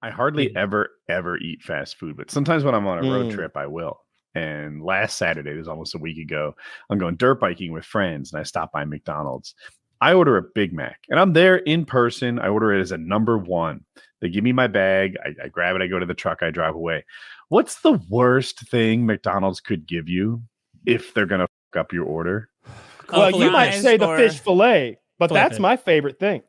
I hardly ever eat fast food, but sometimes when I'm on a road trip, I will. And last Saturday, it was almost a week ago, I'm going dirt biking with friends, and I stopped by McDonald's. I order a Big Mac, and I'm there in person. I order it as a number one. They give me my bag. I grab it. I go to the truck. I drive away. What's the worst thing McDonald's could give you if they're going to fuck up your order? Well, you might say the fish fillet, but that's my favorite thing.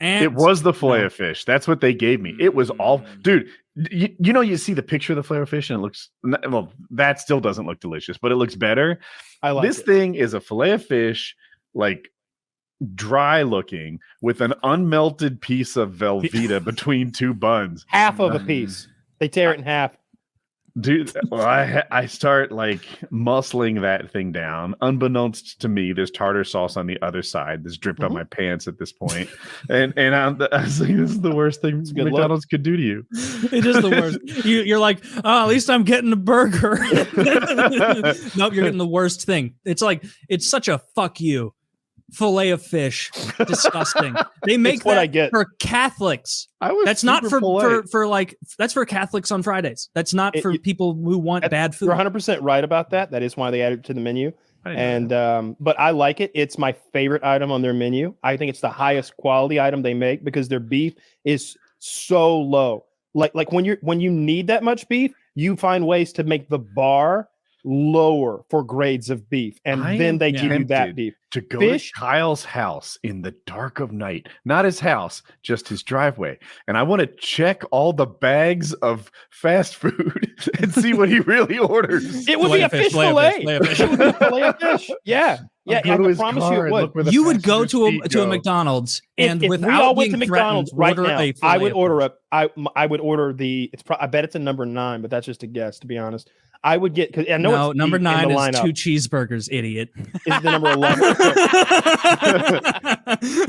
And it was the fillet of fish. That's what they gave me. It was all, dude. You see the picture of the fillet of fish, and it looks, well, that still doesn't look delicious, but it looks better. I like this thing is a fillet of fish, like dry looking, with an unmelted piece of Velveeta between two buns. Half of a piece. They tear it in half. Dude, well, I start like muscling that thing down. Unbeknownst to me, there's tartar sauce on the other side that's dripped on my pants at this point. And I was like, this is the worst thing McDonald's could do to you. It is the worst. You're like, oh, at least I'm getting a burger. Nope, you're getting the worst thing. It's like, it's such a fuck you. Fillet of fish, disgusting. They make that for Catholics. That's not for like, that's for Catholics on Fridays. That's not for people who want bad food. You're 100% right about that. That is why they added it to the menu. And but I like it. It's my favorite item on their menu. I think it's the highest quality item they make because their beef is so low. Like when you need that much beef, you find ways to make the bar lower for grades of beef, and then they give you that beef. To go to Kyle's house in the dark of night, not his house, just his driveway, and I want to check all the bags of fast food and see what he really orders. It would be a fish fillet. Fillet of fish. Yeah. Yeah, I promise you it would. You would go to a McDonald's, and if without we all went to McDonald's right now, I would order I bet it's a number 9, but that's just a guess, to be honest. I would get, because I know no, number 9 is 2 cheeseburgers, idiot. Is the number 11?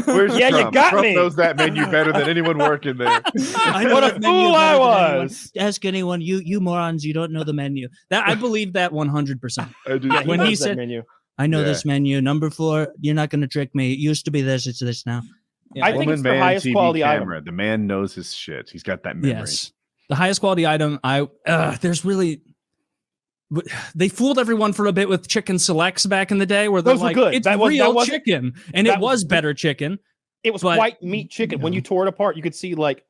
Where's yeah, Trump? You got Trump me. knows that menu better than anyone working there. What a fool I was! Ask anyone, you morons, you don't know the menu. That I believe that 100%. I do. Yeah, when he said, menu. I know this menu, number 4. You're not going to trick me. It used to be this, it's this now. Yeah. I think it's the highest TV quality camera. item. The man knows his shit. He's got that memory. Yes, the highest quality item. There's really. They fooled everyone for a bit with chicken selects back in the day, where they're like, "It's real chicken," and it was better chicken. It was white meat chicken. When you tore it apart, you could see white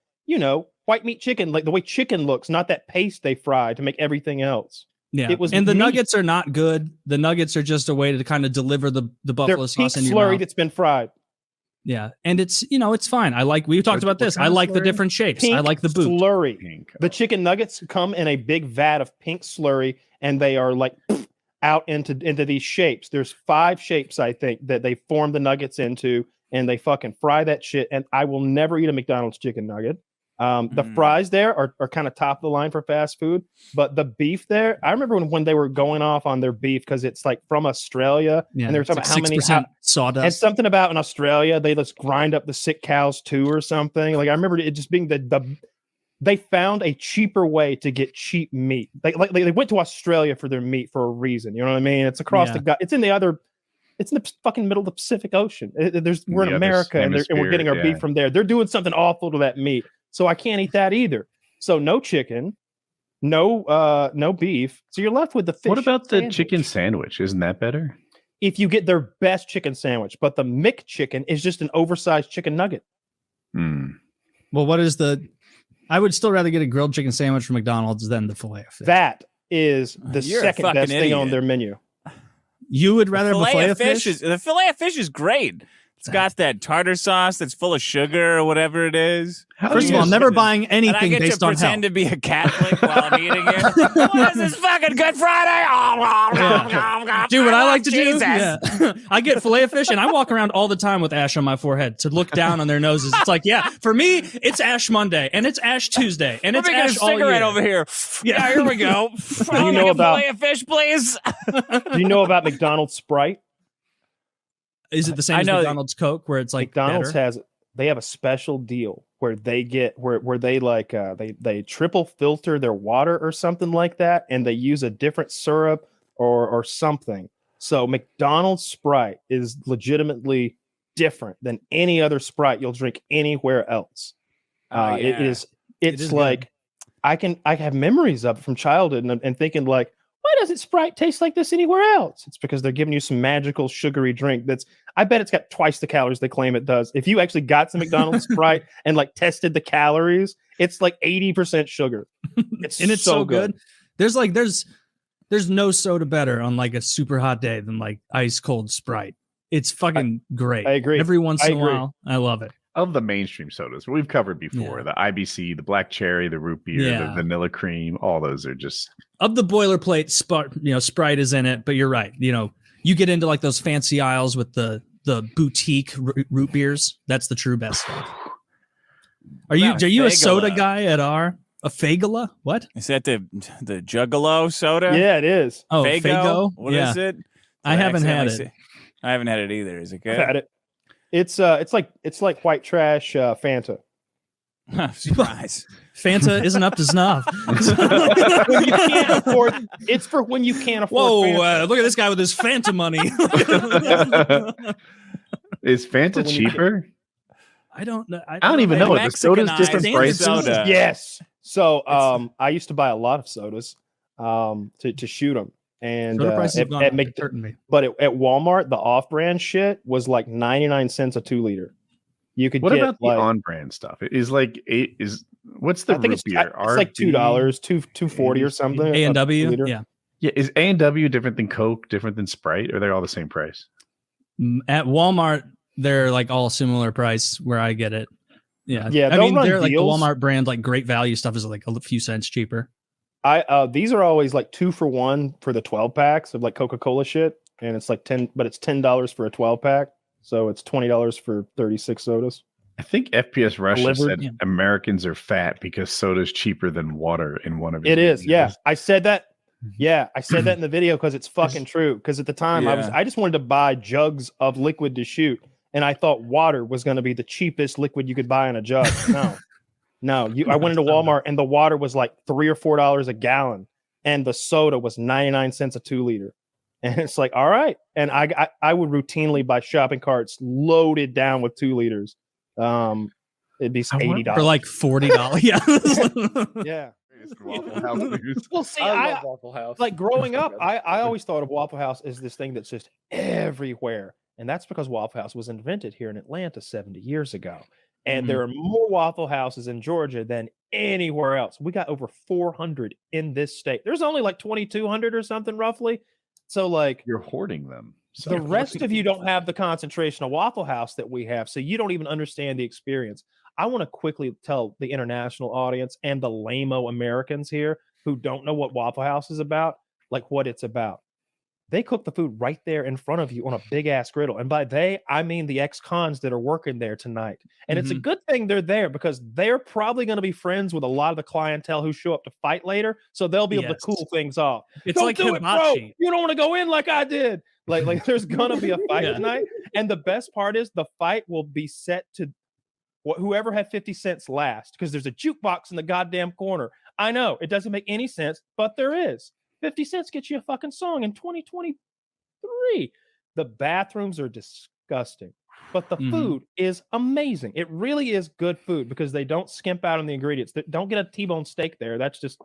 meat chicken, like the way chicken looks, not that paste they fry to make everything else. Yeah, it was. And the nuggets are not good. The nuggets are just a way to kind of deliver the buffalo sauce in your mouth. Slurry that's been fried. Yeah, and it's it's fine. We've talked about this. I like the different shapes. I like the boot slurry. Pink. The chicken nuggets come in a big vat of pink slurry, and they are like out into these shapes. There's 5 shapes, I think, that they form the nuggets into, and they fucking fry that shit. And I will never eat a McDonald's chicken nugget. The fries there are kind of top of the line for fast food, but the beef there, I remember when they were going off on their beef because it's like from Australia, and they were talking about how many sawdust. And something about in Australia they just grind up the sick cows too, or something. Like I remember it just being they found a cheaper way to get cheap meat. They went to Australia for their meat for a reason. You know what I mean? It's across it's in the fucking middle of the Pacific Ocean. We're in America, and we're getting our beef from there. They're doing something awful to that meat. So I can't eat that either. So no chicken, no beef. So you're left with the fish. What about the sandwich. chicken sandwich? Isn't that better? If you get their best chicken sandwich, but the McChicken is just an oversized chicken nugget. Well, I would still rather get a grilled chicken sandwich from McDonald's than the fillet of fish. That is the second best thing on their menu. You would rather have a fillet of fish? The fillet of fish is great. It's got that tartar sauce that's full of sugar or whatever it is. First of all, I'm never buying anything based on health. And I get to pretend to be a Catholic while I'm eating it. What is this fucking Good Friday? Dude, what I like to do, I get filet of fish, and I walk around all the time with ash on my forehead to look down on their noses. It's like, for me, it's Ash Monday, and it's Ash Tuesday, and it's Ash all year. Cigarette over here. Yeah, here we go. Do you know about filet of fish, please? Do you know about McDonald's Sprite? Is it the same as McDonald's Coke, where it's like McDonald's they have a special deal where they get where they like they triple filter their water or something like that, and they use a different syrup or something. So McDonald's Sprite is legitimately different than any other Sprite you'll drink anywhere else. It is It's is like I have memories of it from childhood and thinking like, why doesn't Sprite taste like this anywhere else? It's because they're giving you some magical sugary drink I bet it's got twice the calories they claim it does. If you actually got some McDonald's Sprite and like tested the calories, it's like 80% sugar. It's so good. There's no soda better on like a super hot day than like ice cold Sprite. It's fucking great. I agree. Every once in a while, I love it. Of the mainstream sodas we've covered before, Yeah. the IBC, the black cherry, the root beer, the vanilla cream, all those are just Of the boilerplate, Sprite is in it, but you're right. You get into like those fancy aisles with the boutique root beers. That's the true best stuff. Are you a soda guy at a Fagala? What? Is that the Juggalo soda? Yeah, it is. Oh, Fago? Fago? What is it? I haven't had it. I haven't had it either. Is it good? I've had it. It's like white trash Fanta. Surprise. Fanta isn't up to snuff. When you can't afford, it's for when you can't afford. Whoa! Look at this guy with his Fanta money. Is Fanta cheaper? I don't know. I don't even know. The soda's different Mexicanized prices. soda. Yes. So I used to buy a lot of sodas to shoot them. And Soda prices have gone up. at It's hurting me. but at Walmart, the off-brand shit was like 99 cents a 2 liter. You could What get about the like, on-brand stuff? What's the I think root beer? it's like $2, $2.40 or something. A&W, yeah. Yeah, is A&W different than Coke, different than Sprite, or are they all the same price? At Walmart, they're like all similar price where I get it. Yeah, Yeah, I they'll mean, run they're like the deals. Walmart brand, like great value stuff is like a few cents cheaper. These are always like 2 for 1 for the 12 packs of like Coca-Cola shit, and it's like it's $10 for a 12 pack, so it's $20 for 36 sodas. I think FPS Russia Delivered. said Americans are fat because soda's cheaper than water in one of his It is, yeah. videos. I said that. Yeah, I said that in the video because it's fucking true. Because at the time I just wanted to buy jugs of liquid to shoot, and I thought water was going to be the cheapest liquid you could buy in a jug. No. I went into Walmart and the water was like $3 or $4 a gallon, and the soda was 99 cents a 2 liter. And it's like, all right. And I would routinely buy shopping carts loaded down with 2 liters. It'd be $80 for like $40. Yeah. yeah. Waffle House news. Well, see, I love Waffle House. like growing up, I always thought of Waffle House as this thing that's just everywhere. And that's because Waffle House was invented here in Atlanta 70 years ago. And there are more Waffle Houses in Georgia than anywhere else. We got over 400 in this state. There's only like 2,200 or something roughly. So like You're hoarding them. So the rest of you don't have the concentration of Waffle House that we have. So you don't even understand the experience. I want to quickly tell the international audience and the lame-o Americans here who don't know what Waffle House is about, like what it's about. They cook the food right there in front of you on a big ass griddle. And by they, I mean the ex-cons that are working there tonight. And it's a good thing they're there because they're probably going to be friends with a lot of the clientele who show up to fight later. So they'll be able to cool things off. It's Don't like do it, bro. hibachi. You don't want to go in like I did. Like there's gonna be a fight tonight. And the best part is the fight will be set to whoever had 50 cents last, because there's a jukebox in the goddamn corner. I know it doesn't make any sense, but there is. 50 cents gets you a fucking song in 2023. The bathrooms are disgusting, but the food is amazing. It really is good food because they don't skimp out on the ingredients. Don't get a T-bone steak there. That's just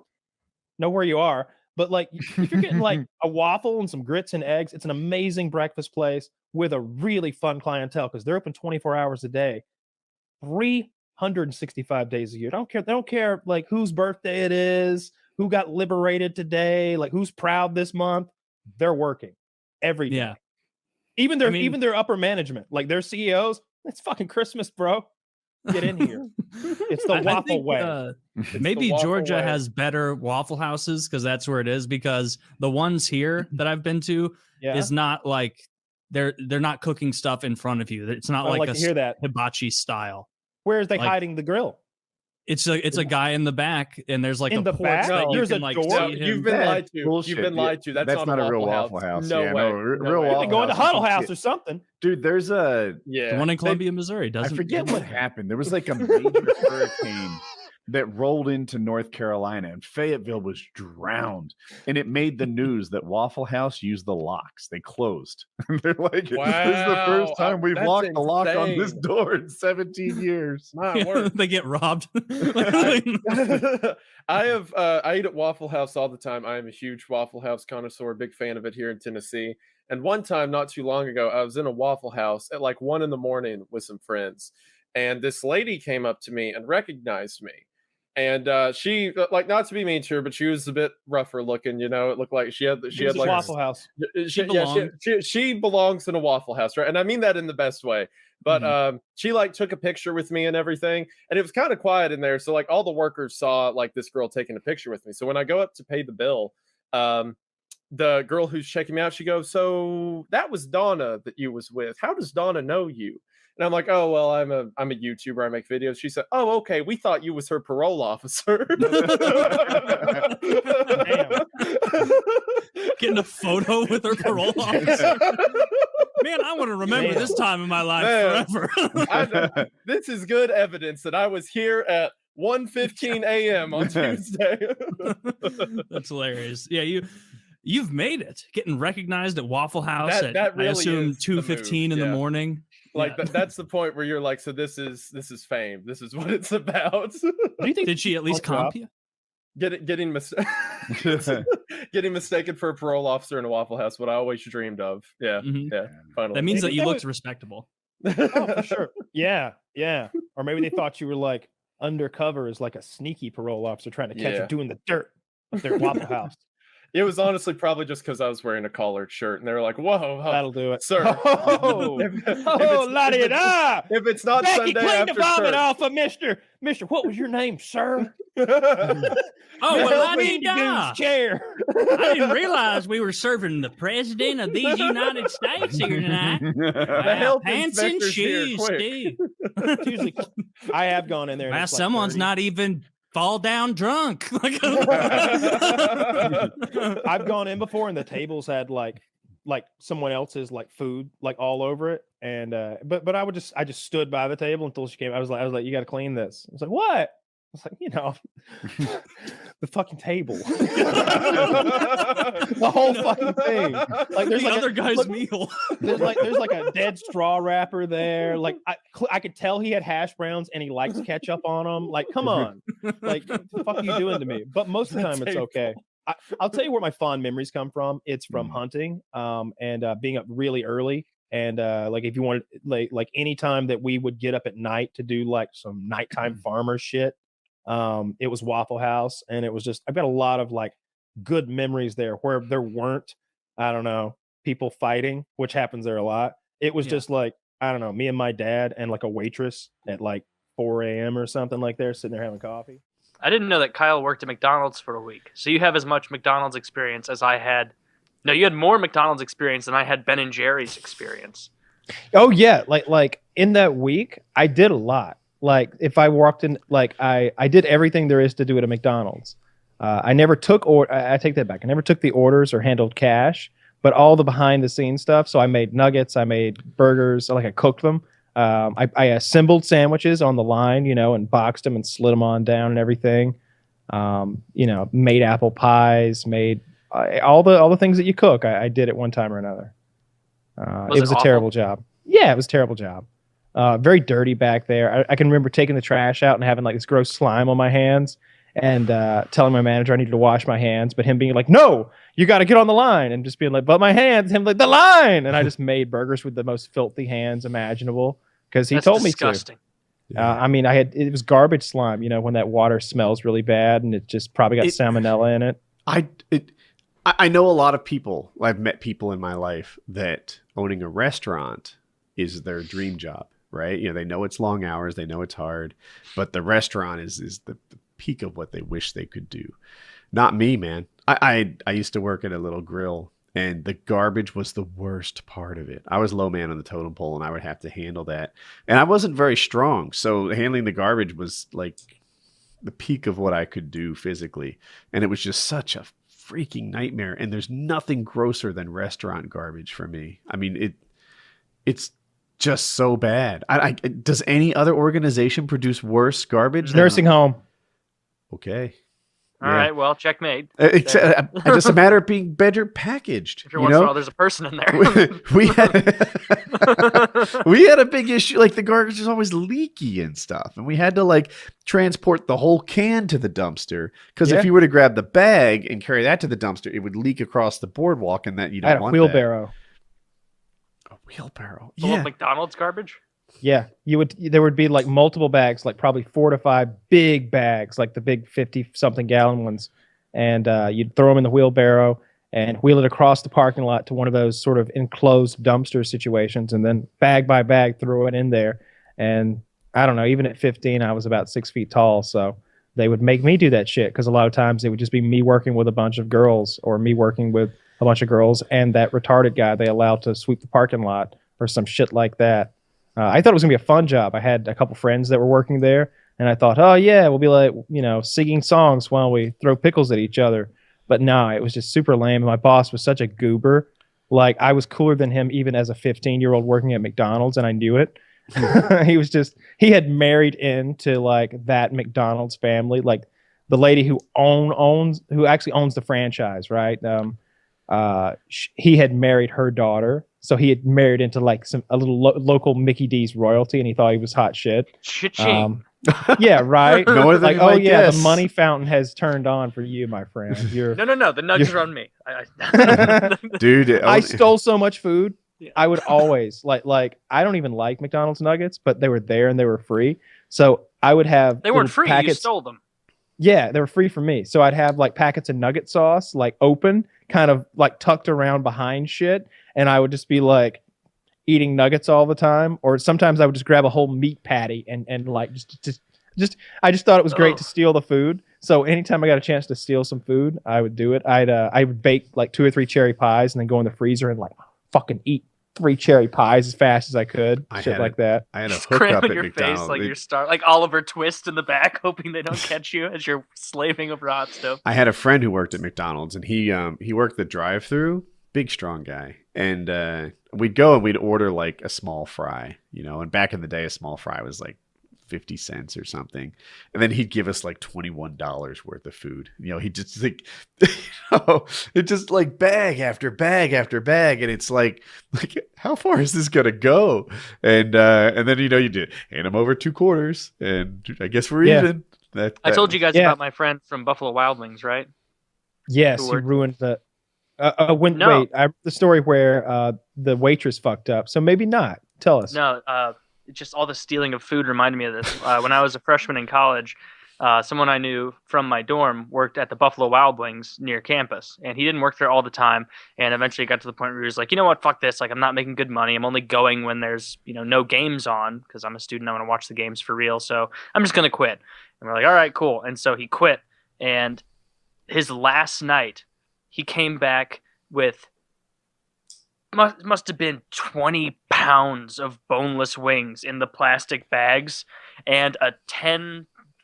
know where you are. But like, if you're getting like a waffle and some grits and eggs, it's an amazing breakfast place with a really fun clientele because they're open 24 hours a day, 365 days a year. They don't care like whose birthday it is, who got liberated today, like who's proud this month. They're working every day. Yeah. Even their upper management, like their CEOs, it's fucking Christmas, bro. Get in here. It's the waffle way. Maybe waffle Georgia way. has better Waffle Houses because that's where it is. Because the ones here that I've been to is not like they're not cooking stuff in front of you. It's not I like like to hear that. hibachi style. Where is they like- hiding the grill? It's a guy in the back, and there's like In a the porch back? that you There's can a like door? see No, him. you've been lied to. Bullshit. You've been lied to. That's not a real Waffle Waffle House. No Yeah, way. no, real way. Waffle They go into House is Huddle some House shit. or something. Dude, there's a Yeah. The one in Columbia, Missouri I doesn't. forget what happened. There was like a major hurricane that rolled into North Carolina, and Fayetteville was drowned. And it made the news that Waffle House used the locks. They closed. They're like, this is the first Wow, time we've that's locked the lock on this insane. door in 17 years. My word. They get robbed. I eat at Waffle House all the time. I am a huge Waffle House connoisseur, big fan of it here in Tennessee. And one time, not too long ago, I was in a Waffle House at like 1 a.m. with some friends, and this lady came up to me and recognized me. And she, like, not to be mean to her, but she was a bit rougher looking. You know, it looked like she had like Waffle House. She belongs in a Waffle House, right? And I mean that in the best way. But she like took a picture with me and everything, and it was kind of quiet in there. So like all the workers saw like this girl taking a picture with me. So when I go up to pay the bill, the girl who's checking me out, she goes, "So that was Donna that you was with. How does Donna know you?" And I'm like, "Oh, well, I'm a YouTuber. I make videos." She said, "Oh, okay. We thought you was her parole officer." Getting a photo with her parole officer. Man, I want to remember this time in my life forever. This is good evidence that I was here at 1:15 a.m. on Tuesday. That's hilarious. Yeah, you've made it. Getting recognized at Waffle House That really I assume is the move, 2:15 in the morning. Like that's the point where you're like, so this is fame. This is what it's about. Do you think Did she at least comp you? Getting mistaken for a parole officer in a Waffle House, what I always dreamed of. Yeah, yeah. Finally, That means that you That looked was- respectable. Oh, for sure. Yeah. Or maybe they thought you were like undercover as like a sneaky parole officer trying to catch Yeah. you doing the dirt up there at Waffle House. It was honestly probably just because I was wearing a collared shirt, and they were like, "Whoa, That'll do it, sir." Oh, la-di-da! If it's not Becky, Sunday clean after the vomit church, off of Mister. What was your name, sir? Oh, well, I Wendigoon's need to. chair. I didn't realize we were serving the president of these United States here tonight. Wow, health pants and inspector's here, shoes, quick. Steve. It's usually, I have gone in there. and Wow, it's like someone's 30. not even fall down drunk. I've gone in before, and the tables had like someone else's like food like all over it, and but I just stood by the table until she came. I was like, you got to clean this. I was like, what? I was like, the fucking table, the whole fucking thing. Like there's the like other guy's meal. there's like a dead straw wrapper there. Like I could tell he had hash browns and he likes ketchup on them. Like, come on, like what the fuck are you doing to me? But most of the time it's okay. I'll tell you where my fond memories come from. It's from hunting, and being up really early. And like if you wanted like any time that we would get up at night to do like some nighttime farmer shit, it was Waffle House, and it was just I've got a lot of like good memories there where there weren't, I don't know, people fighting, which happens there a lot. It was just like, I don't know, me and my dad and like a waitress at like 4 a.m. or something like there, sitting there having coffee. I didn't know that Kyle worked at McDonald's for a week. So you have as much McDonald's experience as I had. No, you had more McDonald's experience than I had Ben and Jerry's experience. Oh yeah, like in that week, I did a lot. Like if I walked in, like I did everything there is to do at a McDonald's. I never took I take that back. I never took the orders or handled cash, but all the behind the scenes stuff. So I made nuggets, I made burgers, like I cooked them. I assembled sandwiches on the line, and boxed them and slid them on down and everything. Made apple pies, made all the things that you cook. I did at one time or another. It was a terrible job. Yeah, it was a terrible job. Very dirty back there. I can remember taking the trash out and having like this gross slime on my hands and telling my manager I needed to wash my hands, but him being like, "No, you got to get on the line," and just being like, "But my hands," him like, "The line," and I just made burgers with the most filthy hands imaginable because he told me to. It was garbage slime, when that water smells really bad and it just probably got salmonella in it. I know a lot of people. I've met people in my life that owning a restaurant is their dream job, right? They know it's long hours, they know it's hard, but the restaurant is the peak of what they wish they could do. Not me, man. I used to work at a little grill, and the garbage was the worst part of it. I was low man on the totem pole, and I would have to handle that. And I wasn't very strong, so handling the garbage was like the peak of what I could do physically. And it was just such a freaking nightmare. And there's nothing grosser than restaurant garbage for me. I mean, it's just so bad. Does any other organization produce worse garbage? Nursing home. Okay. All right, well, checkmate. It's just a matter of being better packaged. Every once in a while, there's a person in there. we had a big issue. Like the garbage is always leaky and stuff, and we had to like transport the whole can to the dumpster because if you were to grab the bag and carry that to the dumpster, it would leak across the boardwalk, and that you don't want a wheelbarrow. A wheelbarrow. Full of McDonald's garbage. Yeah, there would be like multiple bags, like probably 4 to 5 big bags, like the big 50-something gallon ones, and you'd throw them in the wheelbarrow and wheel it across the parking lot to one of those sort of enclosed dumpster situations, and then bag by bag throw it in there. And I don't know, even at 15, I was about 6 feet tall, so they would make me do that shit because a lot of times it would just be me working with a bunch of girls or me working with a bunch of girls and that retarded guy they allowed to sweep the parking lot or some shit like that. I thought it was going to be a fun job. I had a couple friends that were working there, and I thought, oh, yeah, we'll be like, singing songs while we throw pickles at each other. But no, it was just super lame. My boss was such a goober. Like, I was cooler than him even as a 15-year-old working at McDonald's, and I knew it. He had married into, like, that McDonald's family. Like, the lady who actually owns the franchise, right? He had married her daughter. So he had married into like a little local Mickey D's royalty, and he thought he was hot shit. Cha-ching. Yeah, right. No other like, than my guess. The money fountain has turned on for you, my friend. No. The nugs are on me. Dude, I stole so much food. Yeah. I would always like. I don't even like McDonald's nuggets, but they were there and they were free. So I would have. They weren't free. Packets. You stole them. Yeah, they were free for me. So I'd have like packets of nugget sauce, like open, kind of like tucked around behind shit. And I would just be like eating nuggets all the time. Or sometimes I would just grab a whole meat patty and like just I just thought it was great to steal the food. So anytime I got a chance to steal some food, I would do it. I would bake like 2 or 3 cherry pies and then go in the freezer and like fucking eat 3 cherry pies as fast as I could. Shit like that. I had a Just hookup cram at in your McDonald's. face like you're like Oliver Twist in the back, hoping they don't catch you as you're slaving over hot stuff. I had a friend who worked at McDonald's, and he worked the drive-through. Big, strong guy. And we'd go and we'd order like a small fry, and back in the day, a small fry was like 50 cents or something. And then he'd give us like $21 worth of food. He just like, it's just like bag after bag after bag. And it's like how far is this going to go? And then, you did hand him over 2 quarters and I guess we're even. I told you guys about my friend from Buffalo Wild Wings, right? Yes, you ruined the. Wait, I read the story where the waitress fucked up. So maybe not. Tell us. No, just all the stealing of food reminded me of this. When I was a freshman in college, someone I knew from my dorm worked at the Buffalo Wild Wings near campus, and he didn't work there all the time. And eventually, got to the point where he was like, "You know what? Fuck this! Like, I'm not making good money. I'm only going when there's no games on because I'm a student. I want to watch the games for real. So I'm just gonna quit." And we're like, "All right, cool." And so he quit. And his last night, he came back with must have been 20 pounds of boneless wings in the plastic bags and a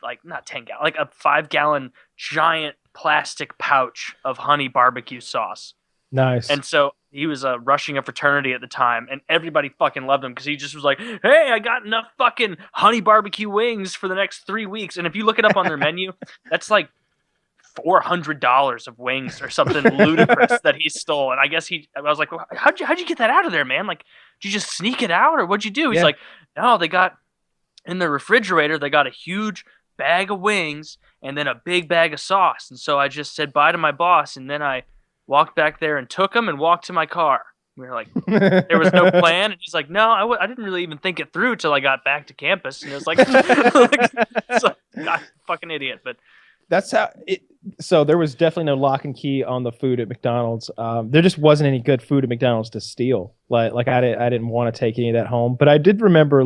5-gallon giant plastic pouch of honey barbecue sauce. Nice. And so he was rushing a fraternity at the time, and everybody fucking loved him because he just was like, "Hey, I got enough fucking honey barbecue wings for the next 3 weeks." And if you look it up on their menu, that's like $400 of wings or something ludicrous that he stole. And I guess I was like, well, how'd you get that out of there, man? Like, did you just sneak it out or what'd you do? He's like, no, they got in the refrigerator, they got a huge bag of wings and then a big bag of sauce. And so I just said bye to my boss. And then I walked back there and took them and walked to my car. We were like, there was no plan. And he's like, no, I didn't really even think it through till I got back to campus. And it was like, God, fucking idiot. But that's how it. So there was definitely no lock and key on the food at McDonald's. There just wasn't any good food at McDonald's to steal. Like I didn't want to take any of that home. But I did remember,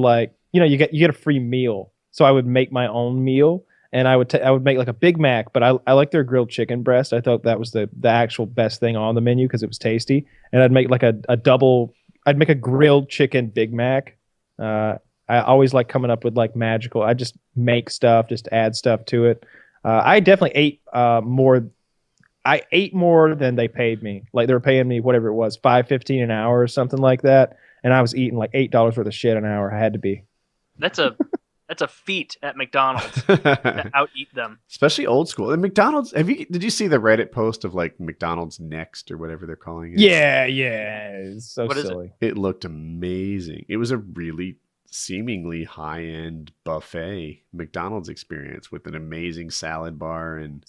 you get a free meal. So I would make my own meal, and I would make like a Big Mac. But I like their grilled chicken breast. I thought that was the actual best thing on the menu because it was tasty. And I'd make like a double. I'd make a grilled chicken Big Mac. I always like coming up with like magical. I just make stuff, just add stuff to it. I definitely ate more. I ate more than they paid me. Like they were paying me whatever it was, $5.15 an hour or something like that, and I was eating like $8 worth of shit an hour. I had to be. That's a That's a feat at McDonald's to out eat them. Especially old school. And McDonald's, did you see the Reddit post of like McDonald's Next or whatever they're calling it? Yeah, it's so What is it? silly. It looked amazing. It was a really seemingly high-end buffet McDonald's experience with an amazing salad bar, and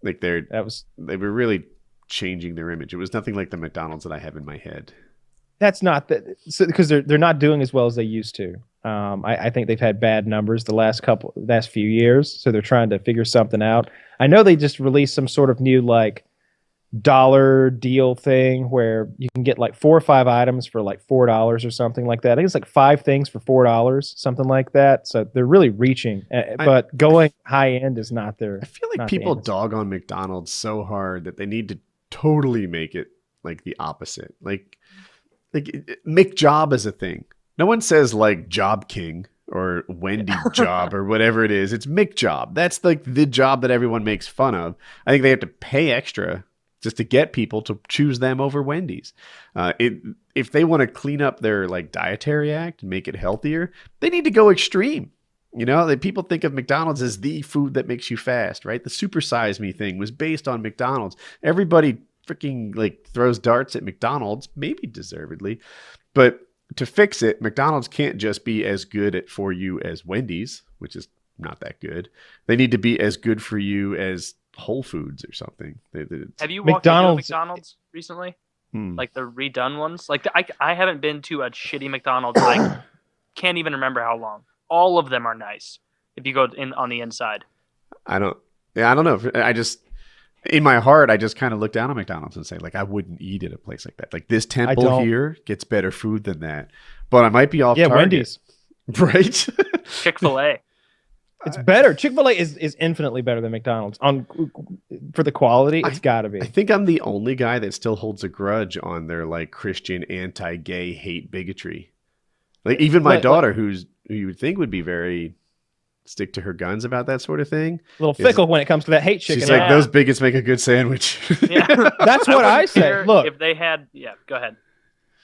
like they were really changing their image. It was nothing like the McDonald's that I have in my head. That's not that, because they're not doing as well as they used to. I think they've had bad numbers the last few years, so they're trying to figure something out. I know they just released some sort of new like dollar deal thing where you can get like 4 or 5 items for like $4 or something like that. I think it's like 5 things for $4, something like that. So they're really reaching, but going high end is not their. I feel like people dog on McDonald's so hard that they need to totally make it like the opposite. Like McJob is a thing. No one says like Job King or Wendy Job or whatever it is. It's McJob. That's like the job that everyone makes fun of. I think they have to pay extra just to get people to choose them over Wendy's. If they want to clean up their like dietary act and make it healthier, they need to go extreme. You know, that people think of McDonald's as the food that makes you fast, right? The Super Size Me thing was based on McDonald's. Everybody freaking like throws darts at McDonald's, maybe deservedly, but to fix it, McDonald's can't just be as good for you as Wendy's, which is not that good. They need to be as good for you as Whole Foods or something. Have you walked into a McDonald's recently? Like the redone ones? Like I haven't been to a shitty McDonald's. I can't even remember how long. All of them are nice if you go in on the inside. I don't know. In my heart, I just kind of look down on McDonald's and say, like, I wouldn't eat at a place like that. Like, this temple here gets better food than that. But I might be off target. Wendy's. Right? Chick-fil-A. It's better. Chick-fil-A is infinitely better than McDonald's. For the quality, it's got to be. I think I'm the only guy that still holds a grudge on their, like, Christian anti-gay hate bigotry. Like, even my daughter, who you would think would be very stick to her guns about that sort of thing. A little fickle when it comes to that hate chicken. She's like, those bigots make a good sandwich. Yeah. That's what I say. Look, if they had, go ahead.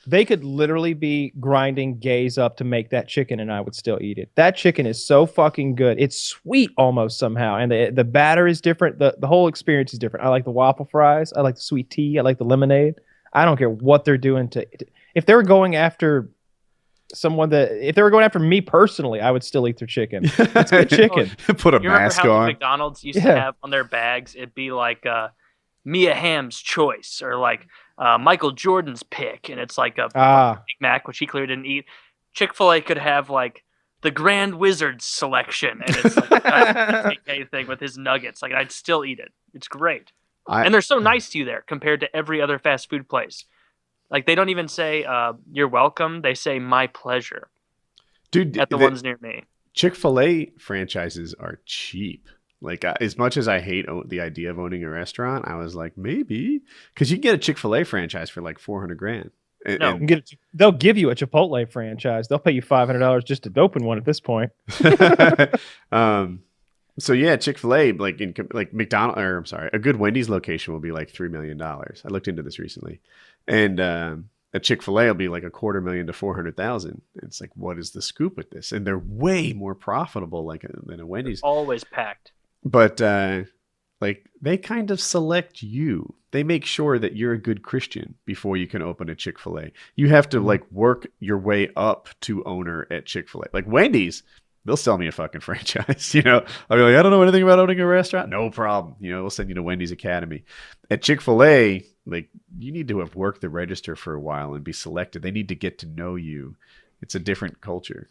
They could literally be grinding gays up to make that chicken and I would still eat it. That chicken is so fucking good. It's sweet almost somehow. And the batter is different. The whole experience is different. I like the waffle fries. I like the sweet tea. I like the lemonade. I don't care what they're doing if they were going after if they were going after me personally, I would still eat their chicken. It's good chicken. Put a mask remember how on. McDonald's used to have on their bags, it'd be like Mia Hamm's choice or like Michael Jordan's pick, and it's like a Big Mac, which he clearly didn't eat. Chick-fil-A could have like the Grand Wizard's selection, and it's like a TK thing with his nuggets. Like I'd still eat it. It's great, and they're so nice to you there compared to every other fast food place. Like, they don't even say, you're welcome. They say, my pleasure. Dude, at the ones near me. Chick-fil-A franchises are cheap. Like, as much as I hate the idea of owning a restaurant, I was like, maybe. Because you can get a Chick-fil-A franchise for like $400,000. They'll give you a Chipotle franchise. They'll pay you $500 just to open one at this point. So yeah, Chick-fil-A, like McDonald's, or I'm sorry, a good Wendy's location will be like $3 million. I looked into this recently, and a Chick-fil-A will be like $250,000 to $400,000. It's like, what is the scoop with this? And they're way more profitable than a Wendy's. Always packed. But like they kind of select you. They make sure that you're a good Christian before you can open a Chick-fil-A. You have to like work your way up to owner at Chick-fil-A. Like Wendy's, they'll sell me a fucking franchise. You know, I'll be like, I don't know anything about owning a restaurant. No problem. You know, we'll send you to Wendy's Academy. At Chick-fil-A, like you need to have worked the register for a while and be selected. They need to get to know you. It's a different culture.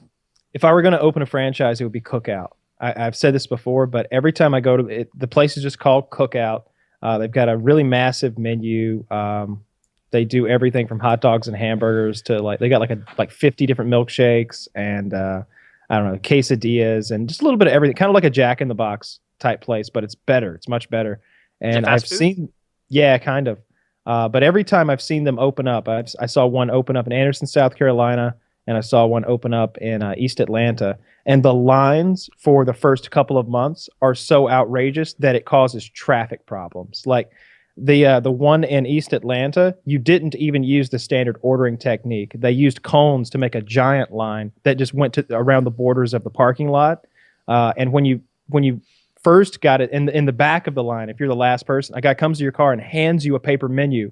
If I were going to open a franchise, it would be Cookout. I've said this before, but every time I go to it, the place is just called Cookout. They've got a really massive menu. They do everything from hot dogs and hamburgers to they got like 50 different milkshakes and I don't know, quesadillas and just a little bit of everything. Kind of like a Jack in the Box type place, but it's better. It's much better. And I've seen, kind of. But every time I've seen them open up, I saw one open up in Anderson, South Carolina, and I saw one open up in East Atlanta. And the lines for the first couple of months are so outrageous that it causes traffic problems. Like The one in East Atlanta, you didn't even use the standard ordering technique. They used cones to make a giant line that just went to around the borders of the parking lot. And when you first got it in the back of the line, if you're the last person, a guy comes to your car and hands you a paper menu,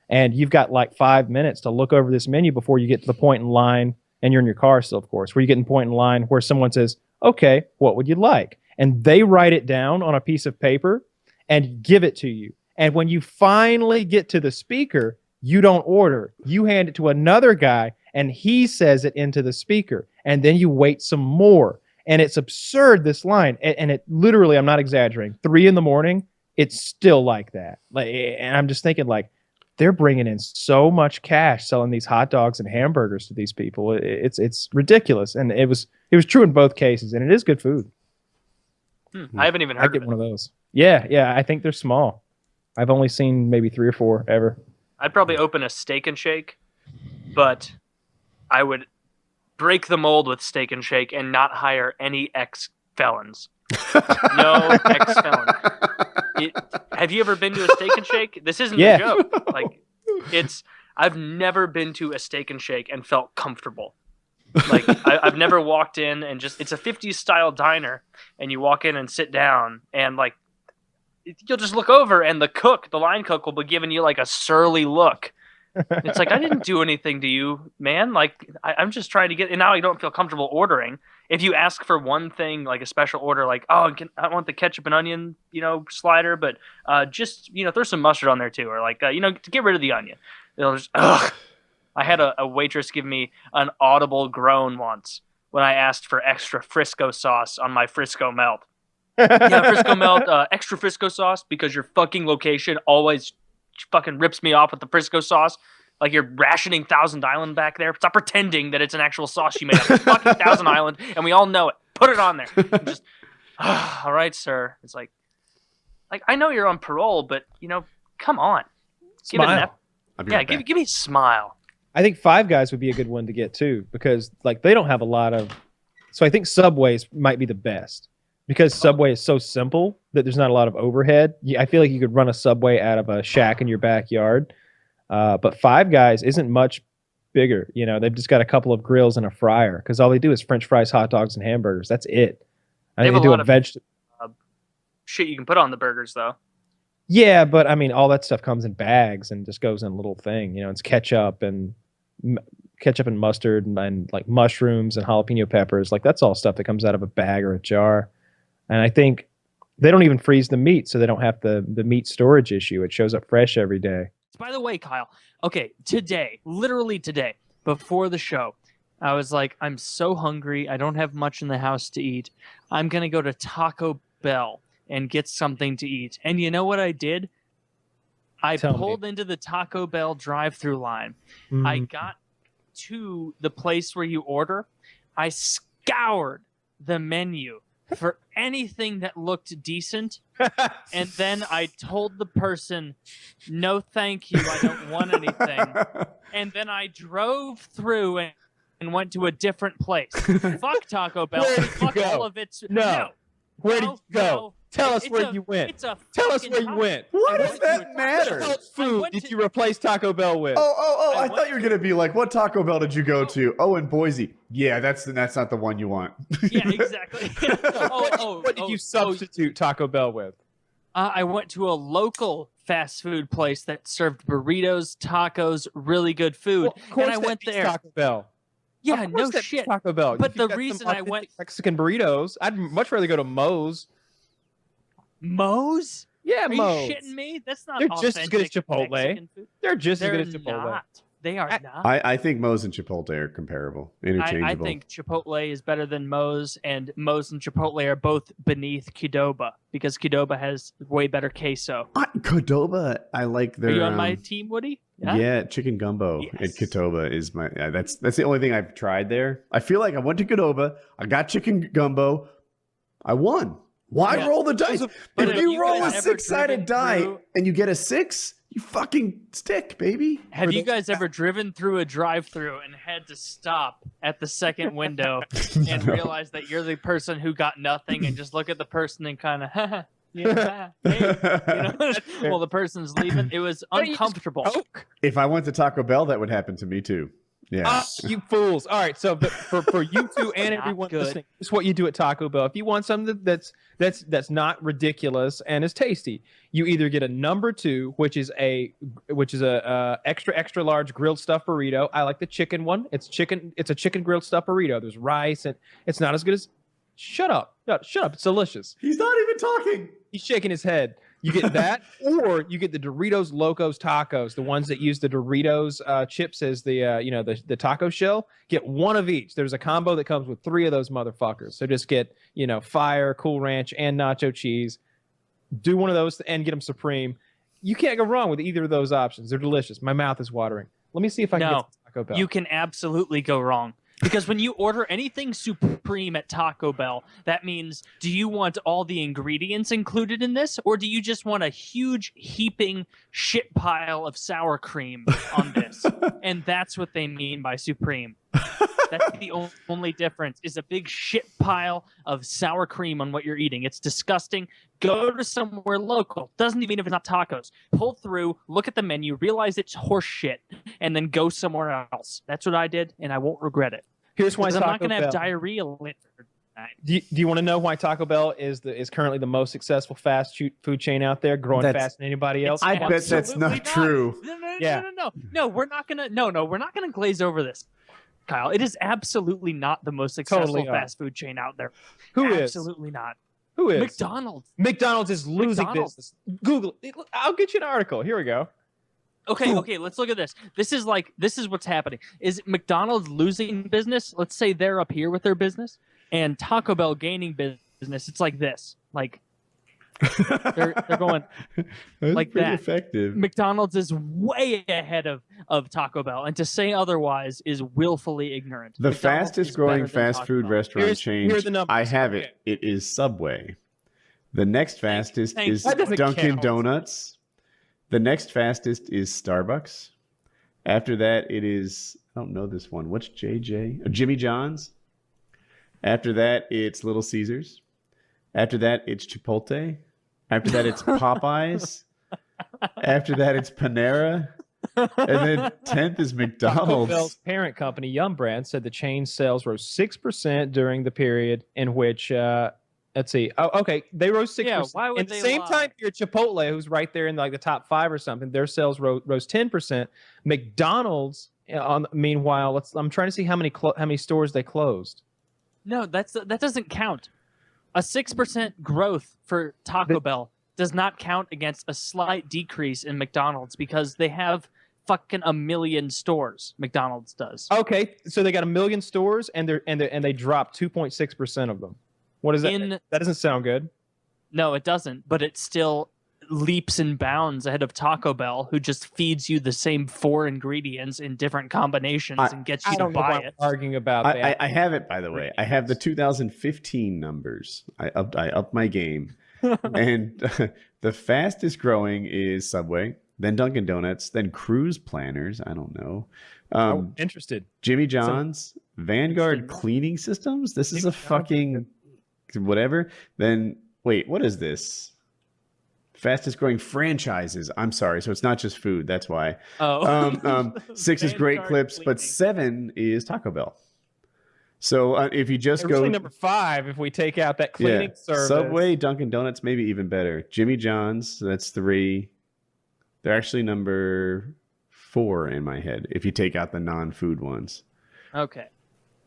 and you've got like 5 minutes to look over this menu before you get to the point in line, and you're in your car still, of course, where you get in point in line where someone says, "Okay, what would you like?" And they write it down on a piece of paper and give it to you. And when you finally get to the speaker, you don't order. You hand it to another guy, and he says it into the speaker. And then you wait some more. And it's absurd, this line. And it literally, I'm not exaggerating, 3 a.m, it's still like that. And I'm just thinking, like, they're bringing in so much cash selling these hot dogs and hamburgers to these people. It's ridiculous. And it was true in both cases. And it is good food. I haven't even I heard get of one it. of those. Yeah. I think they're small. I've only seen maybe 3 or 4 ever. I'd probably open a Steak and Shake, but I would break the mold with Steak and Shake and not hire any ex-felons. No ex-felon. Have you ever been to a Steak and Shake? This isn't a joke. Like, I've never been to a Steak and Shake and felt comfortable. Like, I've never walked in and it's a 50s style diner, and you walk in and sit down, and like, you'll just look over, and the line cook will be giving you like a surly look. It's like, I didn't do anything to you, man. Like, I'm just trying to get, and now I don't feel comfortable ordering. If you ask for one thing, like a special order, like, oh, I want the ketchup and onion, slider, but just, throw some mustard on there too, or like, to get rid of the onion. They'll just, ugh. I had a waitress give me an audible groan once when I asked for extra Frisco sauce on my Frisco melt. Yeah, Frisco melt, extra Frisco sauce, because your fucking location always fucking rips me off with the Frisco sauce. Like, you're rationing Thousand Island back there. Stop pretending that it's an actual sauce you made up. It's fucking Thousand Island, and we all know it. Put it on there. Just, all right, sir. It's like I know you're on parole, but come on, give it an give me a smile. I think Five Guys would be a good one to get too, because like they don't have a lot of. So I think Subway's might be the best. Because Subway is so simple that there's not a lot of overhead. I feel like you could run a Subway out of a shack in your backyard. But Five Guys isn't much bigger. They've just got a couple of grills and a fryer, because all they do is French fries, hot dogs, and hamburgers. That's it. I think they do a vegetable Shit you can put on the burgers, though. Yeah, but I mean, all that stuff comes in bags and just goes in a little thing. It's ketchup and mustard and like mushrooms and jalapeno peppers. Like, that's all stuff that comes out of a bag or a jar. And I think they don't even freeze the meat, so they don't have the meat storage issue. It shows up fresh every day. By the way, Kyle, okay, literally today, before the show, I was like, I'm so hungry. I don't have much in the house to eat. I'm going to go to Taco Bell and get something to eat. And you know what I did? I pulled into the Taco Bell drive-thru line. I got to the place where you order. I scoured the menu for anything that looked decent, and then I told the person, no thank you, I don't want anything. And then I drove through and went to a different place. Fuck Taco Bell. Fuck all of its... No. Where did you go? Tell us where you went. Tell us where you went. Why does that matter? What food did you replace Taco Bell with? Oh! I thought you were gonna be like, what Taco Bell did you go to? Oh, in Boise. Yeah, that's not the one you want. Yeah, exactly. What did you substitute Taco Bell with? I went to a local fast food place that served burritos, tacos, really good food, Well, of course and I went there. Taco Bell. Yeah, Of no course that shit. Taco Bell. But If you the got some reason I authentic went Mexican burritos, I'd much rather go to Moe's. Moe's? Yeah, Are Moe's. you shitting me? That's not They're just as good as authentic Chipotle. Mexican food. They're just as They're good as Chipotle. not. They are not. I think Moe's and Chipotle are comparable, interchangeable. I think Chipotle is better than Moe's, and Moe's and Chipotle are both beneath Qdoba, because Qdoba has way better queso. Qdoba, I like their. Are you on my team, Woody? Yeah, chicken gumbo at Qdoba is my. That's the only thing I've tried there. I feel like I went to Qdoba, I got chicken gumbo, I won. Why roll the dice? But If you roll a 6-sided die and you get a 6, you fucking stick, baby. Have you guys ever driven through a drive-thru and had to stop at the second window and realize that you're the person who got nothing, and just look at the person and kind of, Yeah. Hey, well, the person's leaving. It was uncomfortable. If I went to Taco Bell, that would happen to me too. Yeah. You fools. All right. So for you two and Not everyone good. listening, this is what you do at Taco Bell. If you want something that's not ridiculous and is tasty, you either get a number 2, which is a extra large grilled stuffed burrito. I like the chicken one. It's a chicken grilled stuffed burrito. There's rice and it's not as good as. Shut up. No, shut up. It's delicious. He's not even talking. He's shaking his head. You get that, or you get the Doritos Locos Tacos, the ones that use the Doritos chips as the taco shell. Get one of each. There's a combo that comes with 3 of those motherfuckers. So just get fire, Cool Ranch, and nacho cheese. Do one of those and get them supreme. You can't go wrong with either of those options. They're delicious. My mouth is watering. Let me see if I can get to Taco Bell. You can absolutely go wrong. Because when you order anything supreme at Taco Bell, that means, do you want all the ingredients included in this, or do you just want a huge heaping shit pile of sour cream on this? And that's what they mean by supreme. That's the only difference, is a big shit pile of sour cream on what you're eating. It's disgusting. Go to somewhere local. Doesn't even mean if it's not tacos. Pull through, look at the menu, realize it's horse shit, and then go somewhere else. That's what I did, and I won't regret it. Here's why I'm Taco not going to Bell. have diarrhea later. Do you want to know why Taco Bell is currently the most successful fast food chain out there, growing faster than anybody else? I bet that's Absolutely not true. No, we're not gonna glaze over this, Kyle. It is absolutely not the most successful Totally fast food chain out there. Who is? Absolutely not. Who is? McDonald's. McDonald's is losing McDonald's. business. Google it. I'll get you an article. Here we go. Okay, let's look at this. This is what's happening. Is McDonald's losing business? Let's say they're up here with their business, and Taco Bell gaining business. It's like this. Like they're going like pretty that. effective. McDonald's is way ahead of Taco Bell, and to say otherwise is willfully ignorant. The McDonald's fastest is growing better than fast Taco food Bell. restaurant chain. here are the numbers. I have it. Okay. It is Subway. The next fastest Thanks. is That doesn't Dunkin' count. Donuts. The next fastest is Starbucks. After that, it is, I don't know this one. What's JJ? Jimmy John's. After that, it's Little Caesars. After that, it's Chipotle. After that, it's Popeyes. After that, it's Panera. And then 10th is Taco McDonald's. Bell's parent company, Yum Brand, said the chain's sales rose 6% during the period in which, let's see. Oh, okay. They rose 6%. Yeah, why would At the they same lie? time, here, Chipotle, who's right there in like the top 5 or something, their sales rose 10%. McDonald's, meanwhile, I'm trying to see how many stores they closed. No, that doesn't count. A 6% growth for Taco Bell does not count against a slight decrease in McDonald's because they have fucking 1 million stores. McDonald's does. Okay, so they got 1 million stores and they dropped 2.6% of them. What is that? That doesn't sound good. No, it doesn't, but it still leaps and bounds ahead of Taco Bell, who just feeds you the same 4 ingredients in different combinations and gets you I to don't know buy why it. I'm arguing about that. I have it, by the way. I have the 2015 numbers. I upped my game. And the fastest growing is Subway, then Dunkin' Donuts, then Cruise Planners. I don't know. Interested. Jimmy John's, Vanguard Cleaning Systems. This is a fucking whatever. Then, wait, what is this? Fastest growing franchises. I'm sorry. So it's not just food. That's why. Oh. 6 is Great Vanguard Clips, but Cleaning. 7 is Taco Bell. So if you just Originally go number 5 if we take out that cleaning service. Subway, Dunkin' Donuts, maybe even better. Jimmy John's, that's 3. They're actually number 4 in my head if you take out the non-food ones. Okay.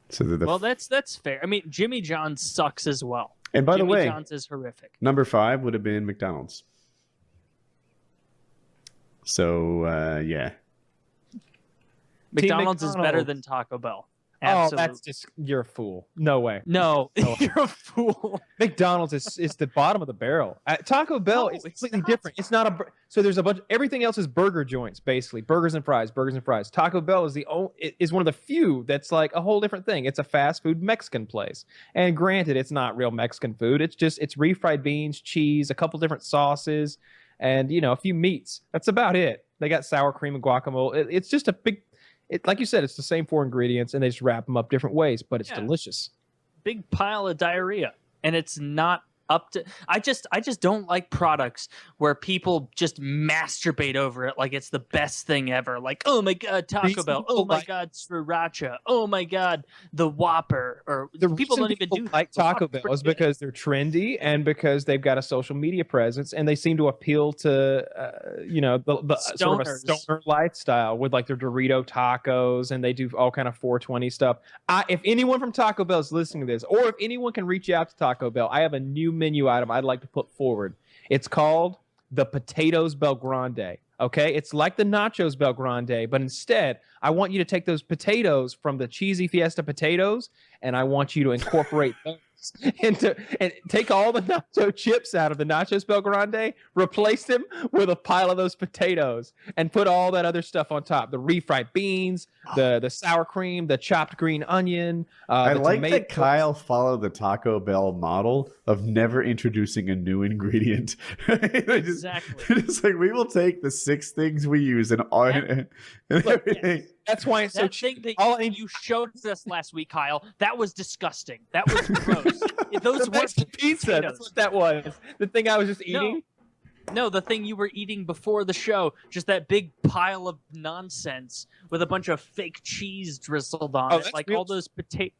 So they're the Well, that's fair. I mean, Jimmy John's sucks as well. and by Jimmy the way, John's is horrific. number 5 would have been McDonald's. So yeah. McDonald's is better McDonald's. than Taco Bell. Oh, Absolutely. that's just you're a fool. No way. No, No. you're a fool. McDonald's is the bottom of the barrel. Taco Bell No, is it's completely not. different. It's not so there's a bunch. Everything else is burger joints, basically burgers and fries. Taco Bell is one of the few that's like a whole different thing. It's a fast food Mexican place, and granted, it's not real Mexican food. It's refried beans, cheese, a couple different sauces, and a few meats. That's about it. They got sour cream and guacamole. It's just a big. Like you said, it's the same 4 ingredients, and they just wrap them up different ways, but it's delicious. Big pile of diarrhea, and it's not up to. I just don't like products where people just masturbate over it like it's the best thing ever. Like, oh my god, Taco Bell. Oh my god, Sriracha. Oh my god, the Whopper. Or The people reason don't even do like the Taco Whopper's Bell is pretty good. because they're trendy and because they've got a social media presence and they seem to appeal to the sort of a Stoners. stoner lifestyle with like their Dorito tacos, and they do all kind of 420 stuff. If anyone from Taco Bell is listening to this, or if anyone can reach out to Taco Bell, I have a new menu item I'd like to put forward. It's called the Potatoes Bel Grande. Okay, it's like the Nachos Bel Grande, but instead, I want you to take those potatoes from the cheesy Fiesta potatoes, and I want you to incorporate those and take all the nacho chips out of the Nachos Bel Grande, replace them with a pile of those potatoes, and put all that other stuff on top: the refried beans, the sour cream, the chopped green onion. I the like that tomatoes. Kyle followed the Taco Bell model of never introducing a new ingredient. Exactly. It's like we will take the 6 things we use and all and Look, everything. That's why it's so That cheap. thing All I that need you showed us last week, Kyle, that was disgusting. That was gross. Those the weren't Mexican pizza. potatoes. That's what that was. The thing I was just eating. No, the thing you were eating before the show, just that big pile of nonsense with a bunch of fake cheese drizzled on Oh, it, that's like real all those potato.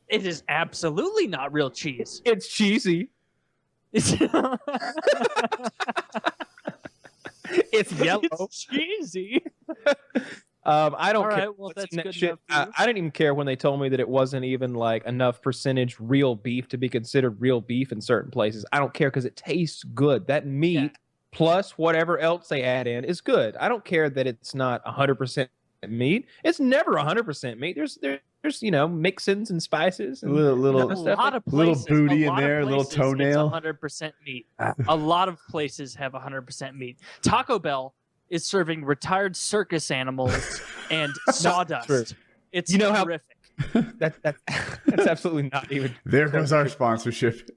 It is absolutely not real cheese. It's cheesy. It's yellow. It's cheesy. I don't All care. right, well, What's that's in that good shit? enough for you. I didn't even care when they told me that it wasn't even like enough percentage real beef to be considered real beef in certain places. I don't care because it tastes good. That meat Yeah. plus whatever else they add in is good. I don't care that it's not 100% meat. It's never 100% meat. There's mixins and spices and Little A stuff lot of little places, booty a in lot of there, a little places, toenail. It's 100% meat. A lot of places have 100% meat. Taco Bell is serving retired circus animals and sawdust. true. It's You know how- horrific. that's absolutely not even. There goes our sponsorship.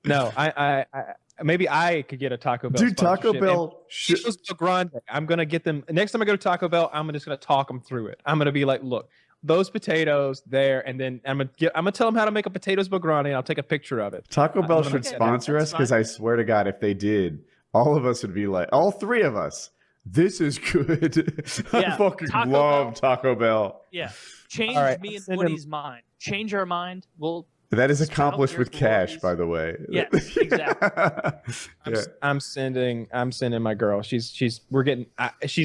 No, I maybe I could get a Taco Bell. Dude, Taco sponsorship. Bell And Potatoes Bel Grande. I'm gonna get them next time I go to Taco Bell. I'm just gonna talk them through it. I'm gonna be like, look, those potatoes there, and then I'm gonna tell them how to make a potatoes Bel Grande, and I'll take a picture of it. Taco Bell should okay, sponsor that's us because fine. I swear to God, if they did, all of us would be like, all 3 of us. This is good. I Yeah, fucking Taco love Bell. Taco Bell. Yeah. Change All right, me and send Woody's mind. Change our mind. We'll That is Spout accomplished your with cash, glories. by the way. Yes, exactly. Yeah. I'm sending my girl. She's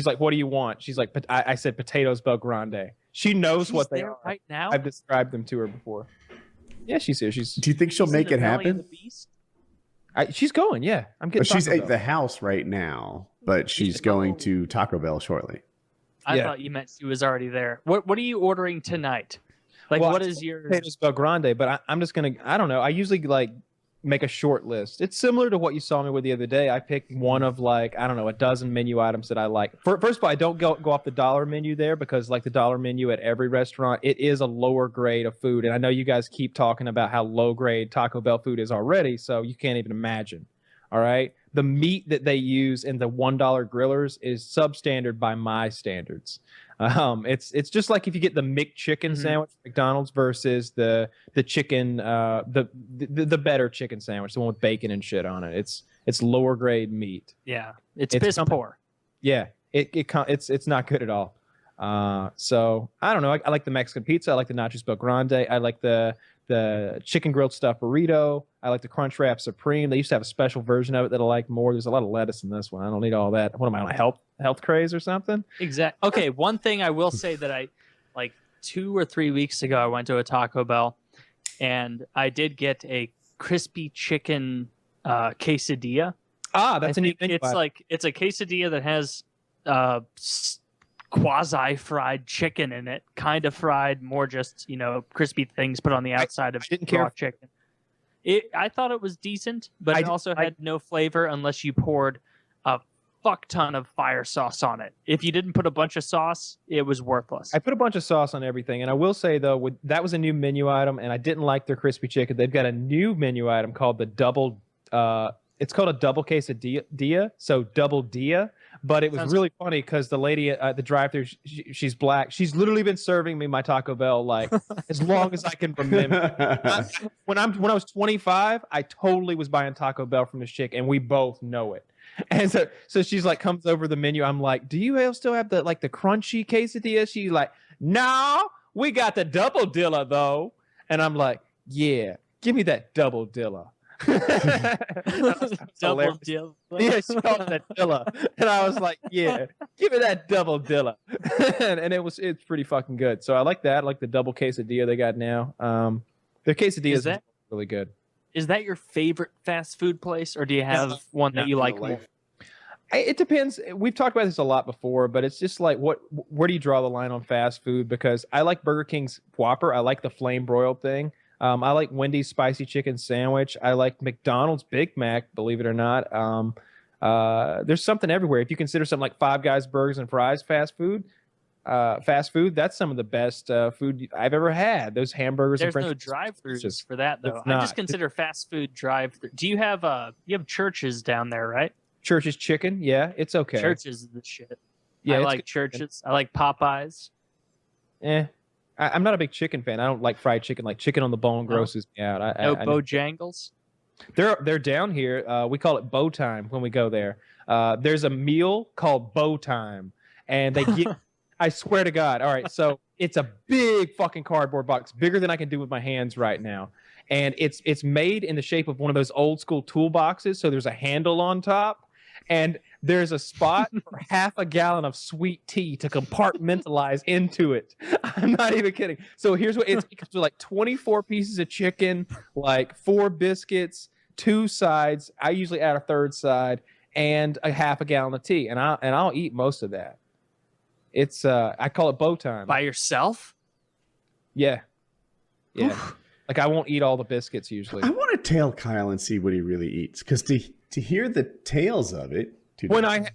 like, what do you want? She's like, I said potatoes Bel Grande. She knows She's what they there are. right now. I've described them to her before. Yeah, she's here. Do you think she'll She's in make the it belly of happen? the beast. She's going. Yeah, I'm getting. She's Taco at Bell. the house right now, but she's going to Taco Bell shortly. I Yeah. thought you meant she was already there. What are you ordering tonight? Like, Well, what I is your? potatoes Bel Grande, but I'm just gonna. I don't know. I usually like make a short list. It's similar to what you saw me with the other day. I pick one of like I don't know a dozen menu items that I like. First of all, I don't go off the dollar menu there because like the dollar menu at every restaurant, it is a lower grade of food. And I know you guys keep talking about how low grade Taco Bell food is already, so you can't even imagine. All right, the meat that they use in the $1 grillers is substandard by my standards. It's just like if you get the McChicken Mhm. sandwich at McDonald's versus the chicken the better chicken sandwich, the one with bacon and shit on it. It's lower grade meat. Yeah, it's It's piss something- poor. Yeah, it's not good at all. So I don't know. I like the Mexican pizza. I like the Nachos Bel Grande. I like the chicken grilled stuffed burrito. I like the Crunch Wrap Supreme. They used to have a special version of it that I like more. There's a lot of lettuce in this one. I don't need all that. What am I on a health craze or something? Exactly. Okay, one thing I will say that I like 2 or 3 weeks ago, I went to a Taco Bell, and I did get a crispy chicken quesadilla. Ah, that's I a new think menu it's item. like it's a quesadilla that has quasi fried chicken in it, kind of fried, more just crispy things put on the outside of didn't care raw chicken. I thought it was decent, but I it did- also I- had no flavor unless you poured a fuck ton of fire sauce on it. If you didn't put a bunch of sauce, it was worthless. I put a bunch of sauce on everything, and I will say though, that was a new menu item, and I didn't like their crispy chicken. They've got a new menu item called the double. It's called a double quesadilla, so double dia. But it was Sounds- really funny because the lady at the drive-thru, she's black. She's literally been serving me my Taco Bell like as long as I can remember. When I was 25, I totally was buying Taco Bell from this chick, and we both know it. And so she's like, comes over the menu. I'm like, do you still have the crunchy quesadilla? She's like, no, we got the double dilla though. And I'm like, yeah, give me that double dilla. Double deal. Yeah, she called it that dilla, and I was like, yeah, give me that double dilla. And it's pretty fucking good. So I like that. I like the double quesadilla they got now. Their quesadilla is really good. Is that your favorite fast food place, or do you have one that you like more? It depends. We've talked about this a lot before, but it's just like, where do you draw the line on fast food? Because I like Burger King's Whopper. I like the flame broiled thing. I like Wendy's spicy chicken sandwich. I like McDonald's Big Mac, believe it or not. There's something everywhere. If you consider something like Five Guys Burgers and Fries fast food, that's some of the best food I've ever had. Those hamburgers. There's and no French drive-throughs for that though. It's I not. just consider fast food drive-through. Do you have Churches down there, right? Church's chicken. Yeah, it's okay. Churches is the shit. Yeah, I it's like good. Churches. I like Popeyes. I'm not a big chicken fan. I don't like fried chicken. Like chicken on the bone grosses me out. No Bojangles. They're down here. We call it bow time when we go there. There's a meal called bow time, and they give. I swear to God. All right, so it's a big fucking cardboard box, bigger than I can do with my hands right now, and it's made in the shape of one of those old school toolboxes. So there's a handle on top, and there's a spot for half a gallon of sweet tea to compartmentalize into it. I'm not even kidding. So here's what it comes with: like 24 pieces of chicken, like 4 biscuits, 2 sides. I usually add a third side, and a half a gallon of tea, and I'll eat most of that. It's I call it bow time. By yourself? Yeah. Like I won't eat all the biscuits usually. I want to tail Kyle and see what he really eats, because to hear the tales of it. When I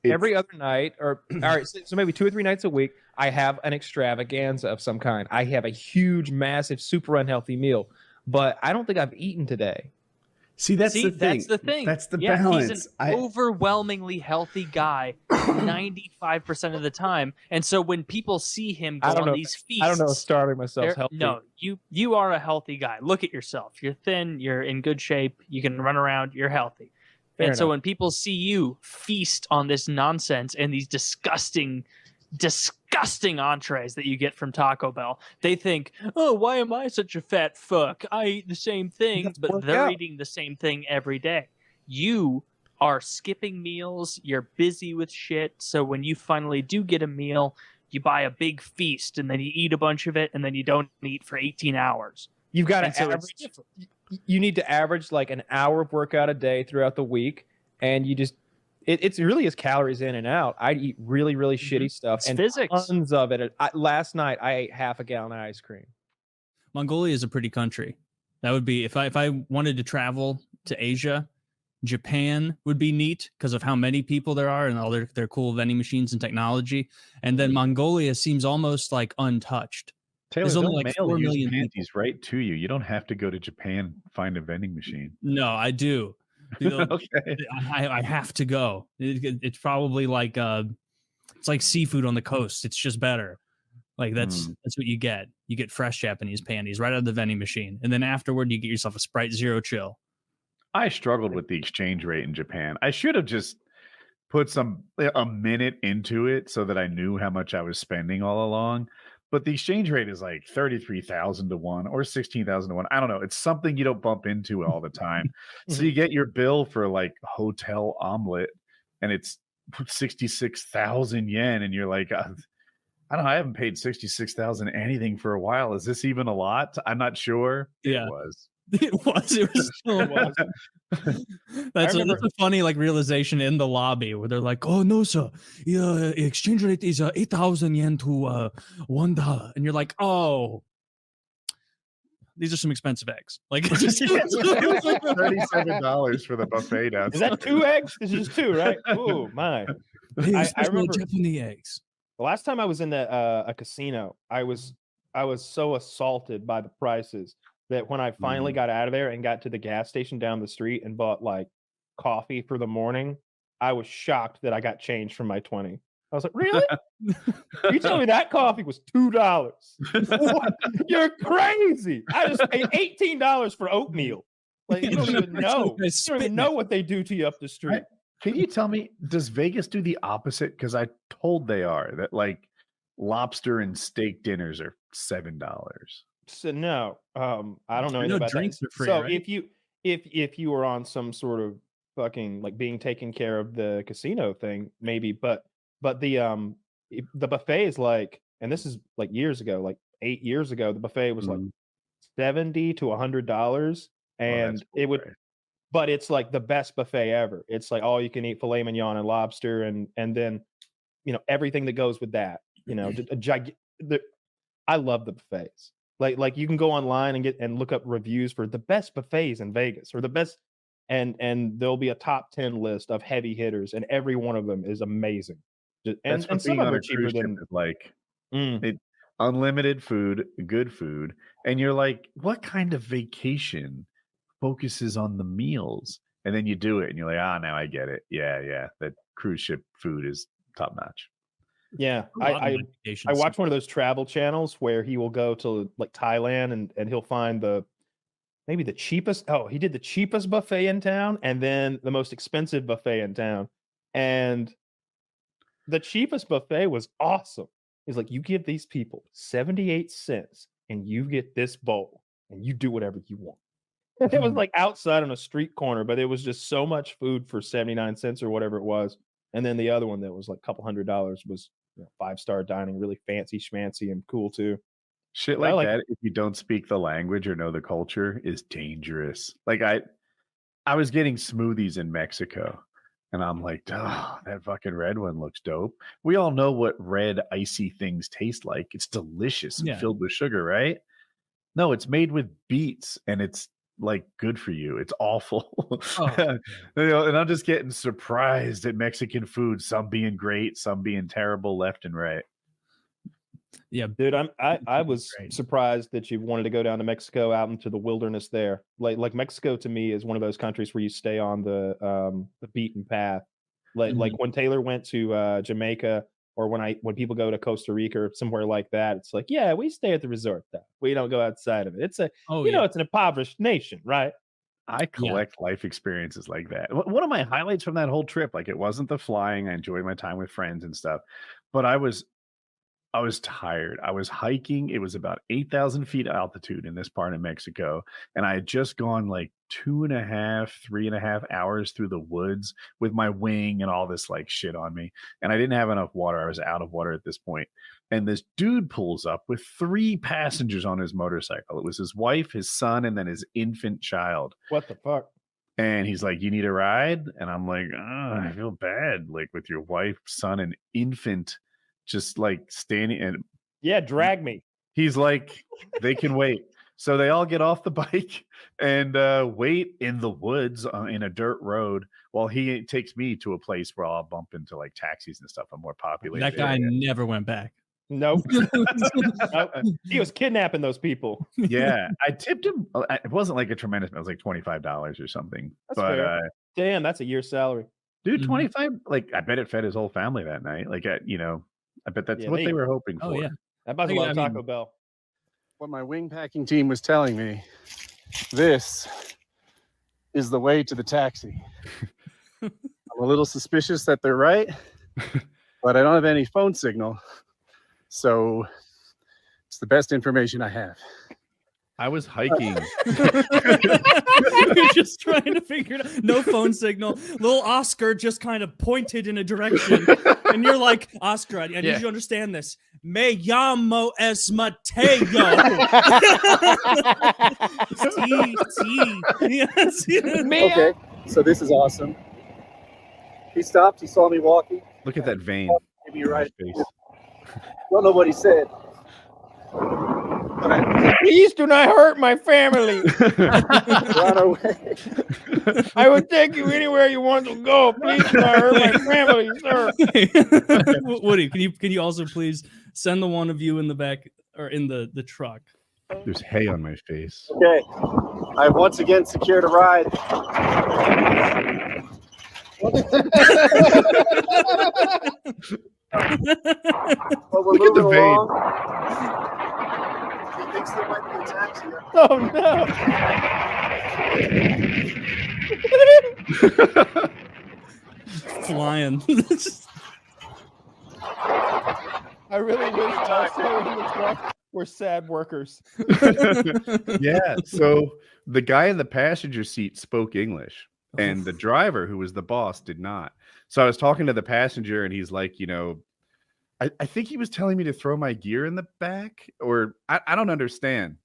every other night, or all right, so maybe 2 or 3 nights a week, I have an extravaganza of some kind. I have a huge, massive, super unhealthy meal, but I don't think I've eaten today. That's the thing. That's the balance. He's an overwhelmingly healthy guy 95% of the time. And so when people see him go on these feasts, I don't know if starving myself healthy. No, you are a healthy guy. Look at yourself. You're thin, you're in good shape, you can run around, you're healthy. And so when people see you feast on this nonsense and these disgusting entrees that you get from Taco Bell, they think, oh, why am I such a fat fuck? I eat the same things, but they're eating the same thing every day. You are skipping meals. You're busy with shit. So when you finally do get a meal, you buy a big feast and then you eat a bunch of it and then you don't eat for 18 hours. You've got to average. You need to average like an hour of workout a day throughout the week, and you just it really is calories in and out. I eat really, really shitty stuff. It's and physics. Tons of it. Last night I ate half a gallon of ice cream. Mongolia is a pretty country. That would be if I wanted to travel to Asia. Japan would be neat because of how many people there are and all their cool vending machines and technology. And then Mongolia seems almost like untouched. Taylor, There's only they'll like mail 4 these million panties right to you. You don't have to go to Japan find a vending machine. No, I do. Okay. I have to go. It's probably like it's like seafood on the coast. It's just better. Like that's what you get. You get fresh Japanese panties right out of the vending machine, and then afterward you get yourself a Sprite Zero Chill. I struggled with the exchange rate in Japan. I should have just put a minute into it so that I knew how much I was spending all along. But the exchange rate is like 33,000 to 1 or 16,000 to 1. I don't know. It's something you don't bump into all the time. So you get your bill for like hotel omelet and it's 66,000 yen. And you're like, I don't know. I haven't paid 66,000 anything for a while. Is this even a lot? I'm not sure. Yeah. It was. It was still was. That's a funny like realization in the lobby where they're like, "Oh no, sir, exchange rate is 8,000 yen to $1," and you're like, "Oh, these are some expensive eggs." Like $37 for the buffet downstairs. Is that 2 eggs? This is just 2, right? Oh my! I remember Japanese eggs. the last time I was in a casino, I was so assaulted by the prices that when I finally got out of there and got to the gas station down the street and bought like coffee for the morning, I was shocked that I got change from my 20. I was like, really? You told me that coffee was $2. What? You're crazy. I just paid $18 for oatmeal. Like, you don't even know. You don't even know what they do to you up the street. Can you tell me, does Vegas do the opposite? Because I told they are that like lobster and steak dinners are $7. So no, I don't know. I anything know about drinks that. are free, So right? if you were on some sort of fucking like being taken care of the casino thing, maybe, but the buffet is like, and this is like years ago, like 8 years ago, the buffet was like $70 to $100, and it would, but it's like the best buffet ever. It's like all you can eat filet mignon and lobster, and then everything that goes with that. I love the buffets. Like you can go online and look up reviews for the best buffets in Vegas or the best, and there'll be a top 10 list of heavy hitters, and every one of them is amazing. And some being of them on are a cheaper cruise ship than is like. Mm. It unlimited food, good food, and you're like, what kind of vacation focuses on the meals? And then you do it, and you're like, now I get it. Yeah, that cruise ship food is top notch. Yeah, I watch one of those travel channels where he will go to like Thailand and he'll find maybe the cheapest. Oh, he did the cheapest buffet in town and then the most expensive buffet in town, and the cheapest buffet was awesome. He's like, you give these people 78 cents and you get this bowl and you do whatever you want. And it was like outside on a street corner, but it was just so much food for 79 cents or whatever it was. And then the other one that was like a couple $100 was 5-star dining, really fancy schmancy and cool too. Shit like that, if you don't speak the language or know the culture, is dangerous. Like I was getting smoothies in Mexico, and I'm like, oh, that fucking red one looks dope. We all know what red icy things taste like. It's delicious and filled with sugar, right? No, it's made with beets, and it's like good for you. It's awful. Oh. And I'm just getting surprised at Mexican food, some being great, some being terrible left and right. Yeah, dude, I was surprised that you wanted to go down to Mexico, out into the wilderness there. Like Mexico to me is one of those countries where you stay on the beaten path. Like when Taylor went to Jamaica, or when people go to Costa Rica or somewhere like that, it's like, yeah, we stay at the resort though. We don't go outside of it. It's it's an impoverished nation, right? I collect life experiences like that. One of my highlights from that whole trip, like, it wasn't the flying. I enjoyed my time with friends and stuff, but I was tired. I was hiking. It was about 8,000 feet altitude in this part of Mexico. And I had just gone like 3.5 hours through the woods with my wing and all this like shit on me. And I didn't have enough water. I was out of water at this point. And this dude pulls up with 3 passengers on his motorcycle. It was his wife, his son, and then his infant child. What the fuck? And he's like, you need a ride? And I'm like, I feel bad. Like, with your wife, son, and infant just like standing, and drag me. He's like, they can wait. So they all get off the bike and wait in the woods in a dirt road while he takes me to a place where I'll bump into like taxis and stuff. A more populated That guy area. never went back. Nope. Nope. He was kidnapping those people. Yeah, I tipped him. It wasn't like a tremendous. It was like $25 or something. That's fair. Damn, that's a year's salary, dude. 25. Like, I bet it fed his whole family that night. Like, I bet that's what they were hoping for. Oh yeah, that buys a lot of Taco Bell. What my wing packing team was telling me, this is the way to the taxi. I'm a little suspicious that they're right, but I don't have any phone signal, so it's the best information I have. I was hiking. You're just trying to figure it out. No phone signal. Little Oscar just kind of pointed in a direction. And you're like, Oscar, I need you to understand this. Me llamo es Mateo. Yes. Okay, so this is awesome. He stopped. He saw me walking. Look at that vein. Maybe you're right. Don't know what he said. Please do not hurt my family. Run away. I would take you anywhere you want to go. Please do not hurt my family, sir. Woody, can you also please send the one of you in the back or in the truck? There's hay on my face. Okay, I've once again secured a ride. But we're Look at the moving vein. along. He thinks there might be a taxi. Oh no! Flying. I really wish also in the truck were sad workers. Yeah. So the guy in the passenger seat spoke English, and the driver, who was the boss, did not. So I was talking to the passenger, and he's like, I think he was telling me to throw my gear in the back, or I don't understand.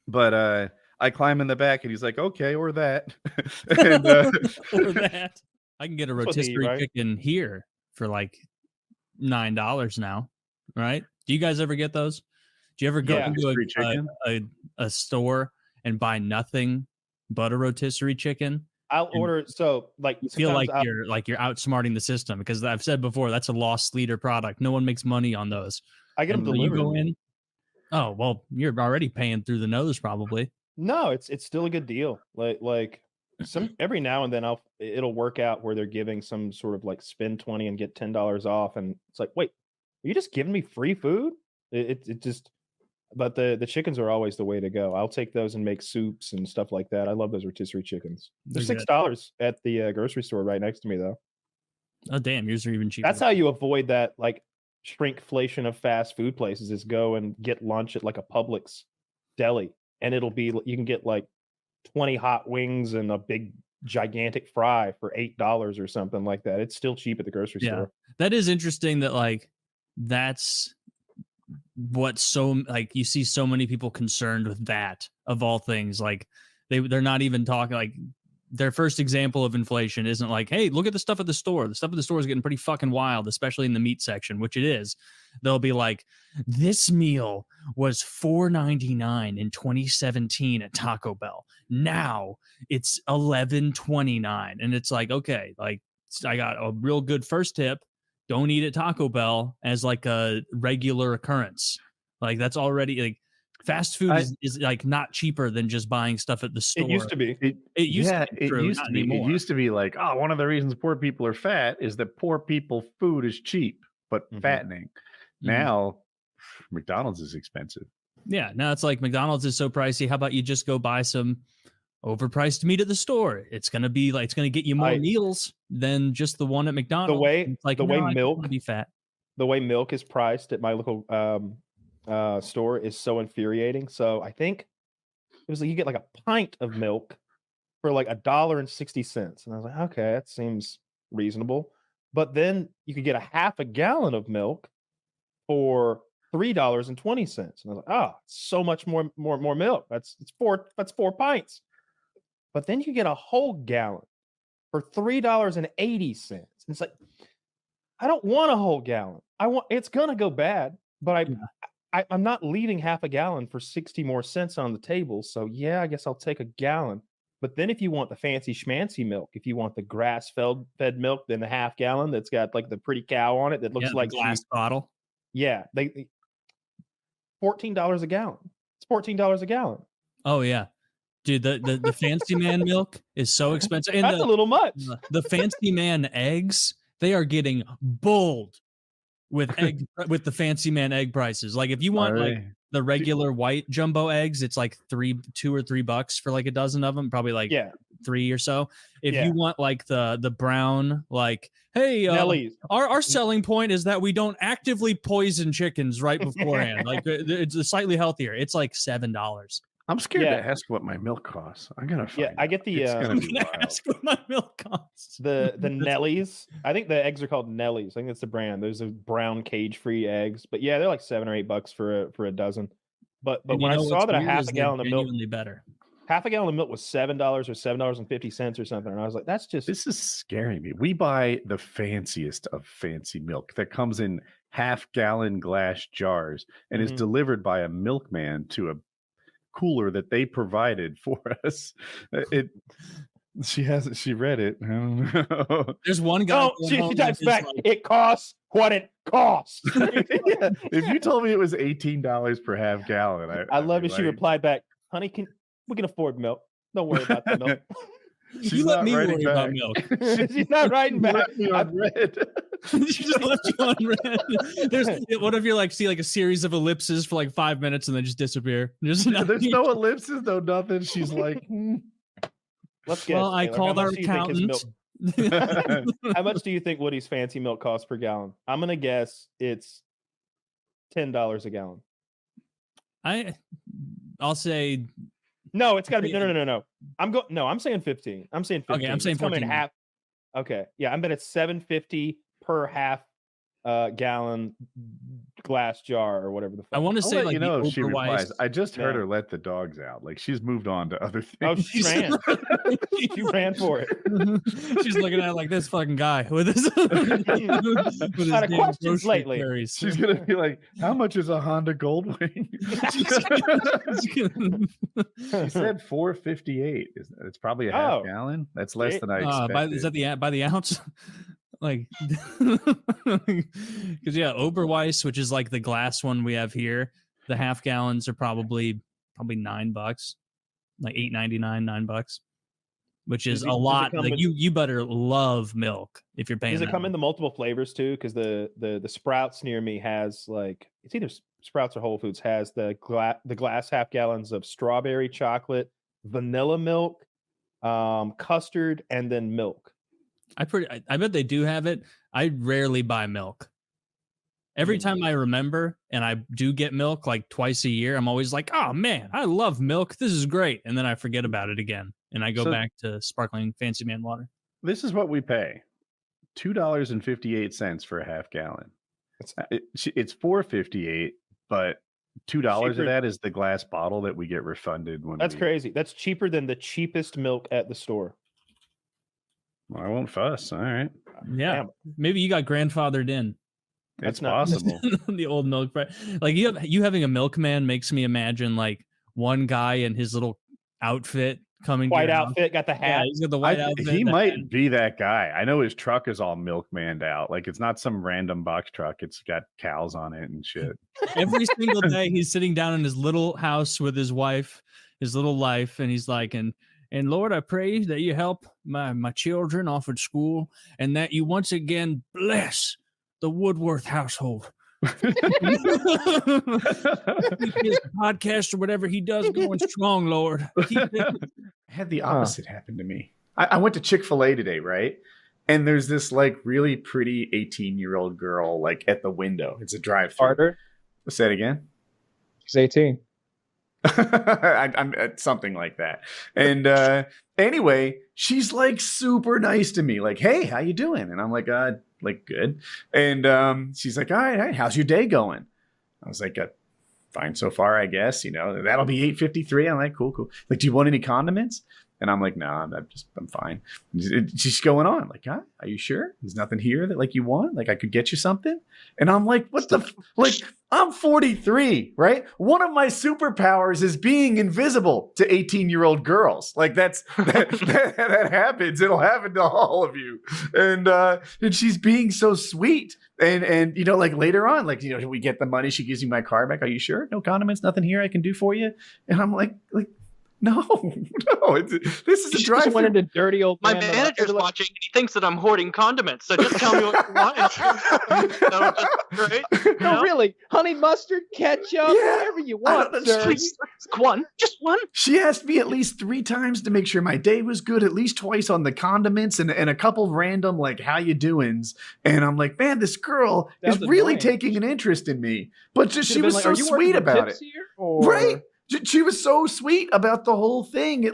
But I climb in the back, and he's like, okay, or that. And, Or that. I can get a That's what they eat, rotisserie right? chicken here for like $9 now, right? Do you guys ever get those? Do you ever go Yeah. into Rotisserie chicken? a store and buy nothing but a rotisserie chicken? I'll order like You feel like sometimes you're outsmarting the system, because I've said before that's a lost leader product. No one makes money on those. I get them And when you delivered. go in. Oh well, you're already paying through the nose probably. No, it's still a good deal. Like some every now and then it'll work out where they're giving some sort of like spend 20 and get $10 off, and it's like, wait, are you just giving me free food? It just, but the chickens are always the way to go. I'll take those and make soups and stuff like that. I love those rotisserie chickens. They're They're good. $6 at the grocery store right next to me though. Oh damn, yours are even cheaper. That's how you avoid that like shrinkflation of fast food places, is go and get lunch at like a Publix deli, and it'll be, you can get like 20 hot wings and a big gigantic fry for $8 or something like that. It's still cheap at the grocery Yeah. store. That is interesting that like that's what you see so many people concerned with that, of all things. Like they're not even talking, like their first example of inflation isn't like, hey, look at the stuff at the store. The stuff at the store is getting pretty fucking wild, especially in the meat section, which it is. They'll be like, this meal was $4.99 in 2017 at Taco Bell. Now it's $11.29. And it's like, okay, like I got a real good first tip. Don't eat at Taco Bell as like a regular occurrence. Like that's already like, fast food is like not cheaper than just buying stuff at the store. It used to be. It used to be. True, It used not to be. anymore. It used to be like, oh, one of the reasons poor people are fat is that poor people food is cheap but Mhm. fattening. Now, McDonald's is expensive. Yeah, now it's like McDonald's is so pricey. How about you just go buy some overpriced meat at the store? It's gonna get you more meals than just the one at McDonald's. It's like, the way no, I don't milk wanna be fat. The way milk is priced at my local store is so infuriating. So I think it was like you get like a pint of milk for like $1.60, and I was like, okay, that seems reasonable. But then you could get a half a gallon of milk for $3.20, and I was like, oh, so much more milk. That's four pints. But then you get a whole gallon for $3.80, and it's like, I don't want a whole gallon. It's gonna go bad, but I'm not leaving half a gallon for 60 more cents on the table. So yeah, I guess I'll take a gallon. But then if you want the fancy schmancy milk, if you want the grass-fed milk, then the half gallon that's got like the pretty cow on it that looks like the glass bottle. Yeah, they $14 a gallon. It's $14 a gallon. Oh yeah. Dude, the fancy man milk is so expensive. And That's a little much. The fancy man eggs, they are getting bold with the fancy man egg prices. Like if you want like the regular white jumbo eggs, it's like $2 or $3 for like a dozen of them, probably like 3 or so. If you want like the brown, like, hey, our selling point is that we don't actively poison chickens right beforehand. Like it's slightly healthier. It's like $7. I'm scared to ask what my milk costs. I'm gonna find I get the It's gonna be wild. Ask what my milk costs. The Nellies. I think the eggs are called Nellies. I think that's the brand. Those are brown cage-free eggs. But yeah, they're like $7 or $8 for a dozen. But when I saw that a half a gallon of milk, better. Half a gallon of milk was $7 or $7.50 or something, and I was like, this is scaring me. We buy the fanciest of fancy milk that comes in half-gallon glass jars and is delivered by a milkman to a cooler that they provided for us. She read it. I don't know. There's one guy. Oh, she types back. It costs what it costs. Yeah. If you told me it was $18 per half gallon, I love it. She replied back, honey, we can afford milk. Don't worry about the milk. You let me worry about milk. She's not writing back. Left me on red. She just left you on red. What if you're like see like a series of ellipses for like 5 minutes and then just disappear? There's no ellipses, no nothing. She's like, Let's guess. Well, I Taylor, called how our much do you think his accountant. milk- How much do you think Woody's fancy milk costs per gallon? I'm gonna guess it's $10 a gallon. I'll say No, it's got to be no. I'm saying 15. I'm saying 15. Okay, I'm saying It's coming 14. half. Okay, yeah, I'm bet it's $7.50 per half gallon glass jar or whatever the fuck. I want to I'll say let like you know the if she replies. overwise. I just heard Yeah. her let the dogs out. Like she's moved on to other things. Oh, she ran. She ran for it. She's looking at it like this fucking guy with his, with his Lot of damn questions grocery lately. carries. She's gonna be like, "How much is a Honda Goldwing?" She said $4.58. It's probably a half Oh. gallon. That's less than I expected. Is that by the ounce? Like, because yeah, Oberweis, which is like the glass one we have here, the half gallons are probably $9, like $8.99, $9, which is a lot. Like you better love milk if you're paying. Does it that come much. in the multiple flavors too? Because the Sprouts near me has like it's either Sprouts or Whole Foods has the glass half gallons of strawberry chocolate, vanilla milk, custard, and then milk. I bet they do have it. I rarely buy milk. Every time I remember and I do get milk like twice a year, I'm always like, oh man, I love milk. This is great. And then I forget about it again. And I go back to sparkling Fancy Man water. This is what we pay: $2.58 for a half gallon. It's $4.58, but $2 of that is the glass bottle that we get refunded when. That's crazy. That's cheaper than the cheapest milk at the store. Well, I won't fuss. All right. Yeah. Damn. Maybe you got grandfathered in. It's not- possible. The old milk price. Like you having a milkman makes me imagine like one guy in his little outfit coming White down. outfit, got the hat. Yeah, he's got the white outfit. He the might hat. be that guy. I know his truck is all milkmaned out. Like it's not some random box truck. It's got cows on it and shit. Every single day he's sitting down in his little house with his wife, his little life, and he's like, and Lord, I pray that you help my children off at school and that you once again bless the Woodworth household. His podcast or whatever he does going strong, Lord. I had the opposite happen to me. I went to Chick-fil-A today, right? And there's this like really pretty 18-year-old girl like at the window. It's a drive-thru. Harder. Say it again. She's 18. I'm something like that. And anyway, she's like super nice to me. Like, hey, how you doing? And I'm like good. And she's like, all right, how's your day going? I was like, fine so far, I guess. You know, that'll be $8.53. I'm like, cool. Like, do you want any condiments? And I'm like, no, I'm fine. She's going on like, huh? Are you sure? There's nothing here that like you want? Like I could get you something? And I'm like, what the like? I'm 43, right? One of my superpowers is being invisible to 18-year-old girls. Like that happens. It'll happen to all of you. And she's being so sweet. And you know, like later on, like, you know, we get the money. She gives me my car back. Are you sure? No condiments, nothing here I can do for you? And I'm like. No, this is a She drive. just wanted a dirty old My man. manager's watching and he thinks that I'm hoarding condiments. So just tell me what you want. Right? No, really. Honey mustard, ketchup, whatever you want, sir. Just one. She asked me at least 3 times to make sure my day was good, at least twice on the condiments and a couple random like how you doings. And I'm like, man, this girl is really taking an interest in me. But just, she was so sweet about it. Right? She was so sweet about the whole thing.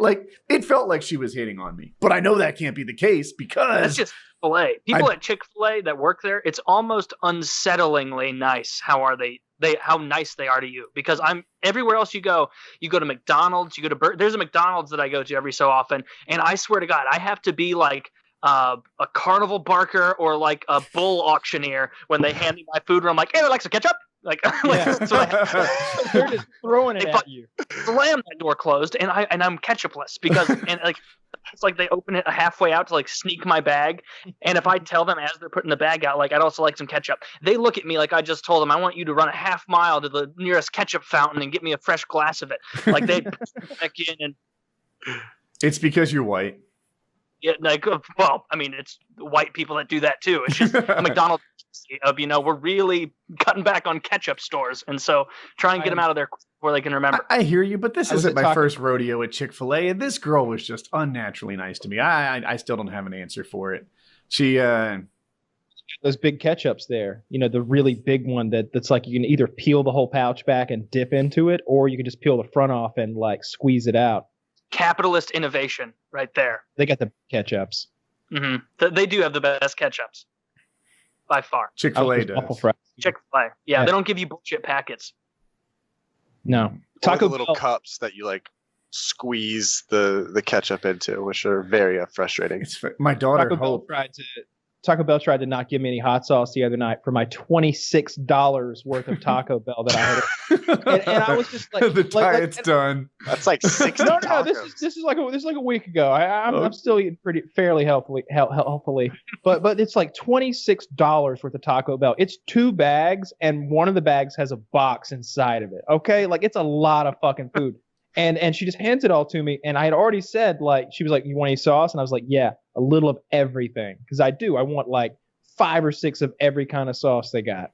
It felt like she was hitting on me. But I know that can't be the case because that's just Chick-fil-A. People at Chick-fil-A that work there, it's almost unsettlingly nice. How nice they are to you. Because everywhere else you go to McDonald's, you go to there's a McDonald's that I go to every so often, and I swear to God, I have to be like a carnival barker or like a bull auctioneer when they hand me my food. Where I'm like, hey, Alexa, ketchup. Like, that's what they're just throwing it at you. Slam that door closed, and I'm ketchupless because it's like they open it halfway out to like sneak my bag. And if I tell them as they're putting the bag out, like I'd also like some ketchup, they look at me like I just told them I want you to run a half mile to the nearest ketchup fountain and get me a fresh glass of it. Like they back in and. It's because you're white. Yeah, like, well, I mean, it's white people that do that too. It's just a McDonald's of, we're really cutting back on ketchup stores. And so try and get them out of there before they can remember. I hear you, but this I was isn't my talking- first rodeo at Chick-fil-A, and this girl was just unnaturally nice to me. I still don't have an answer for it. She those big ketchups there, the really big one that's like you can either peel the whole pouch back and dip into it, or you can just peel the front off and like squeeze it out. Capitalist innovation right there. They got the ketchups. Mm-hmm. They do have the best ketchups by far. Chick-fil-A does. Waffle fries. Chick-fil-A. Yeah, they don't give you bullshit packets. No. Or Taco the little Bell. cups that you like squeeze the ketchup into, which are very frustrating. My daughter Taco Bell tried to not give me any hot sauce the other night for my $26 worth of Taco Bell that I had. and I was just like, the diet's done. That's like 60 No, tacos. this is like a week ago. I'm still eating fairly healthily, but it's like $26 worth of Taco Bell. It's 2 bags, and one of the bags has a box inside of it. Okay, like it's a lot of fucking food. And she just hands it all to me, and I had already said, like, she was like, "You want any sauce?" And I was like, "Yeah, a little of everything," because I do. I want like 5 or 6 of every kind of sauce they got.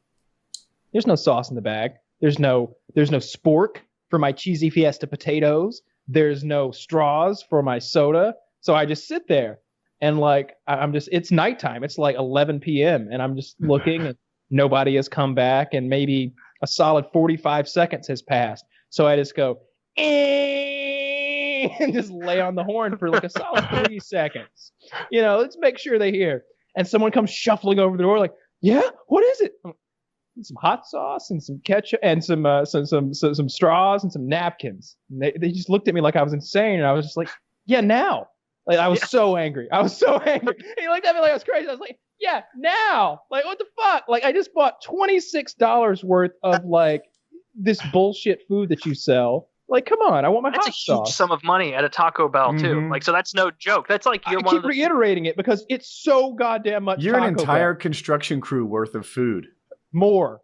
There's no sauce in the bag. There's no spork for my cheesy fiesta potatoes. There's no straws for my soda. So I just sit there and like it's nighttime. It's like 11 p.m. and I'm just looking, and nobody has come back, and maybe a solid 45 seconds has passed. So I just go, and just lay on the horn for like a solid 3 seconds. Let's make sure they hear. And someone comes shuffling over the door like, "Yeah, what is it?" Some hot sauce and some ketchup and some straws and some napkins. And they just looked at me like I was insane, and I was just like, "Yeah, now." Like I was so angry. And he looked at me like I was crazy. I was like, "Yeah, now." Like, what the fuck? Like, I just bought $26 worth of like this bullshit food that you sell. Like, come on, I want my That's hot a huge sauce. sum of money at a Taco Bell too. Mhm. Like, so that's no joke. That's like I keep reiterating it because it's so goddamn much. You're an Taco entire Bell. construction crew worth of food. More.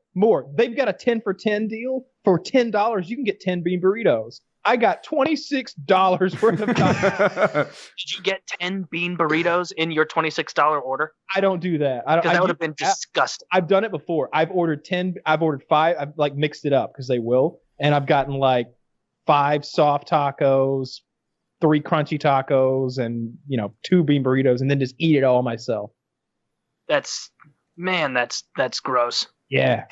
They've got a 10 for 10 deal. For $10, you can get 10 bean burritos. I got $26 worth of Taco. Did you get 10 bean burritos in your $26 order? I don't do that. Because that would have been disgusting. I've done it before. I've ordered 10. I've ordered 5. I've like mixed it up because they will, and I've gotten like 5 soft tacos, 3 crunchy tacos, and 2 bean burritos, and then just eat it all myself. That's gross. Yeah,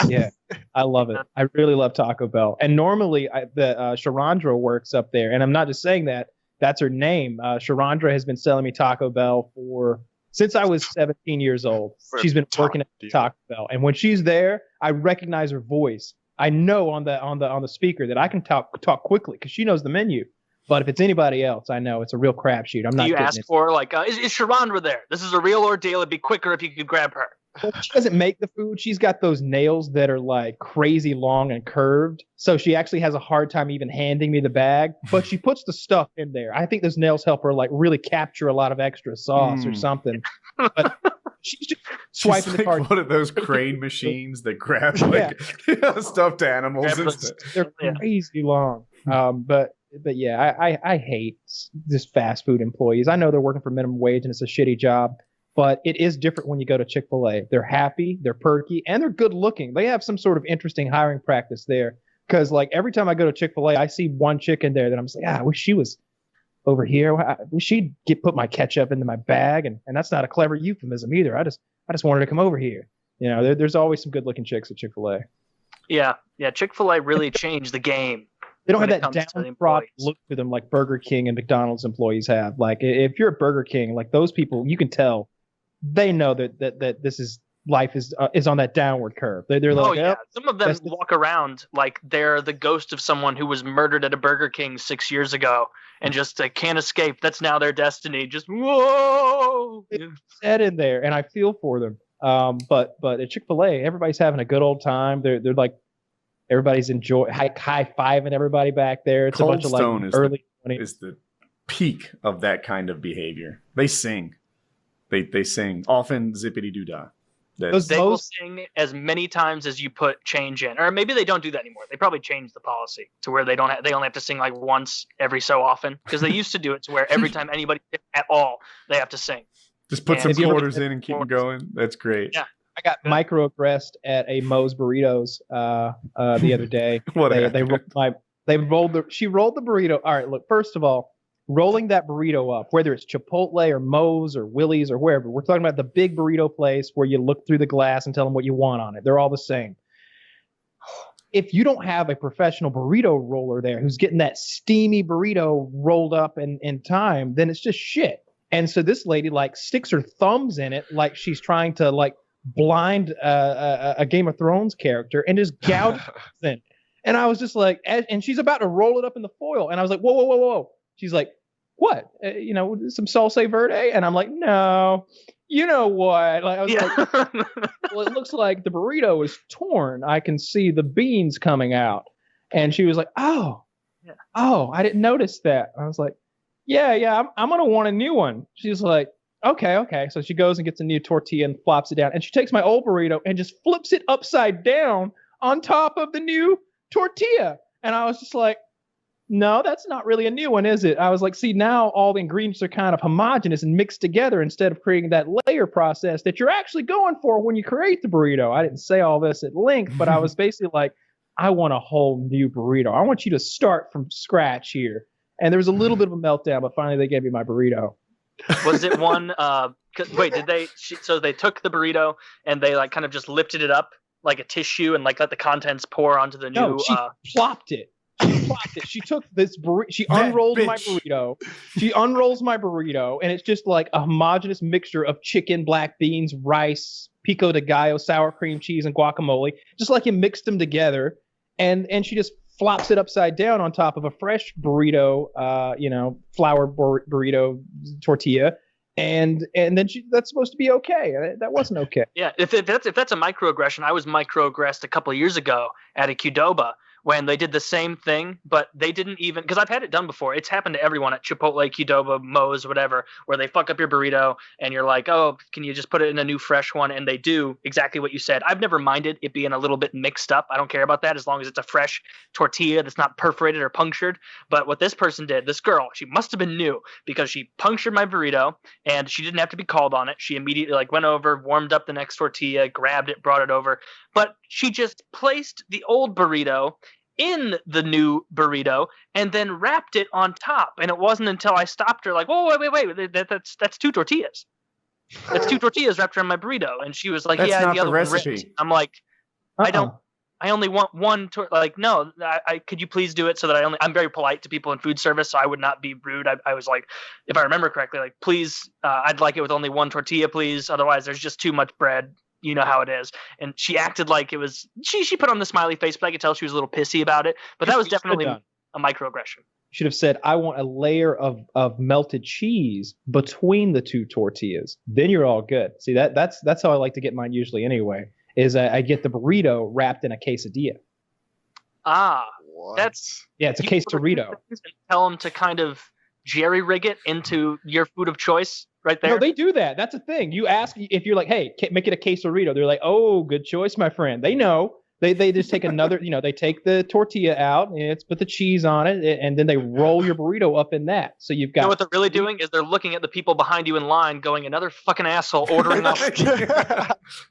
I love it. I really love Taco Bell. And normally, Sharandra works up there, and I'm not just saying that. That's her name. Sharandra has been selling me Taco Bell since I was 17 years old. She's been working at Taco Bell, and when she's there, I recognize her voice. I know on the speaker that I can talk quickly because she knows the menu. But if it's anybody else, I know it's a real crapshoot. I'm not. Do you getting ask it. for like, is Sharandra there? This is a real ordeal. It'd be quicker if you could grab her. Well, she doesn't make the food. She's got those nails that are like crazy long and curved. So she actually has a hard time even handing me the bag, but she puts the stuff in there. I think those nails help her like really capture a lot of extra sauce or something. But she's just swiping the card. One of those crane machines that grab like stuffed animals and stuff. They're crazy long. But yeah, I hate just fast food employees. I know they're working for minimum wage and it's a shitty job. But it is different when you go to Chick-fil-A. They're happy, they're perky, and they're good looking. They have some sort of interesting hiring practice there. Because like every time I go to Chick-fil-A, I see one chick in there that I'm just like, I wish she was over here. I wish she'd put my ketchup into my bag. And that's not a clever euphemism either. I just wanted to come over here. There's always some good looking chicks at Chick-fil-A. Yeah. Chick-fil-A really changed the game. They don't have that downtrodden look to them like Burger King and McDonald's employees have. Like if you're at Burger King, like those people, you can tell. They know that this is life is on that downward curve. They're like, yeah. Some of them walk around like they're the ghost of someone who was murdered at a Burger King 6 years ago and just can't escape. That's now their destiny. Just whoa, set in there, and I feel for them. But at Chick-fil-A, everybody's having a good old time. They're like everybody's high fiving everybody back there. It's Cold a bunch of Stone like early 20s. is the peak of that kind of behavior. They sing. They sing, often zippity-doo-dah. Those They will most sing as many times as you put change in, or maybe they don't do that anymore. They probably changed the policy to where they only have to sing like once every so often, because they used to do it to where every time anybody at all they have to sing. Just put some Have you ever- quarters in and keep them going. That's great. Yeah. I got microaggressed at a Moe's Burritos the other day. What they happened? she rolled the burrito. All right, look, first of all, rolling that burrito up, whether it's Chipotle or Moe's or Willie's or wherever, we're talking about the big burrito place where you look through the glass and tell them what you want on it. They're all the same. If you don't have a professional burrito roller there who's getting that steamy burrito rolled up in time, then it's just shit. And so this lady like sticks her thumbs in it like she's trying to like blind a Game of Thrones character and just gouge it. And I was just like, and she's about to roll it up in the foil. And I was like, whoa. She's like, what? Some salsa verde? And I'm like, no. You know what? Like, I was like, well, it looks like the burrito is torn. I can see the beans coming out. And she was like, oh, I didn't notice that. I was like, yeah, I'm going to want a new one. She's like, okay. So she goes and gets a new tortilla and flops it down. And she takes my old burrito and just flips it upside down on top of the new tortilla. And I was just like, no, that's not really a new one, is it? I was like, see, now all the ingredients are kind of homogenous and mixed together instead of creating that layer process that you're actually going for when you create the burrito. I didn't say all this at length, but I was basically like, I want a whole new burrito. I want you to start from scratch here. And there was a little bit of a meltdown, but finally they gave me my burrito. Was it one? Wait, did they? So they took the burrito and they like kind of just lifted it up like a tissue and like let the contents pour onto the new. No, she plopped it. She took this burrito. She unrolled my burrito. She unrolls my burrito, and it's just like a homogeneous mixture of chicken, black beans, rice, pico de gallo, sour cream cheese, and guacamole. Just like you mixed them together, and she just flops it upside down on top of a fresh burrito, flour burrito tortilla, and then that's supposed to be okay. That wasn't okay. Yeah, if that's a microaggression, I was microaggressed a couple of years ago at a Qdoba when they did the same thing, but they didn't even, because I've had it done before. It's happened to everyone at Chipotle, Qdoba, Moe's, whatever, where they fuck up your burrito and you're like, oh, can you just put it in a new fresh one? And they do exactly what you said. I've never minded it being a little bit mixed up. I don't care about that as long as it's a fresh tortilla that's not perforated or punctured. But what this person did, this girl, she must have been new because she punctured my burrito and she didn't have to be called on it. She immediately like went over, warmed up the next tortilla, grabbed it, brought it over. But she just placed the old burrito in the new burrito and then wrapped it on top. And it wasn't until I stopped her like, whoa, wait, that's two tortillas. That's two tortillas wrapped around my burrito. And she was like, That's yeah, not the other the one recipe. ripped. I'm like, I only want one. Like, no, I could you please do it so that I'm very polite to people in food service, so I would not be rude. I was like, if I remember correctly, like, please, I'd like it with only one tortilla, please. Otherwise, there's just too much bread. You know how it is. And she acted like it was, she put on the smiley face, but I could tell she was a little pissy about it. But that was definitely a microaggression. Should have said, I want a layer of melted cheese between the two tortillas. Then you're all good. See, that's how I like to get mine usually anyway, is I get the burrito wrapped in a quesadilla. That's... Yeah, it's a quesadilla. Tell them to kind of jerry-rig it into your food of choice right there. No, they do that. That's a thing. You ask if you're like, hey, make it a quesarito. They're like, oh, good choice, my friend. They know. They just take another, they take the tortilla out and put the cheese on it, and then they roll your burrito up in that. So you've got. You know what they're really doing is they're looking at the people behind you in line, going, another fucking asshole ordering up.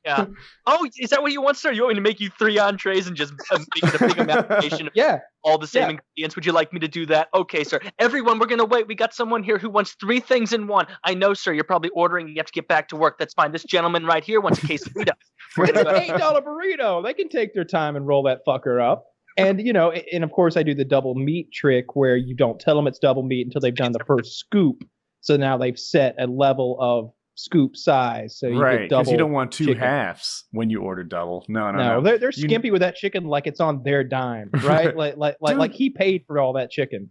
Yeah. Oh, is that what you want, sir? You want me to make you 3 entrees and just make it a big amalgamation of all the same ingredients? Would you like me to do that? Okay, sir. Everyone, we're gonna wait. We got someone here who wants 3 things in one. I know, sir. You're probably ordering. You have to get back to work. That's fine. This gentleman right here wants a quesadilla. It's an $8 burrito. They can take their time and roll that fucker up. And, and of course I do the double meat trick where you don't tell them it's double meat until they've done the first scoop. So now they've set a level of scoop size. So you get double. Because you don't want 2 chicken. halves when you order double. No. They're skimpy with that chicken like it's on their dime, right? like he paid for all that chicken.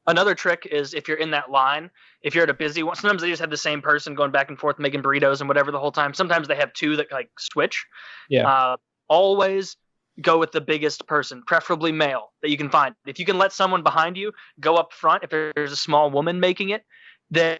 Another trick is if you're in that line, if you're at a busy one, sometimes they just have the same person going back and forth making burritos and whatever the whole time. Sometimes they have 2 that like switch. Yeah. Always go with the biggest person, preferably male, that you can find. If you can let someone behind you go up front, if there's a small woman making it, then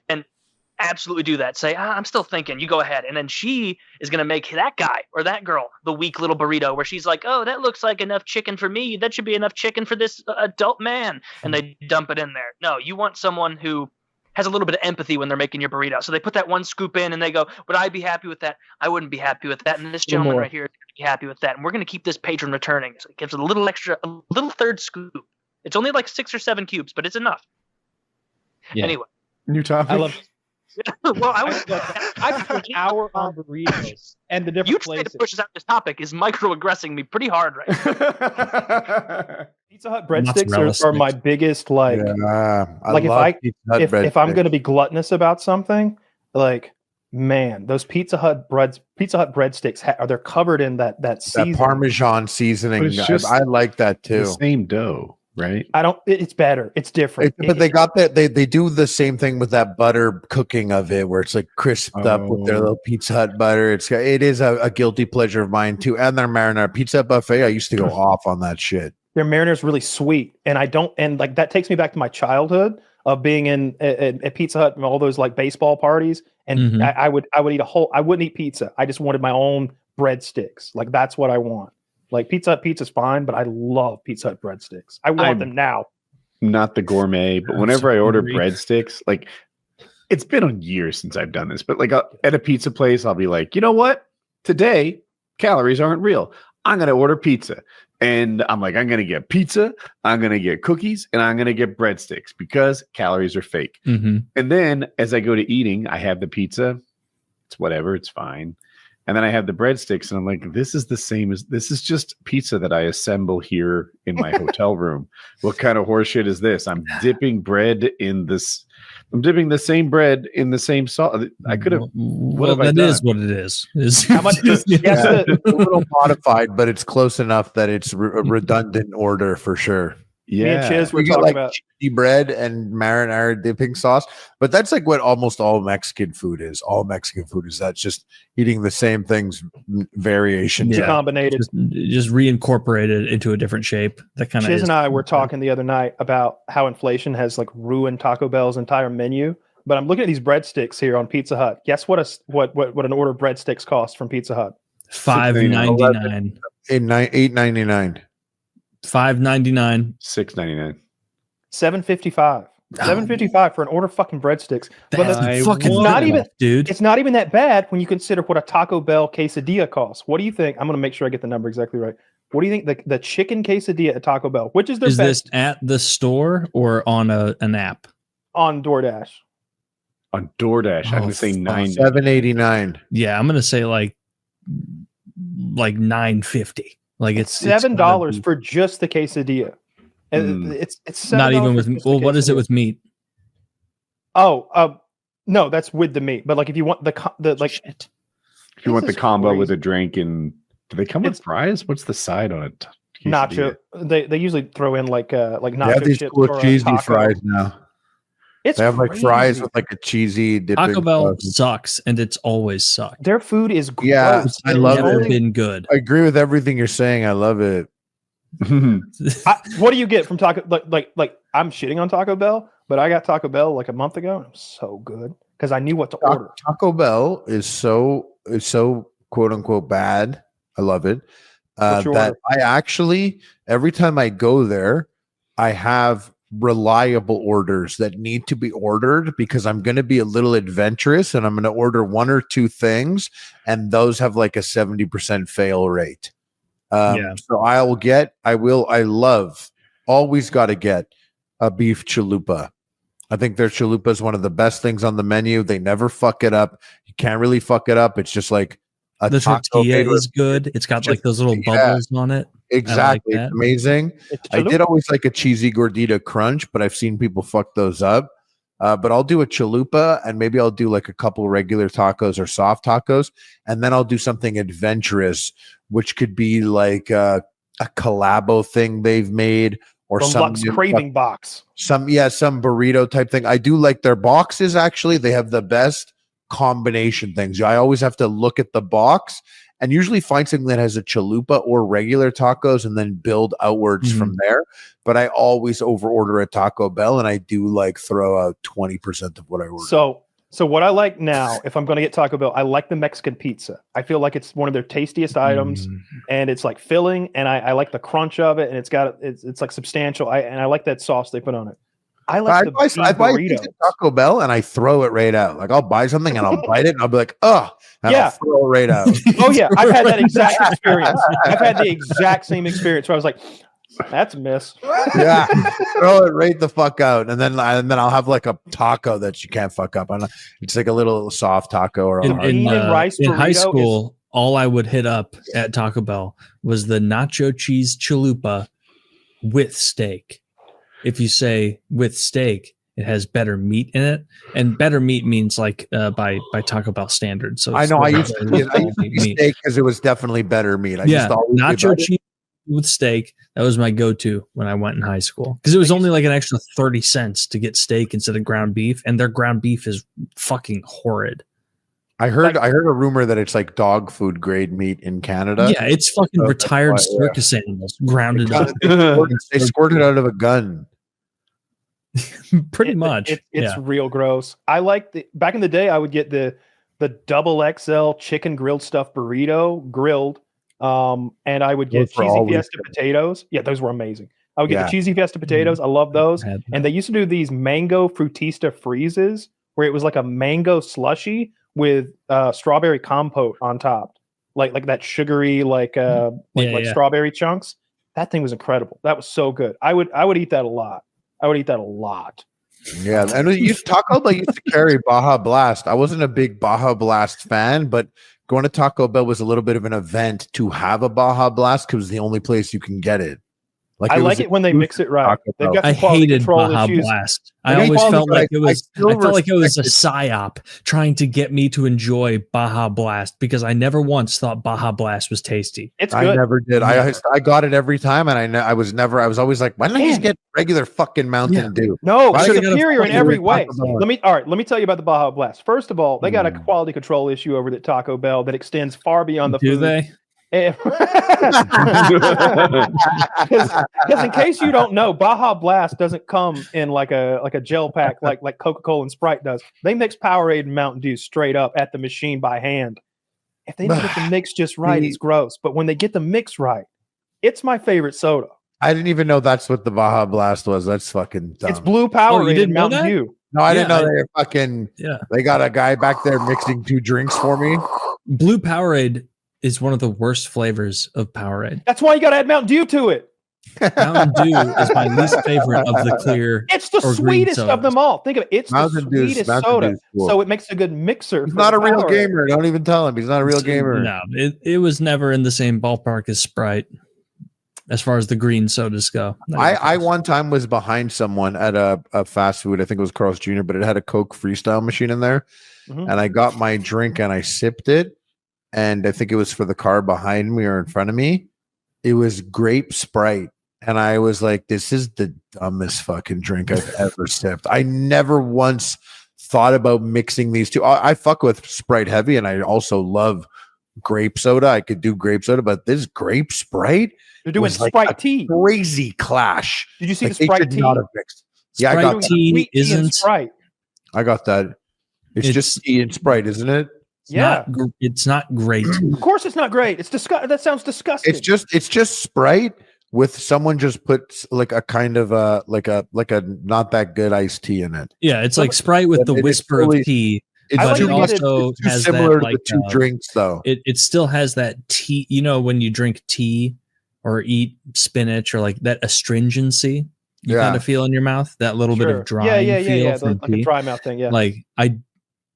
absolutely do that. Say, I'm still thinking. You go ahead. And then she is going to make that guy or that girl the weak little burrito where she's like, oh, that looks like enough chicken for me. That should be enough chicken for this adult man. And they dump it in there. No, you want someone who has a little bit of empathy when they're making your burrito. So they put that one scoop in and they go, would I be happy with that? I wouldn't be happy with that. And this gentleman right here is going to be happy with that. And we're going to keep this patron returning. So it gives it a little extra, a little third scoop. It's only like 6 or 7 cubes, but it's enough. Yeah. Anyway. New topic. I love. Well, I was I spent an hour on burritos and the different you places. trying to push us out this topic is microaggressing me pretty hard right now. Pizza Hut breadsticks are my biggest like. Like if I'm going to be gluttonous about something, like man, those Pizza Hut breadsticks they're covered in that seasoning. That Parmesan seasoning. I like that too. The same dough. Right. It's better. It's different. But they got that. They do the same thing with that butter cooking of it, where it's like crisped up with their little Pizza Hut butter. It is a guilty pleasure of mine too. And their marinara Pizza Hut buffet. I used to go off on that shit. Their marinara is really sweet, and like that takes me back to my childhood of being in at Pizza Hut and all those like baseball parties. And I would eat I wouldn't eat pizza. I just wanted my own breadsticks. Like that's what I want. Like Pizza Hut pizza's fine, but I love Pizza Hut breadsticks. I want them now. Not the gourmet, but whenever I order breadsticks, like it's been a year since I've done this, but like at a pizza place, I'll be like, you know what? Today, calories aren't real. I'm going to order pizza. And I'm like, I'm going to get pizza, I'm going to get cookies, and I'm going to get breadsticks because calories are fake. And then as I go to eating, I have the pizza. It's whatever. It's fine. And then I have the breadsticks, and I'm like, this is just pizza that I assemble here in my hotel room. What kind of horseshit is this? I'm dipping bread in this. I'm dipping the same bread in the same salt. I could have. Well, that is what it is. How much? It's a little modified, but it's close enough that it's a redundant order for sure. Yeah, me and Chiz were you get talking like about cheesy bread and marinara dipping sauce, but that's like what almost all Mexican food is. All Mexican food is that's just eating the same things, variations. combinated, just reincorporated into a different shape. That kind of. Chiz and I were talking the other night about how inflation has like ruined Taco Bell's entire menu. But I'm looking at these breadsticks here on Pizza Hut. Guess what an order of breadsticks costs from Pizza Hut? $5.99. $8.99. $5.99. $6.99. $7.55. $7.55 for an order of fucking breadsticks. That's fucking it's not even, dude. It's not even that bad when you consider what a Taco Bell quesadilla costs. What do you think? I'm going to make sure I get the number exactly right. What do you think the chicken quesadilla at Taco Bell? Which is their best? This at the store or on an app? On DoorDash. On DoorDash, I'm going to say $7.89. Yeah, I'm going to say like $9.50. Like it's $7 for just the quesadilla. And it's not even with what is it with meat? Oh, no, that's with the meat. But like if you want the like if you want the combo with a drink, and do they come with fries? What's the side on it? Nacho. They usually throw in like nacho they have these chips cool cheesy fries now. They have like fries with like a cheesy dipping. Taco Bell sucks, and it's always sucked. Their food is gross. Yeah, I love never it. Been good. I agree with everything you're saying. I love it. What do you get from Taco? Like I'm shitting on Taco Bell, but I got Taco Bell like a month ago, and it was so good because I knew what to order. Taco Bell is so quote unquote bad. I love it. That I actually every time I go there, I have reliable orders that need to be ordered because I'm going to be a little adventurous and I'm going to order 1 or 2 things, and those have like a 70% fail rate. So I always got to get a beef chalupa. I think their chalupa is one of the best things on the menu. They never fuck it up. You can't really fuck it up. It's just like the tortilla is good. It's got like those little bubbles on it. Exactly. Like it's amazing. I did always like a cheesy gordita crunch, but I've seen people fuck those up. But I'll do a chalupa, and maybe I'll do like a couple regular tacos or soft tacos, and then I'll do something adventurous, which could be like a collabo thing they've made, or some Lux craving box. Some burrito type thing. I do like their boxes. Actually, they have the best combination things. I always have to look at the box and usually find something that has a chalupa or regular tacos and then build outwards from there. But I always over order at Taco Bell, and I do like throw out 20% of what I order. So So what I like now, if I'm going to get Taco Bell, I like the Mexican pizza. I feel like it's one of their tastiest items, and it's like filling, and I like the crunch of it, and it's like substantial. I like that sauce they put on it. I like the I buy burrito. Taco Bell and I throw it right out. Like I'll buy something and I'll bite it and I'll be like, oh, and Yeah. I'll throw it right out. Oh yeah, I've had that exact experience. I've had the exact same experience where I was like, that's a miss. Yeah, throw it right the fuck out, and then I'll have like a taco that you can't fuck up. It's like a little soft taco or a hard in rice high burrito school. All I would hit up at Taco Bell was the nacho cheese chalupa with steak. If you say with steak, it has better meat in it, and better meat means like by Taco Bell standards. So I know I used very to eat steak because it was definitely better meat. Yeah, nacho cheese with steak. That was my go-to when I went in high school because it was only like an extra 30 cents to get steak instead of ground beef, and their ground beef is fucking horrid. I heard a rumor that it's like dog food grade meat in Canada. Yeah, it's fucking retired circus animals grounded up. They squirted out of a gun. Pretty much. It's real gross. I like back in the day I would get the double XL chicken grilled stuffed burrito grilled. And I would get cheesy fiesta potatoes. Yeah, those were amazing. I would get the cheesy fiesta potatoes. I love those. And they used to do these mango frutista freezes where it was like a mango slushy with strawberry compote on top, like that sugary like strawberry chunks. That thing was incredible. That was so good. I would eat that a lot. Yeah, and Taco Bell used to carry Baja Blast. I wasn't a big Baja Blast fan, but going to Taco Bell was a little bit of an event to have a Baja Blast because it was the only place you can get it. I like it when they mix it right. They've got I hated Baja issues. Blast. I always felt like it was. I felt like it was a psyop trying to get me to enjoy Baja Blast because I never once thought Baja Blast was tasty. It's good. I never did. I got it every time, and I was always like, why don't I just get regular fucking Mountain Dew? No, it's superior in every way. Let me tell you about the Baja Blast. First of all, they got a quality control issue over at Taco Bell that extends far beyond the food. Do they? Because in case you don't know, Baja Blast doesn't come in like a gel pack like Coca-Cola and Sprite does. They mix Powerade and Mountain Dew straight up at the machine by hand. If they don't get the mix just right, it's gross. But when they get the mix right, it's my favorite soda. I didn't even know that's what the Baja Blast was. That's fucking dumb. It's blue Powerade and Mountain Dew. No, I didn't know they were fucking. Yeah, they got a guy back there mixing 2 drinks for me. Blue Powerade is one of the worst flavors of Powerade. That's why you got to add Mountain Dew to it. Mountain Dew is my least favorite of the clear. It's the sweetest of them all. Think of it. It's the sweetest soda. Cool. So it makes a good mixer. He's not a real gamer. Don't even tell him. He's not a real gamer. No, it was never in the same ballpark as Sprite as far as the green sodas go. I one time was behind someone at a fast food. I think it was Carl's Jr., but it had a Coke Freestyle machine in there. Mm-hmm. And I got my drink and I sipped it. And I think it was for the car behind me or in front of me. It was grape Sprite. And I was like, this is the dumbest fucking drink I've ever sipped. I never once thought about mixing these two. I fuck with Sprite heavy, and I also love grape soda. I could do grape soda, but this grape Sprite, you're doing Sprite tea. Crazy clash. Did you see the Sprite tea? Yeah, Sprite I got tea isn't Sprite. I got that. It's just tea and Sprite, isn't it? It's not great. Of course, it's not great. It's disgusting. That sounds disgusting. It's just Sprite with someone just put like a kind of like a not that good iced tea in it. Yeah, it's like Sprite with the whisper of tea. It also has similar to the 2 drinks, though. It still has that tea. You know, when you drink tea or eat spinach or like that astringency, you kind of feel in your mouth, that little bit of drying feel from like a dry mouth thing. Yeah, like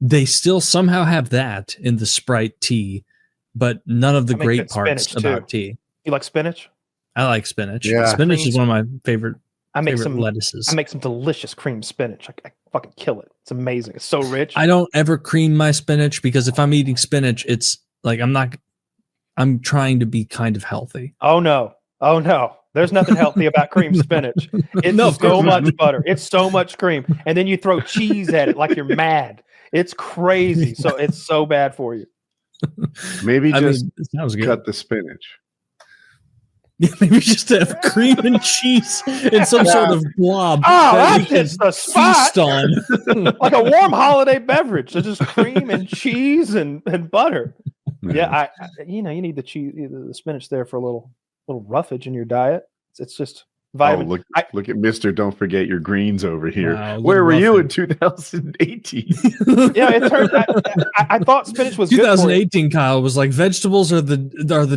they still somehow have that in the Sprite tea, but none of the great parts about tea. You like spinach? I like spinach. Yeah. Spinach is one of my favorite. I make some lettuces. I make some delicious cream spinach. I fucking kill it. It's amazing. It's so rich. I don't ever cream my spinach because if I'm eating spinach, it's like I'm trying to be kind of healthy. Oh no. There's nothing healthy about cream spinach. It's so much butter. It's so much cream. And then you throw cheese at it like you're mad. It's crazy. So it's so bad for you. Maybe just sounds good. cut the spinach. Maybe just to have cream and cheese in some sort of blob. Oh, that that's you the spot. feast on. Like a warm holiday beverage. So just cream and cheese and butter. Yeah, you need the cheese, the spinach there for a little roughage in your diet. It's just vitamin. Oh, look at Mister. Don't forget your greens over here. Wow, Where were you in roughage. 2018? Yeah, it turned. I thought spinach was 2018. Kyle was like, vegetables are the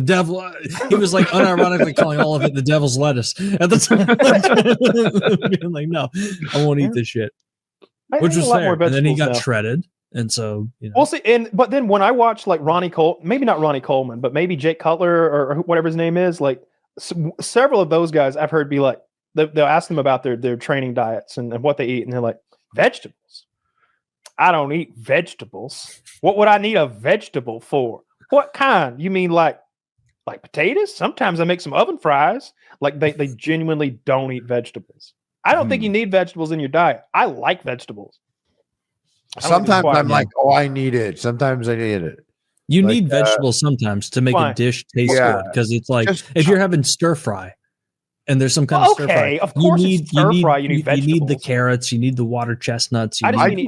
devil. He was like unironically calling all of it the devil's lettuce at the time. Being like, no, I won't eat this shit. Which was fair. And then he got shredded, and so We'll see. But then when I watch like maybe not Ronnie Coleman, but maybe Jake Cutler or whatever his name is, like several of those guys I've heard be like, they'll ask them about their training diets and what they eat, and they're like, vegetables. I don't eat vegetables. What would I need a vegetable for? What kind? You mean like potatoes? Sometimes I make some oven fries. Like they genuinely don't eat vegetables. I don't think you need vegetables in your diet. I like vegetables. Sometimes I'm like, oh, I need it. Sometimes I need it. You need vegetables sometimes to make a dish taste good, because it's like if you're having stir fry and there's some kind of stir fry. Of course, you need stir fry. You need vegetables. You need the carrots. You need the water chestnuts. You don't need need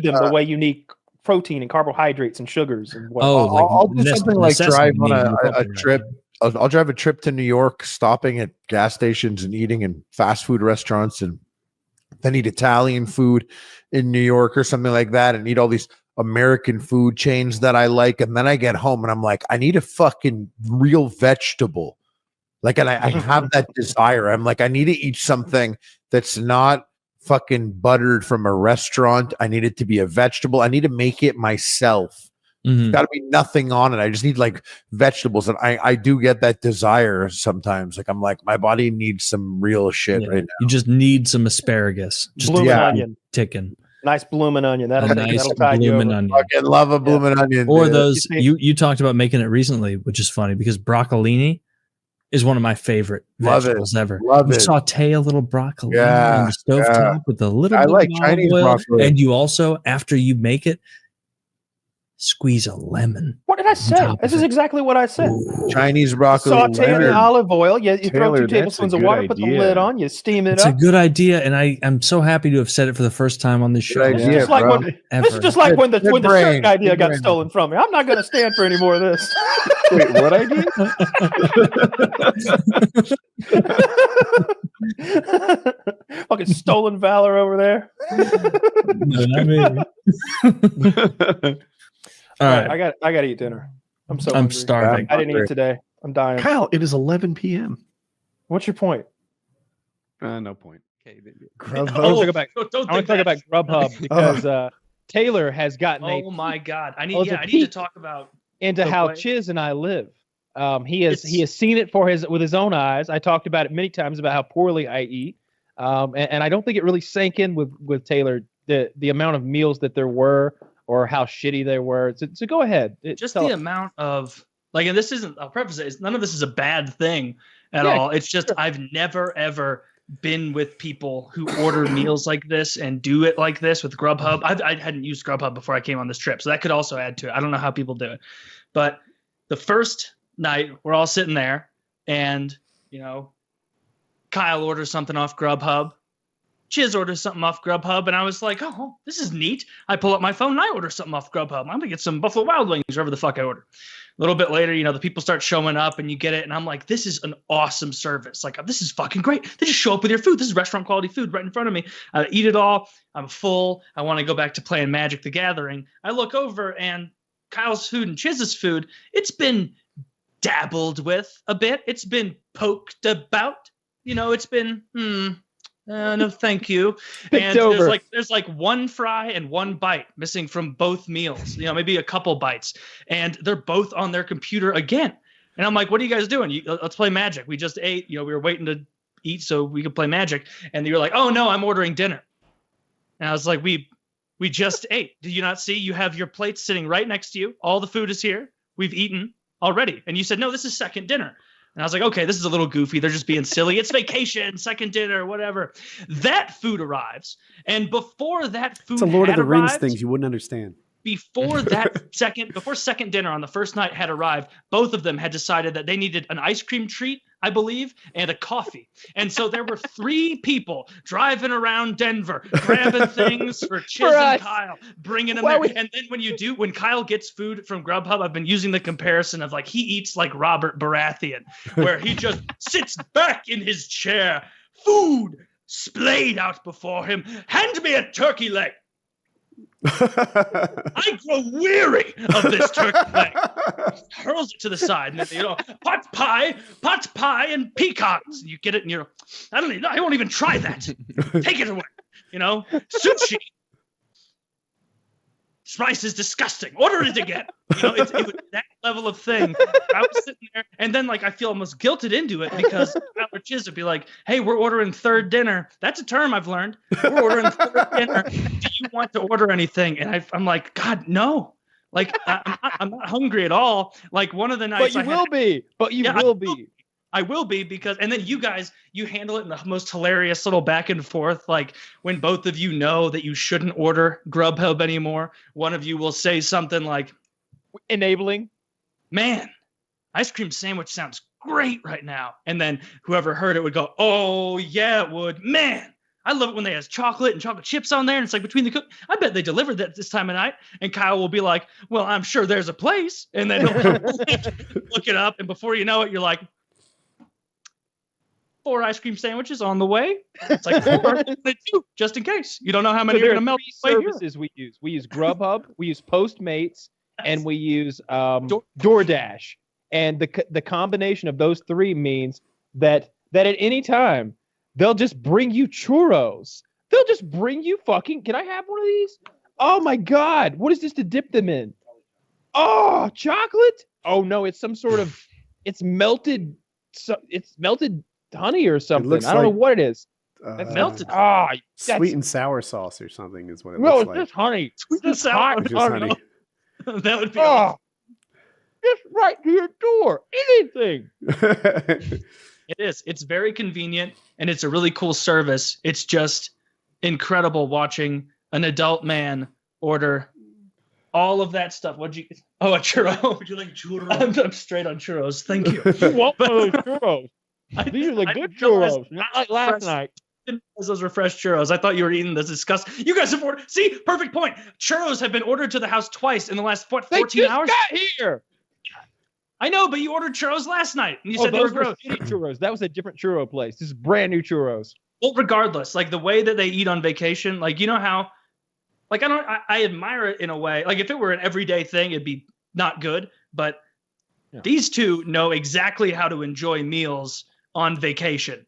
them the way you need protein and carbohydrates and sugars and whatnot. I'll do something like drive on a trip. I'll drive a trip to New York, stopping at gas stations and eating in fast food restaurants, and then eat Italian food in New York or something like that, and eat all these American food chains that I like. And then I get home and I'm like, I need a fucking real vegetable. Like, and I have that desire. I'm like, I need to eat something that's not fucking buttered from a restaurant. I need it to be a vegetable. I need to make it myself. It's got to be nothing on it. I just need like vegetables. And I do get that desire sometimes. Like, I'm like, my body needs some real shit right now. You just need some asparagus. Just blooming onion. Ticking. Nice blooming onion. That'll tide you blooming over. onion. Fucking love a blooming onion. Or dude. those, you talked about making it recently, which is funny because broccolini is one of my favorite vegetables ever. Love you it. Saute a little broccoli on the stovetop with a little bit like of Chinese olive oil, broccoli. and you also, after you make it, squeeze a lemon. What did I say? This is exactly what I said. Chinese broccoli. Saute in the olive oil. You throw Taylor, 2 tablespoons of water, put the lid on, you steam it It's up. a good idea, and I'm so happy to have said it for the first time on this show. Good idea, Just like bro. this is just like when the shirt idea Good got brain. stolen from me. I'm not going to stand for any more of this. Wait, what idea? Fucking stolen valor over there. No, not me. All right, I got to eat dinner. I'm hungry. starving. I didn't eat today. I'm dying. Kyle, it is 11 p.m. What's your point? No point. I want to talk about Grubhub because Taylor has gotten Oh my god! I Oh, need the to peak. talk about into the how way- Chiz and I live. He has seen it with his own eyes. I talked about it many times about how poorly I eat, and I don't think it really sank in with Taylor the amount of meals that there were or how shitty they were. So go ahead. just the amount of like, and this isn't. I'll preface it. None of this is a bad thing at all. It's just I've never ever been with people who order meals like this and do it like this with Grubhub. I hadn't used Grubhub before I came on this trip, so that could also add to it. I don't know how people do it, but the first night we're all sitting there, and Kyle orders something off Grubhub. Chiz orders something off Grubhub, and I was like, oh, this is neat. I pull up my phone and I order something off Grubhub. I'm gonna get some Buffalo Wild Wings, wherever the fuck I order. A little bit later, the people start showing up and you get it. And I'm like, this is an awesome service. Like, this is fucking great. They just show up with your food. This is restaurant quality food right in front of me. I eat it all. I'm full. I want to go back to playing Magic the Gathering. I look over and Kyle's food and Chiz's food, it's been dabbled with a bit. It's been poked about. It's been, no, thank you. And there's like one fry and one bite missing from both meals. Maybe a couple bites, and they're both on their computer again. And I'm like, "What are you guys doing? Let's play Magic. We just ate. We were waiting to eat so we could play Magic." And you're like, "Oh no, I'm ordering dinner." And I was like, "We just ate. Did you not see? You have your plates sitting right next to you. All the food is here. We've eaten already." And you said, "No, this is second dinner." And I was like, okay, this is a little goofy. They're just being silly. It's vacation, second dinner, whatever. That food arrives. And before that food It's a Lord of the Rings arrived, things you wouldn't understand. before second dinner on the first night had arrived, both of them had decided that they needed an ice cream treat, I believe, and a coffee. And so there were 3 people driving around Denver, grabbing things for Chiz and Kyle, bringing them there. And then when Kyle gets food from Grubhub, I've been using the comparison of like he eats like Robert Baratheon, where he just sits back in his chair, food splayed out before him. Hand me a turkey leg. I grow weary of this turkey leg. He hurls it to the side, and then pot pie, and pecans. And you get it, and I won't even try that. Take it away. Sushi. This rice is disgusting. Order it again. It was that level of thing. I was sitting there, and then I feel almost guilted into it because Tyler Chiz would be like, "Hey, we're ordering third dinner." That's a term I've learned. We're ordering third dinner. Do you want to order anything? And I'm like, God, no. I'm not hungry at all. One of the nights, But you will be. I will be because, and then you guys, you handle it in the most hilarious little back and forth. When both of you know that you shouldn't order Grubhub anymore, one of you will say something like, enabling, "Man, ice cream sandwich sounds great right now." And then whoever heard it would go, "Oh yeah, it would. Man, I love it when they have chocolate and chocolate chips on there." And it's between the cook, I bet they delivered that this time of night. And Kyle will be like, "Well, I'm sure there's a place." And then he'll look it up. And before you know it, you're like, 4 ice cream sandwiches on the way. It's 4, just in case. You don't know how many are going to melt. Services we use. We use Grubhub, we use Postmates, and we use DoorDash. And the combination of those 3 means that at any time, they'll just bring you churros. They'll just bring you fucking, can I have one of these? Oh my God. What is this to dip them in? Oh, chocolate? Oh no, it's some sort of, it's melted honey or something. I don't know what it is. It's melted. Sweet and sour sauce or something is what it No, looks it's like. just honey. Sweet and sour. Just honey. That would be awesome. Just right to your door. Anything. It is. It's very convenient, and it's a really cool service. It's just incredible watching an adult man order all of that stuff. What'd you? Oh, a churro. Would you like churros? I'm straight on churros. Thank you. You want one of those churros? These are the good churros. Not like last night. Those were fresh churros. I thought you were eating this disgust. You guys have ordered. See, perfect point. Churros have been ordered to the house twice in the last 14 hours. Got here. I know, but you ordered churros last night, and you said they were gross. Churros. That was a different churro place. This is brand new churros. Well, regardless, the way that they eat on vacation, you know how, I admire it in a way. If it were an everyday thing, it'd be not good. But these 2 know exactly how to enjoy meals on vacation.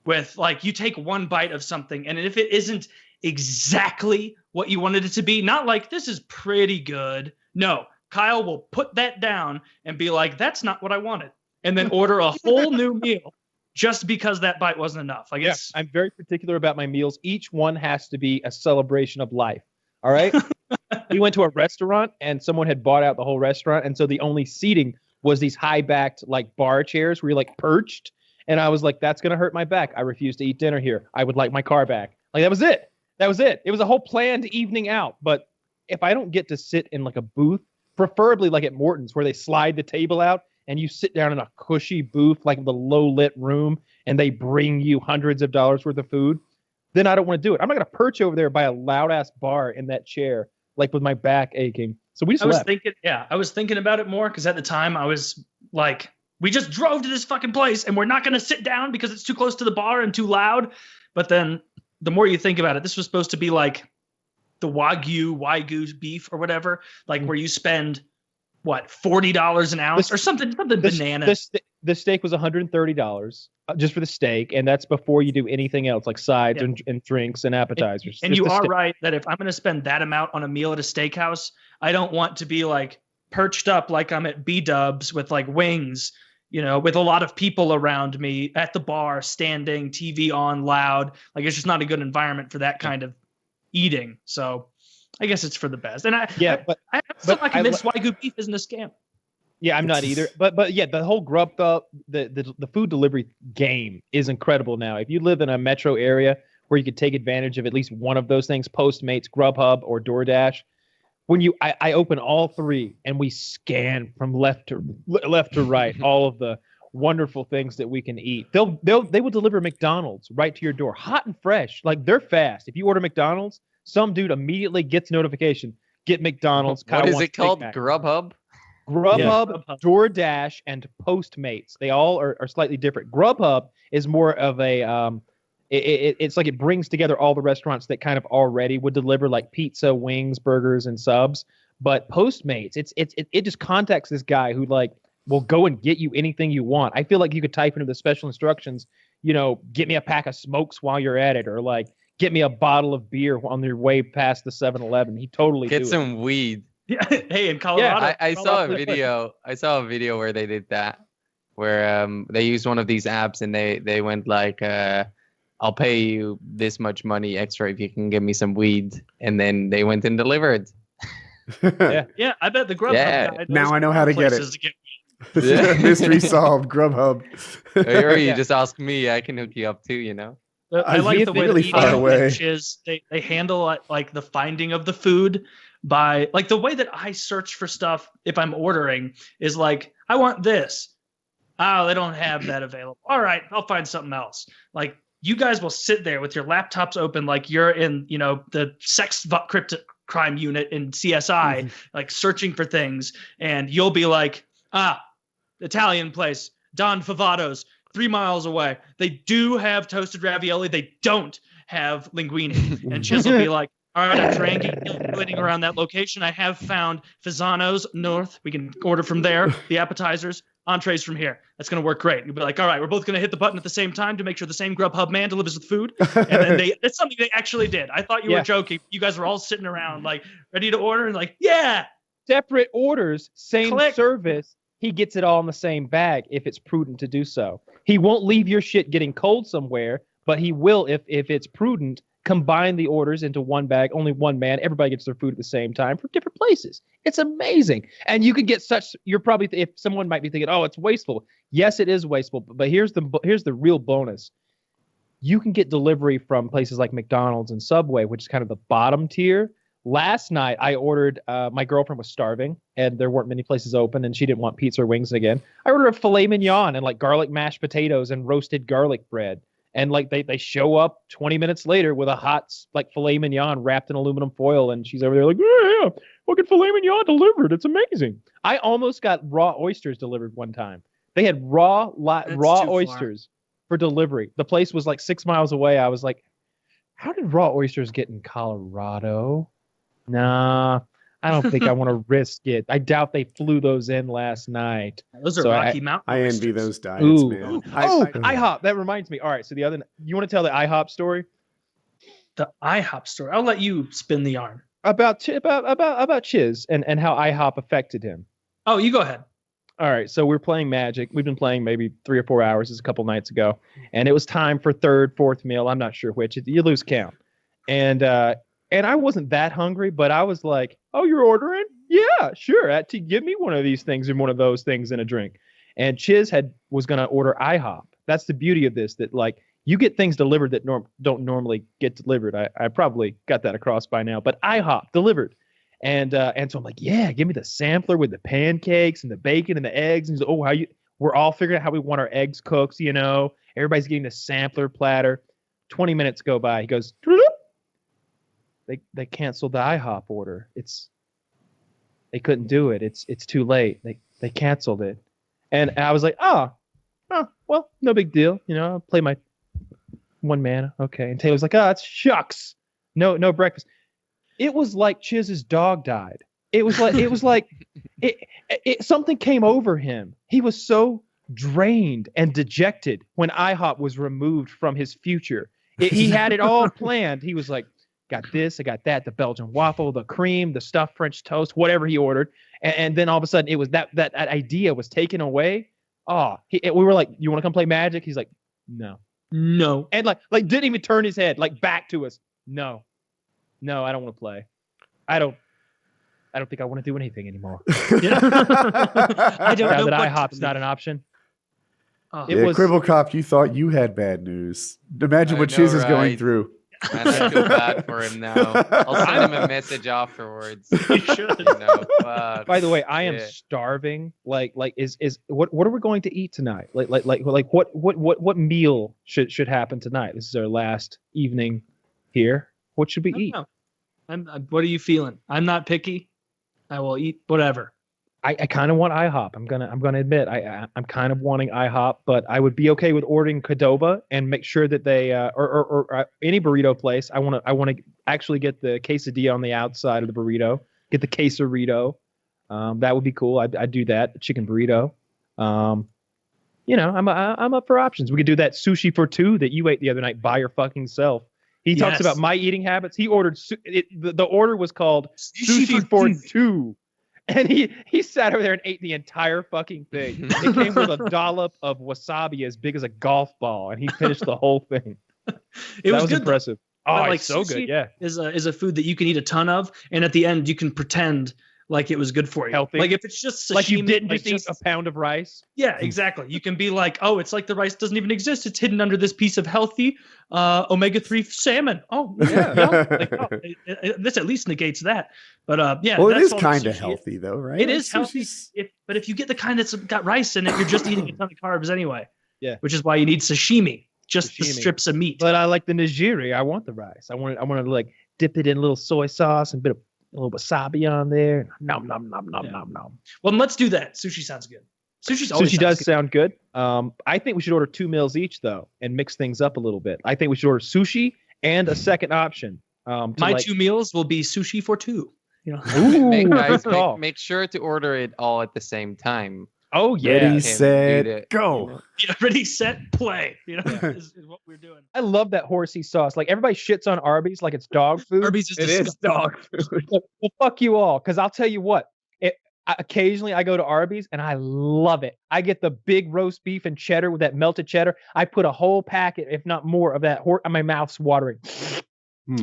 With you take one bite of something, and if it isn't exactly what you wanted it to be, not this is pretty good. No, Kyle will put that down and be like, "That's not what I wanted," and then order a whole new meal just because that bite wasn't enough. I'm very particular about my meals. Each one has to be a celebration of life. All right. We went to a restaurant, and someone had bought out the whole restaurant, and so the only seating was these high-backed bar chairs where you're perched. And I was like, "That's going to hurt my back. I refuse to eat dinner here. I would like my car back." That was it. It was a whole planned evening out. But if I don't get to sit in a booth, preferably at Morton's, where they slide the table out and you sit down in a cushy booth, the low lit room, and they bring you hundreds of dollars worth of food, then I don't want to do it. I'm not going to perch over there by a loud ass bar in that chair, with my back aching. So we just left. I was thinking about it more because at the time I was we just drove to this fucking place and we're not going to sit down because it's too close to the bar and too loud. But then the more you think about it, this was supposed to be the Wagyu beef or whatever, where you spend $40 an ounce or something bananas. The steak was $130 just for the steak, and that's before you do anything else sides and drinks and appetizers. And you are right that if I'm going to spend that amount on a meal at a steakhouse, I don't want to be perched up I'm at B-dubs with wings, with a lot of people around me at the bar, standing, TV on, loud. It's just not a good environment for that kind of eating. So I guess it's for the best. And I'm still not convinced Wagyu beef isn't a scam. Yeah, I'm not either. But yeah, the whole Grubhub, the food delivery game is incredible now. If you live in a metro area where you could take advantage of at least one of those things, Postmates, Grubhub, or DoorDash, I open all three and we scan from left to right all of the wonderful things that we can eat. They will deliver McDonald's right to your door, hot and fresh. Like they're fast. If you order McDonald's, some dude immediately gets notification. Get McDonald's. What is it called? Grubhub? Grubhub, DoorDash, and Postmates. They all are slightly different. Grubhub is more of a it's like it brings together all the restaurants that kind of already would deliver like pizza, wings, burgers, and subs. But Postmates, it just contacts this guy who like will go and get you anything you want. I feel like you could type into the special instructions, get me a pack of smokes while you're at it, or like get me a bottle of beer on your way past the 7-Eleven. He totally get some weed. Yeah. Hey, in Colorado, yeah, I saw a video. I saw a video where they did that, where they used one of these apps and they went like, "I'll pay you this much money extra if you can give me some weed," and then they went and delivered. Yeah. I bet the Grubhub guy now I know how to get it. Yeah. Mystery solved. Grubhub. Or you just ask me, I can hook you up too. I like the way really that far away. is they handle like the finding of the food by like the way that I search for stuff if I'm ordering is like, I want this. Oh, they don't have that available. All right, I'll find something else. Like you guys will sit there with your laptops open like you're in, the sex crypto crime unit in CSI, like searching for things, and you'll be like, Italian place, Don Favato's, 3 miles away. They do have toasted ravioli. They don't have linguine. And Chiz will be like, all right, I'm triangulating around that location. I have found Fasano's north. We can order from there. The appetizers, entrees from here. That's going to work great. You'll be like, all right, we're both going to hit the button at the same time to make sure the same Grubhub man delivers the food. And then it's something they actually did. I thought you were joking. You guys were all sitting around like ready to order and like, yeah. Separate orders, same Click. service. He gets it all in the same bag if it's prudent to do so. He won't leave your shit getting cold somewhere, but he will, if it's prudent, combine the orders into one bag, only one man. Everybody gets their food at the same time from different places. It's amazing. And you can get you're probably, if someone might be thinking, oh, it's wasteful. Yes, it is wasteful. But here's the real bonus. You can get delivery from places like McDonald's and Subway, which is kind of the bottom tier. Last night, I ordered, my girlfriend was starving and there weren't many places open and she didn't want pizza or wings again. I ordered a filet mignon and like garlic mashed potatoes and roasted garlic bread. And like they show up 20 minutes later with a hot like filet mignon wrapped in aluminum foil. And she's over there like, yeah, fucking filet mignon delivered. It's amazing. I almost got raw oysters delivered one time. They had raw oysters for delivery. The place was like 6 miles away. I was like, how did raw oysters get in Colorado? Nah, I don't think I want to risk it. I doubt they flew those in last night. Those are Rocky Mountain. I envy those diets, man. IHOP. That reminds me. All right, so you want to tell the IHOP story? The IHOP story. I'll let you spin the yarn about Chiz and how IHOP affected him. Oh, you go ahead. All right, so we're playing Magic. We've been playing maybe 3 or 4 hours. This is a couple nights ago, and it was time for third, fourth meal. I'm not sure which. You lose count, and I wasn't that hungry, but I was like, "Oh, you're ordering? Yeah, sure. To give me one of these things and one of those things and a drink." And Chiz was going to order IHOP. That's the beauty of this. That like you get things delivered that don't normally get delivered. I probably got that across by now, but IHOP delivered. And so I'm like, yeah, give me the sampler with the pancakes and the bacon and the eggs. And he's like, we're all figuring out how we want our eggs cooked, Everybody's getting the sampler platter. 20 minutes go by. He goes, they canceled the IHOP order. They couldn't do it. It's too late. They canceled it. And I was like, oh, well, no big deal. I'll play my one mana. Okay. And Taylor's like, it's shucks. No breakfast. It was like Chiz's dog died. It was like something came over him. He was so drained and dejected when IHOP was removed from his future. He had it all planned. He was like, got this, I got that, the Belgian waffle, the cream, the stuffed French toast, whatever he ordered. And then all of a sudden it was that idea was taken away. We were like, you want to come play Magic? He's like, no. And like didn't even turn his head like back to us. No, I don't want to play. I don't think I want to do anything anymore. I don't know that IHOP's not an option. Cribble Cop, you thought you had bad news. Imagine what Chiz is going through. Man, I feel bad for him now. I'll send him a message afterwards. You should. Fuck. By the way, I am Yeah. starving. Like, is what are we going to eat tonight? Like, what meal should happen tonight? This is our last evening here. What should we I don't eat? know. What are you feeling? I'm not picky. I will eat whatever. I kind of want IHOP. I'm gonna admit I'm kind of wanting IHOP, but I would be okay with ordering Qdoba and make sure that they or any burrito place. I want to actually get the quesadilla on the outside of the burrito. Get the quesarito. That would be cool. I'd do that. Chicken burrito. I'm up for options. We could do that sushi for two that you ate the other night by your fucking self. He talks Yes. about my eating habits. He ordered the order was called sushi for two. And he sat over there and ate the entire fucking thing. It came with a dollop of wasabi as big as a golf ball, and he finished the whole thing. It was was good, though. impressive. But, Oh, like, it's so sushi good. Yeah. Is a food that you can eat a ton of, and at the end you can pretend like it was good for you. Healthy. Like if it's just sashimi, Like you didn't just eat a pound of rice. Yeah, exactly. You can be like, oh, it's like the rice doesn't even exist. It's hidden under this piece of healthy omega-3 salmon. Oh, yeah. This at least negates that. But yeah. Well, it that's is all kind of sushi healthy, though, right? It Like, is healthy. sushi's- But if you get the kind that's got rice in it, you're just eating a ton of carbs anyway. Yeah. Which is why you need sashimi, just the Sashimi. strips of meat. But I like the nigiri. I want the rice. I want to like dip it in a little soy sauce and a little wasabi on there. Nom nom nom nom nom nom. Well, then let's do that. Sushi sounds good. Sushi's always Sushi sounds does good. sound good. I think we should order 2 meals each though, and mix things up a little bit. I think we should order sushi and a second option. To My like- 2 meals will be sushi for 2. You know. Ooh, Guys, good call. make sure to order it all at the same time. Oh yeah. Ready, Can't do set, that, go. Yeah, ready, set, play. You know, is what we're doing. I love that horsey sauce. Like everybody shits on Arby's like it's dog food. Arby's is It is disgusting. dog food. Well, fuck you all, because I'll tell you what. Occasionally I go to Arby's and I love it. I get the big roast beef and cheddar with that melted cheddar. I put a whole packet, if not more, of that. My mouth's watering.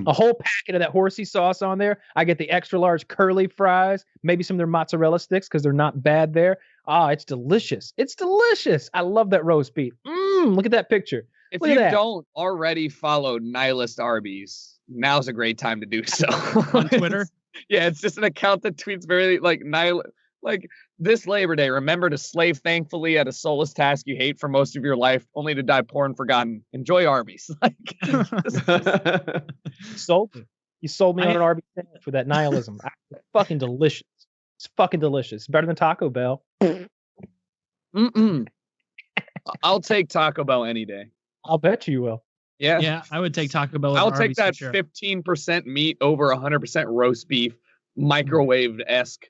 A whole packet of that horsey sauce on there. I get the extra large curly fries, maybe some of their mozzarella sticks because they're not bad there. Ah, it's delicious. It's delicious. I love that roast beef. Look at that picture. If Look at you that. don't already follow Nihilist Arby's, now's a great time to do so. On Twitter? Yeah, it's just an account that tweets very like this Labor Day, remember to slave thankfully at a soulless task you hate for most of your life, only to die poor and forgotten. Enjoy Arby's. Sold me. You sold me on an Arby's sandwich for that nihilism. It's fucking delicious. It's fucking delicious. Better than Taco Bell. I'll take Taco Bell any day. I'll bet you will. Yeah. Yeah, I would take Taco Bell. over I'll take Arby's for that sure. 15% meat over 100% roast beef, microwaved esque,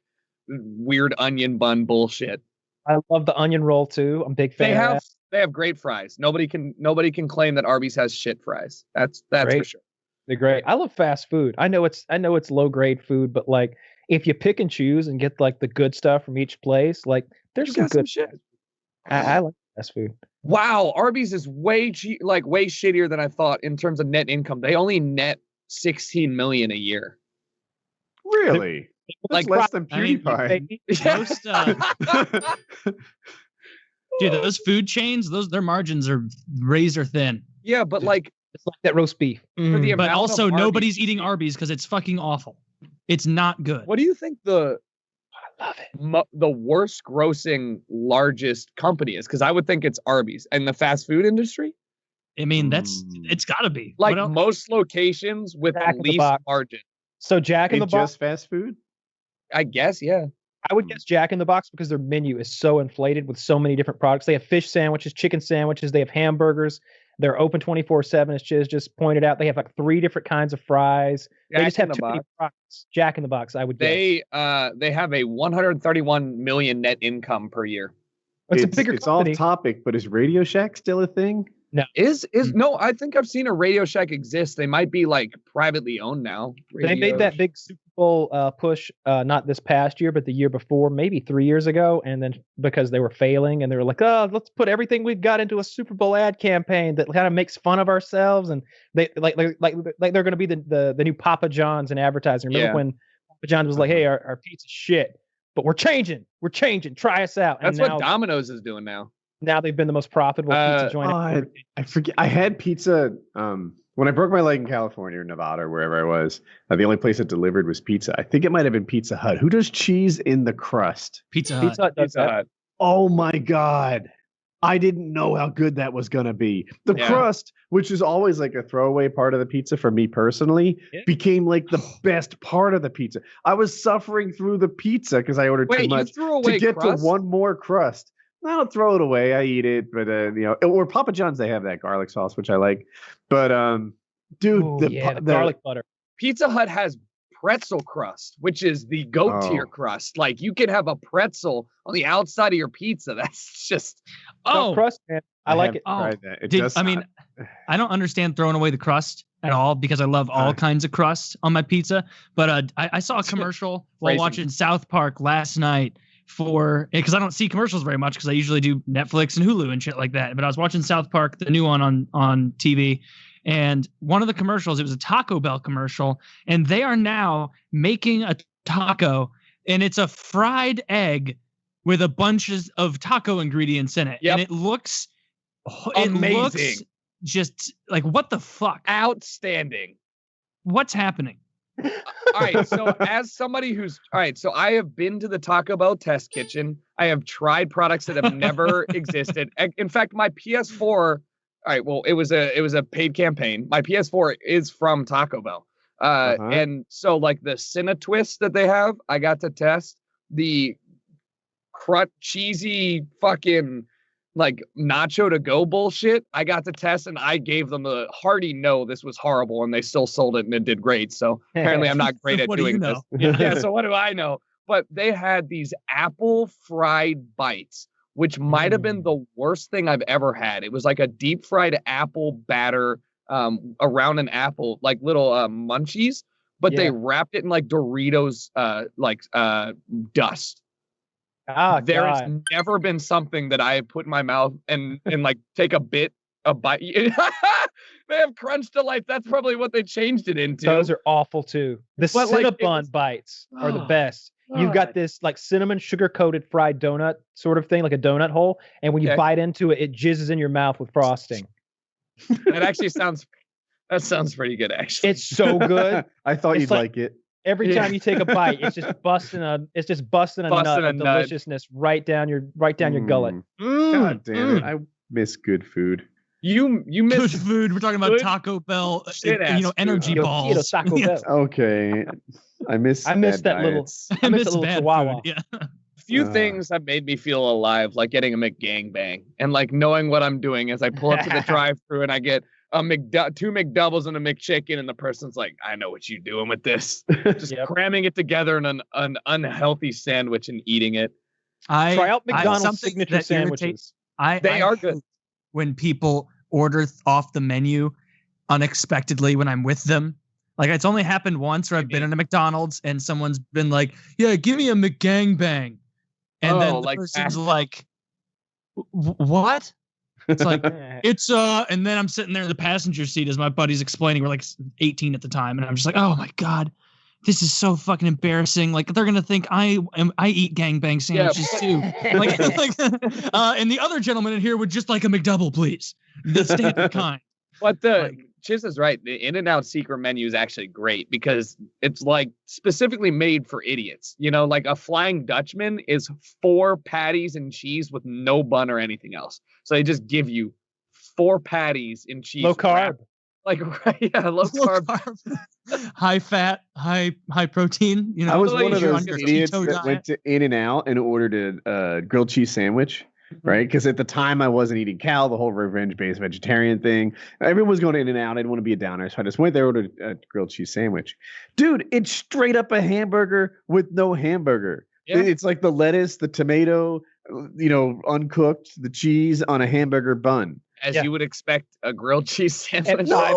weird onion bun bullshit. I love the onion roll too. I'm a big fan. of that. They have great fries. Nobody can claim that Arby's has shit fries. That's for Great. sure. They're great. I love fast food. I know it's low grade food, but like if you pick and choose and get like the good stuff from each place, like there's You some got some good shit. I like fast food. Wow, Arby's is way way shittier than I thought in terms of net income. They only net 16 million a year. Really? That's Like, less than I mean, PewDiePie. Most, dude, those food chains, their margins are razor thin. Yeah, but like It's like that roast beef. for the But amount also, of nobody's eating Arby's because it's fucking awful. It's not good. What do you think the I love it. the worst grossing largest company is? Because I would think it's Arby's and the fast food industry. I mean, it's got to be. Like What else? most locations with Jack in the the least Box. margin. So Jack in the It's Box. just fast food? I guess, yeah. I would guess Jack in the Box because their menu is so inflated with so many different products. They have fish sandwiches, chicken sandwiches, they have hamburgers. They're open 24/7, as Chiz just pointed out. They have like 3 different kinds of fries. They Jack just have in the too many Box. products. Jack in the Box, I would guess. They have a 131 million net income per year. It's a bigger it's company. off topic, but is Radio Shack still a thing? Is no? I think I've seen a Radio Shack exist. They might be like privately owned now. They made that big Super Bowl push, not this past year, but the year before, maybe 3 years ago. And then because they were failing, and they were like, "Oh, let's put everything we've got into a Super Bowl ad campaign that kind of makes fun of ourselves." And they like they're going to be the new Papa John's in advertising. Remember Yeah. when Papa John's was like, "Hey, our pizza's shit, but we're changing. Try us out." That's and what Domino's is doing now. now they've been the most profitable pizza joint. I forget. I had pizza. When I broke my leg in California or Nevada or wherever I was, the only place that delivered was pizza. I think it might have been Pizza Hut. Who does cheese in the crust? Pizza Hut. Pizza Hut does that. Oh my God. I didn't know how good that was going to be. The crust, which is always like a throwaway part of the pizza for me personally, became like the best part of the pizza. I was suffering through the pizza because I ordered too much to get to one more crust. I don't throw it away. I eat it, but or Papa John's, they have that garlic sauce, which I like. But dude, the garlic butter. Pizza Hut has pretzel crust, which is the goat tier crust. Like you can have a pretzel on the outside of your pizza. That's just crust, man. I like it. Tried that. I mean, I don't understand throwing away the crust at all because I love all kinds of crust on my pizza. But I saw a commercial while watching South Park last night because I don't see commercials very much because I usually do Netflix and Hulu and shit like that. But I was watching South Park, the new one on TV. And one of the commercials, it was a Taco Bell commercial, and they are now making a taco, and it's a fried egg with a bunch of taco ingredients in it. Yep. And it looks amazing. It looks just like, what the fuck? Outstanding. What's happening? All right. So as somebody so I have been to the Taco Bell test kitchen. I have tried products that have never existed. In fact, my PS4. All right, well, it was a paid campaign. My PS4 is from Taco Bell. And so like the Cine Twist that they have, I got to test the cheesy fucking like nacho to go bullshit. I got to test and I gave them a hearty no, this was horrible, and they still sold it and it did great. So apparently I'm not great at doing this. Yeah, so what do I know? But they had these apple fried bites, which might have been the worst thing I've ever had. It was like a deep fried apple batter around an apple, like little munchies, but they wrapped it in like Doritos, dust. There has never been something that I have put in my mouth and like take a bite. They have Crunch Delights. That's probably what they changed it into. Those are awful too. The Cinnabon bites are the best. You've got this like cinnamon sugar coated fried donut sort of thing, like a donut hole. And when you bite into it, it jizzes in your mouth with frosting. That actually sounds pretty good, actually. It's so good. I thought you'd like it. Every time you take a bite, it's just busting a nut of deliciousness right down your gullet. God damn it. I miss good food. You miss good food. We're talking about Taco Bell, energy balls. Taco Bell. Okay. I miss that little chihuahua. Yeah. Few things have made me feel alive, like getting a McGangbang and like knowing what I'm doing as I pull up to the drive-thru and I get two McDoubles and a McChicken, and the person's like, I know what you're doing with this. Just cramming it together in an unhealthy sandwich and eating it. Try out McDonald's signature sandwiches. They are good. When people order off the menu unexpectedly when I'm with them. Like it's only happened once where I've been in a McDonald's and someone's been like, yeah, give me a McGangbang. And then the person's like, what? It's like, and then I'm sitting there in the passenger seat as my buddy's explaining. We're like 18 at the time. And I'm just like, oh my God, this is so fucking embarrassing. Like they're going to think I eat gangbang sandwiches too. And the other gentleman in here would just like a McDouble, please. The standard kind. But Chiz is right. The In-N-Out secret menu is actually great because it's like specifically made for idiots. You know, like a Flying Dutchman is 4 patties and cheese with no bun or anything else. So they just give you 4 patties and cheese. Low carb. Low carb. High fat, high protein. You know, I was one of those idiots that went to In-N-Out and ordered a grilled cheese sandwich. Right, because at the time I wasn't eating Cal, the whole revenge-based vegetarian thing. Everyone was going in and out. I didn't want to be a downer, so I just went there, ordered a grilled cheese sandwich. Dude, it's straight up a hamburger with no hamburger. Yeah. It's like the lettuce, the tomato, uncooked, the cheese on a hamburger bun. As you would expect a grilled cheese sandwich. I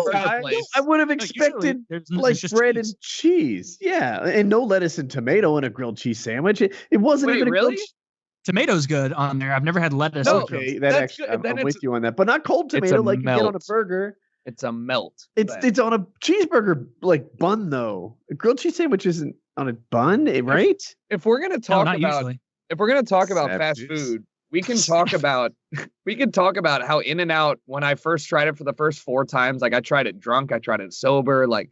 would have expected bread and cheese. Yeah, and no lettuce and tomato in a grilled cheese sandwich. It wasn't even really? Tomato's good on there. I've never had lettuce. Okay, I'm with you on that, but not cold tomato like you get on a burger. It's a melt. It's on a cheeseburger like bun though. A grilled cheese sandwich isn't on a bun, right? If we're gonna talk about fast food, we can talk about how In-N-Out, when I first tried it for the first 4 times, like I tried it drunk, I tried it sober, like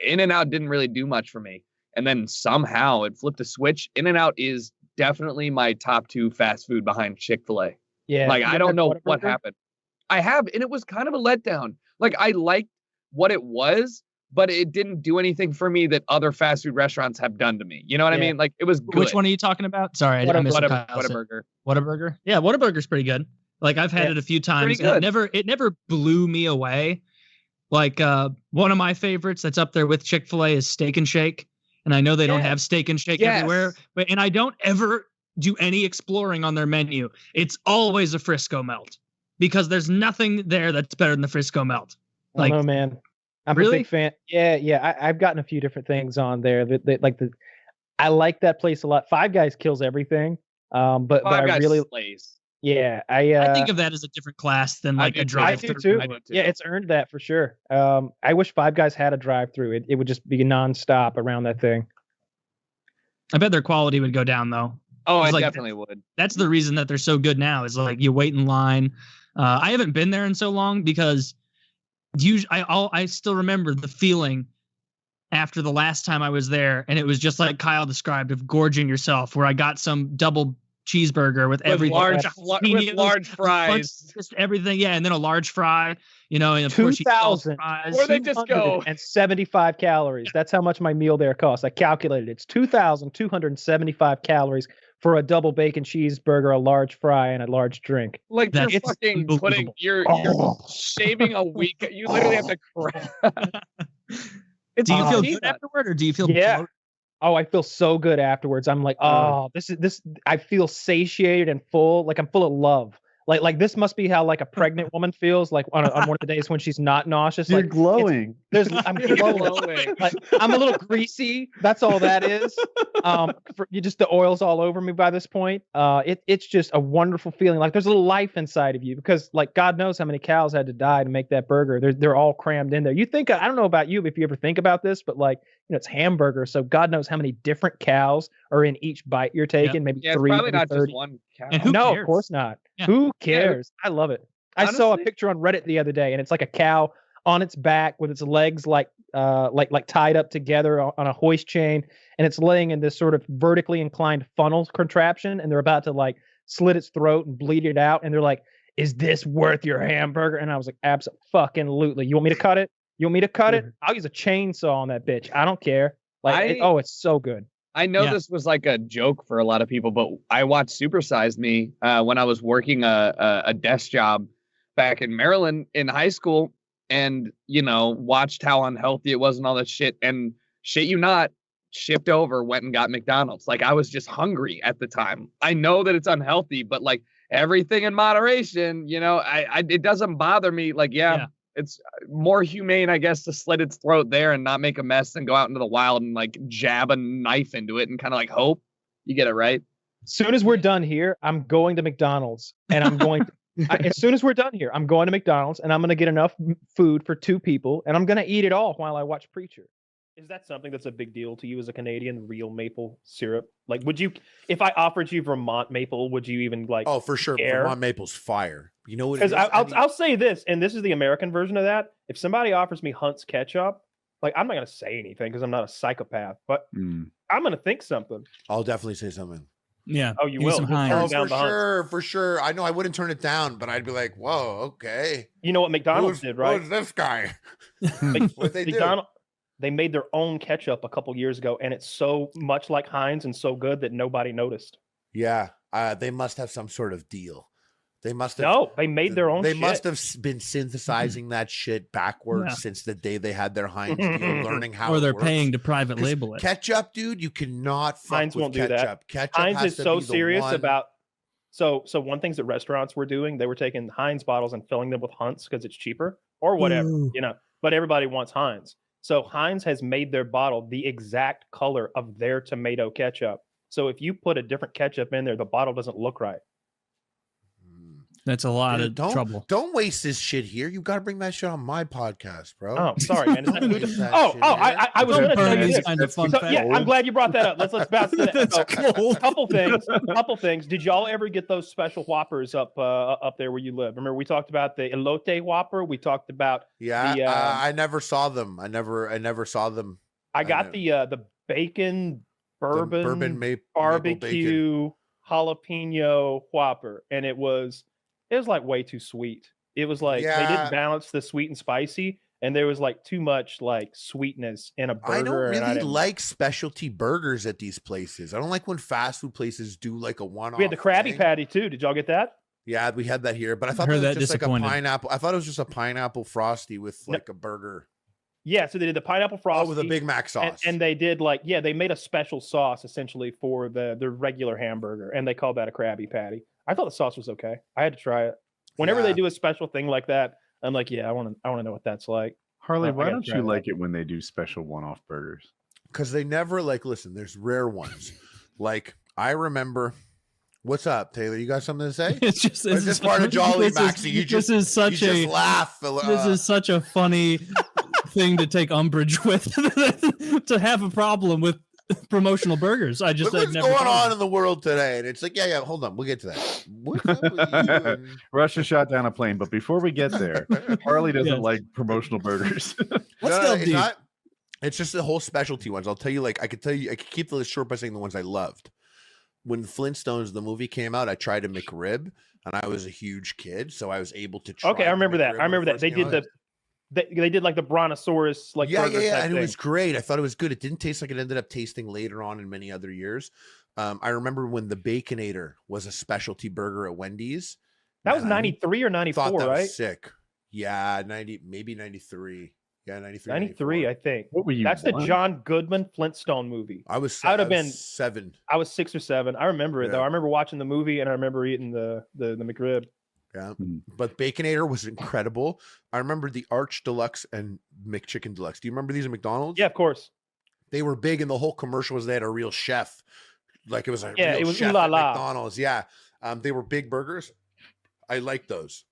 In-N-Out didn't really do much for me. And then somehow it flipped a switch. In-N-Out is definitely my top 2 fast food behind Chick-fil-A. Yeah. Like I don't know what happened. I have, and it was kind of a letdown. Like I liked what it was, but it didn't do anything for me that other fast food restaurants have done to me. You know what I mean? Like it was good. Which one are you talking about? Sorry, I missed what Kyle said. Whataburger. Whataburger? Yeah, Whataburger's pretty good. Like I've had it a few times. And it never blew me away. Like one of my favorites that's up there with Chick-fil-A is Steak and Shake. And I know they don't have Steak and Shake everywhere, and I don't ever do any exploring on their menu. It's always a Frisco melt because there's nothing there that's better than the Frisco melt. Like, I don't know, man. I'm really? a big fan. Yeah. I've gotten a few different things on there. I like that place a lot. Five Guys kills everything. But I really slays. Yeah, I think of that as a different class than like a drive-through. I do too. Yeah, it's earned that for sure. I wish Five Guys had a drive-through. It would just be nonstop around that thing. I bet their quality would go down though. Oh, I definitely would. That's the reason that they're so good now. Is like you wait in line. I haven't been there in so long because I still remember the feeling after the last time I was there, and it was just like Kyle described of gorging yourself, where I got some double cheeseburger with everything, large fries, just everything, and then a large fry, and of 2,000 fries. Where they just go and 75 calories. That's how much my meal there costs. I calculated it's 2,275 calories for a double bacon cheeseburger, a large fry, and a large drink. Like you're fucking putting you're shaving a week. You literally have to crack. Do you feel good afterward, or do you feel bloated? Oh, I feel so good afterwards. I'm like, this. I feel satiated and full. Like I'm full of love. Like this must be how like a pregnant woman feels like on one of the days when she's not nauseous. You're like glowing. I'm glowing. Like, I'm a little greasy. That's all that is. Just the oil's all over me by this point. It's just a wonderful feeling. Like there's a little life inside of you because like God knows how many cows had to die to make that burger. They're all crammed in there. You think, I don't know about you if you ever think about this, but like it's hamburger, so God knows how many different cows are in each bite you're taking. Maybe 3, probably not 30. Just one cow. And who No, cares? of course not. Yeah. Who cares? I love it. Honestly, I saw a picture on Reddit the other day, and it's like a cow on its back with its legs like tied up together on a hoist chain, and it's laying in this sort of vertically inclined funnel contraption, and they're about to like slit its throat and bleed it out, and they're like, "Is this worth your hamburger?" And I was like, "Absolutely. You want me to cut it? You want me to cut it? I'll use a chainsaw on that bitch. I don't care." Like, it's so good. I know this was like a joke for a lot of people, but I watched Super Size Me when I was working a desk job back in Maryland in high school, and watched how unhealthy it was and all that shit. And shit you not, shipped over, went and got McDonald's. Like I was just hungry at the time. I know that it's unhealthy, but like everything in moderation. It doesn't bother me. Like it's more humane, I guess, to slit its throat there and not make a mess than go out into the wild and like jab a knife into it and kind of like hope you get it right. As soon as we're done here, I'm going to McDonald's, and I'm going as soon as we're done here, I'm going to McDonald's, and I'm going to get enough food for 2 people, and I'm going to eat it all while I watch Preacher. Is that something that's a big deal to you as a Canadian? Real maple syrup? Like, would you, if I offered you Vermont maple, would you even like? Oh, for sure. care? Vermont maple's fire. You know what? Because I'll say this, and this is the American version of that. If somebody offers me Hunt's ketchup, like I'm not gonna say anything because I'm not a psychopath, but I'm gonna think something. I'll definitely say something. Yeah. Oh, you will. Some For sure. I know I wouldn't turn it down, but I'd be like, "Whoa, okay." You know what McDonald's did, right? Who's this guy? What they McDonald, they made their own ketchup a couple years ago, and it's so much like Heinz and so good that nobody noticed. Yeah, they must have some sort of deal. They must have. No, they made their own. They shit. must have been synthesizing that shit backwards since the day they had their Heinz deal, learning how. Or they're it works. paying to private label it. Ketchup, dude, you cannot fuck Heinz with won't ketchup. do that. Ketchup Heinz has is to so be the serious one. about. So one things that restaurants were doing, they were taking Heinz bottles and filling them with Hunt's because it's cheaper or whatever, But everybody wants Heinz. So Heinz has made their bottle the exact color of their tomato ketchup. So if you put a different ketchup in there, the bottle doesn't look right. That's a lot of don't, trouble. Don't waste this shit here. You got to bring that shit on my podcast, bro. Oh, sorry, man. Is that food? That Oh, shit, I was going to tell you this. Kind of fun So, fact. yeah, I'm glad you brought that up. Let's bounce to that. That's So, cool. couple things. Did y'all ever get those special Whoppers up there where you live? Remember, we talked about the elote Whopper. We talked about I never saw them. I never saw them. I got the bacon bourbon barbecue jalapeno Whopper, and it was like way too sweet. It was like they didn't balance the sweet and spicy, and there was like too much like sweetness in a burger. I don't really like specialty burgers at these places. I don't like when fast food places do like a one-off. We had the Krabby Patty too. Did y'all get that? Yeah, we had that here, but I thought it was just like a pineapple. I thought it was just a pineapple frosty with like a burger. Yeah, so they did the pineapple frosty with a Big Mac sauce, and they did like they made a special sauce essentially for the regular hamburger, and they called that a Krabby Patty. I thought the sauce was okay. I had to try it. Whenever they do a special thing like that, I'm like, I want to know what that's like. Harley, why don't you like it when they do special one-off burgers? Because they never listen. There's rare ones. Like I remember. What's up, Taylor? You got something to say? It's just this is part of Jolly Maxie. You just laugh. This is such a funny thing to take umbrage with. To have a problem with promotional burgers. I just Look what's going on in the world today, and it's like, hold on, we'll get to that. What's up with you? Russia shot down a plane, but before we get there, Harley doesn't like promotional burgers. It's just the whole specialty ones. I'll tell you, I could keep the list short by saying the ones I loved. When Flintstones, the movie came out, I tried a McRib, and I was a huge kid, so I was able to try. Okay, I remember that. They did like the Brontosaurus, like and it was great. I thought it was good. It didn't taste like it ended up tasting later on in many other years. I remember when the Baconator was a specialty burger at Wendy's. That was 93 or 94, right? Was sick. Yeah, 90, maybe 93. Yeah, 93. 93, I think. What were you? That's the John Goodman Flintstone movie. I would have been 7. I was 6 or 7. I remember it though. I remember watching the movie, and I remember eating the McRib. Yeah, but Baconator was incredible. I remember the Arch Deluxe and McChicken Deluxe. Do you remember these at McDonald's? Yeah, of course. They were big, and the whole commercial was they had a real chef. Like it was a real it was chef at McDonald's. Yeah, they were big burgers. I liked those.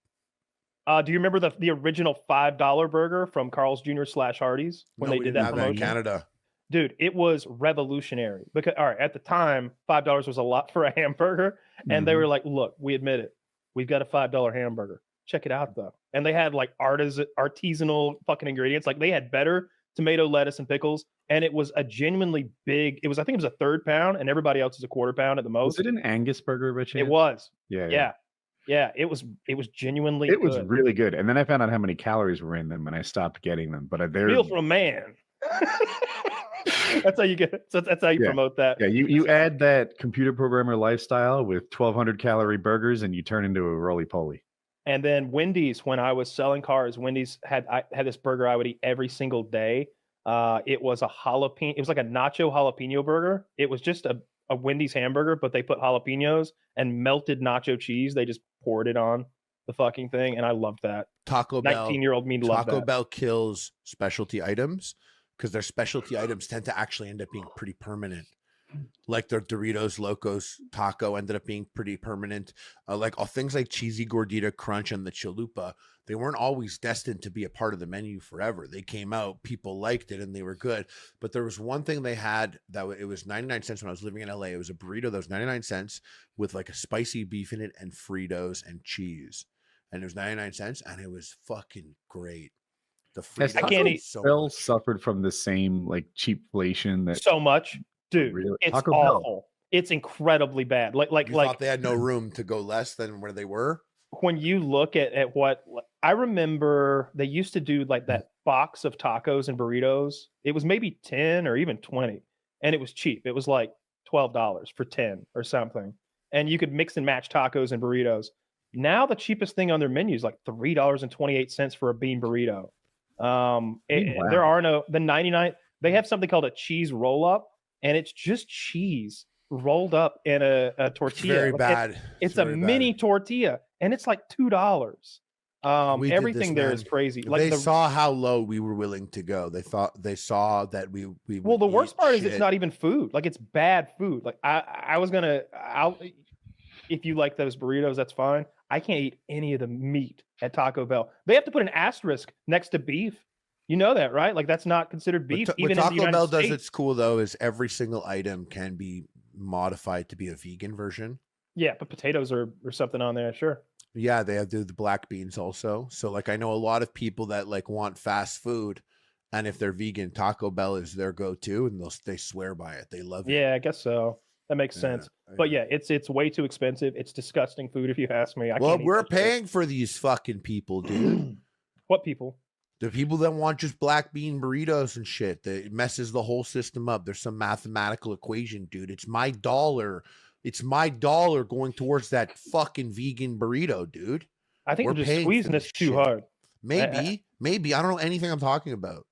Do you remember the original $5 burger from Carl's Jr. / Hardee's when they did that promotion? In Canada. Dude, it was revolutionary because at the time, $5 was a lot for a hamburger, and they were like, "Look, we admit it. We've got a $5 hamburger. Check it out, though." And they had like artisanal fucking ingredients. Like they had better tomato, lettuce, and pickles, and it was a genuinely big. I think it was a 1/3 pound, and everybody else is a 1/4 pound at the most. Was it an Angus burger, Rich? It was. Yeah, it was genuinely It was really good. And then I found out how many calories were in them when I stopped getting them. But they're meal for a man. That's how you get. That's how you promote that. Yeah, you add that computer programmer lifestyle with 1,200 calorie burgers, and you turn into a roly poly. And then Wendy's, when I was selling cars, Wendy's had this burger I would eat every single day. It was a jalapeno. It was like a nacho jalapeno burger. It was just a Wendy's hamburger, but they put jalapenos and melted nacho cheese. They just poured it on the fucking thing, and I loved that. Taco Bell. 19-year-old me loved that. Taco Bell kills specialty items because their specialty items tend to actually end up being pretty permanent. Like their Doritos Locos Taco ended up being pretty permanent. Things like Cheesy Gordita Crunch and the Chalupa, they weren't always destined to be a part of the menu forever. They came out, people liked it, and they were good. But there was one thing they had that it was 99 cents when I was living in LA. It was a burrito that was 99 cents with like a spicy beef in it and Fritos and cheese. And it was 99 cents, and it was fucking great. The Fritos I can't eat. Bell suffered from the same like cheapflation that so much. Dude, it's Taco awful. Bell. It's incredibly bad. Like thought they had no room to go less than where they were. When you look at what I remember, they used to do like that box of tacos and burritos. It was maybe 10 or even 20, and it was cheap. It was like $12 for 10 or something, and you could mix and match tacos and burritos. Now the cheapest thing on their menu is like $3.28 for a bean burrito. There are no the 99. They have something called a cheese roll up. And it's just cheese rolled up in a tortilla. Very bad. It's a mini tortilla, and it's like $2. Everything there is crazy. Like they saw how low we were willing to go. They saw that we. Well, the worst part is it's not even food. Like it's bad food. Like if you like those burritos, that's fine. I can't eat any of the meat at Taco Bell. They have to put an asterisk next to beef. You know that, right? Like that's not considered beef. What even Taco in the United Bell States. does it's cool though is every single item can be modified to be a vegan version. Yeah, but potatoes or something on there, sure. Yeah, they have the black beans also. So like I know a lot of people that like want fast food, and if they're vegan, Taco Bell is their go-to, and they swear by it. They love it. Yeah, I guess so. That makes sense. But yeah, it's way too expensive. It's disgusting food if you ask me. Well, we're paying for these fucking people, dude. What people? The people that want just black bean burritos and shit. That messes the whole system up. There's some mathematical equation, dude. It's my dollar. It's my dollar going towards that fucking vegan burrito, dude. I think we're just squeezing this too hard. Maybe. I don't know anything I'm talking about.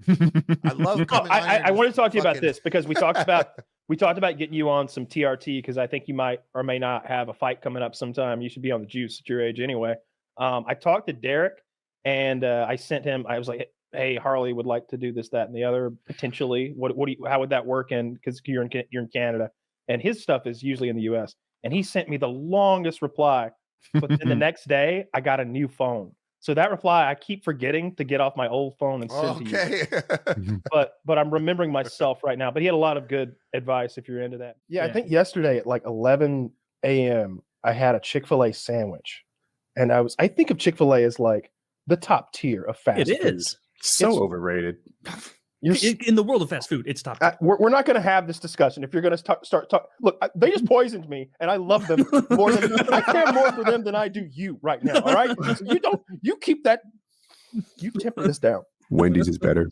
I love. I want to talk to you about this because we talked about getting you on some TRT because I think you might or may not have a fight coming up sometime. You should be on the juice at your age anyway. I talked to Derek and I sent him. I was like, "Hey, Harley would like to do this, that, and the other potentially. How would that work? And because you're in Canada, and his stuff is usually in the U.S. And he sent me the longest reply. But then the next day, I got a new phone. So that reply, I keep forgetting to get off my old phone and send to you. But I'm remembering myself right now. But he had a lot of good advice if you're into that. Yeah, I think yesterday at like 11 a.m. I had a Chick-fil-A sandwich. And I think of Chick-fil-A as like the top tier of fast food. It is. So overrated. In the world of fast food, it's top. We're not going to have this discussion. If you're going to start talking, look, they just poisoned me, and I love them more than I care more for them than I do you right now. All right, so you keep that. You temper this down. Wendy's is better.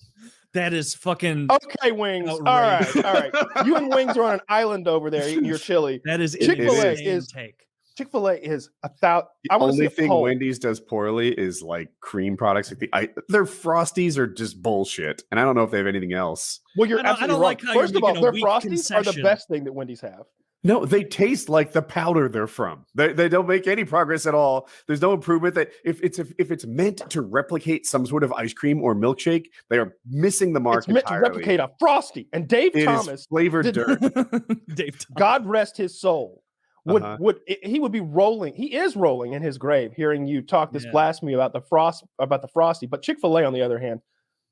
That is fucking okay. Wings. outrageous. All right. You and Wings are on an island over there eating your chili. That is Chick-fil-A is take. Chick-fil-A is 1,000. The only thing Wendy's does poorly is like cream products. Like their Frosties are just bullshit, and I don't know if they have anything else. Well, you're absolutely right. First of all, their Frosties concession. are the best thing that Wendy's have. No, they taste like the powder they're from. They don't make any progress at all. There's no improvement. That if it's meant to replicate some sort of ice cream or milkshake, they are missing the mark. It's meant to replicate a Frosty. And Dave Thomas, flavored dirt. Dave Thomas. God rest his soul. He would be rolling. He is rolling in his grave, hearing you talk this blasphemy about the Frosty. But Chick-fil-A, on the other hand,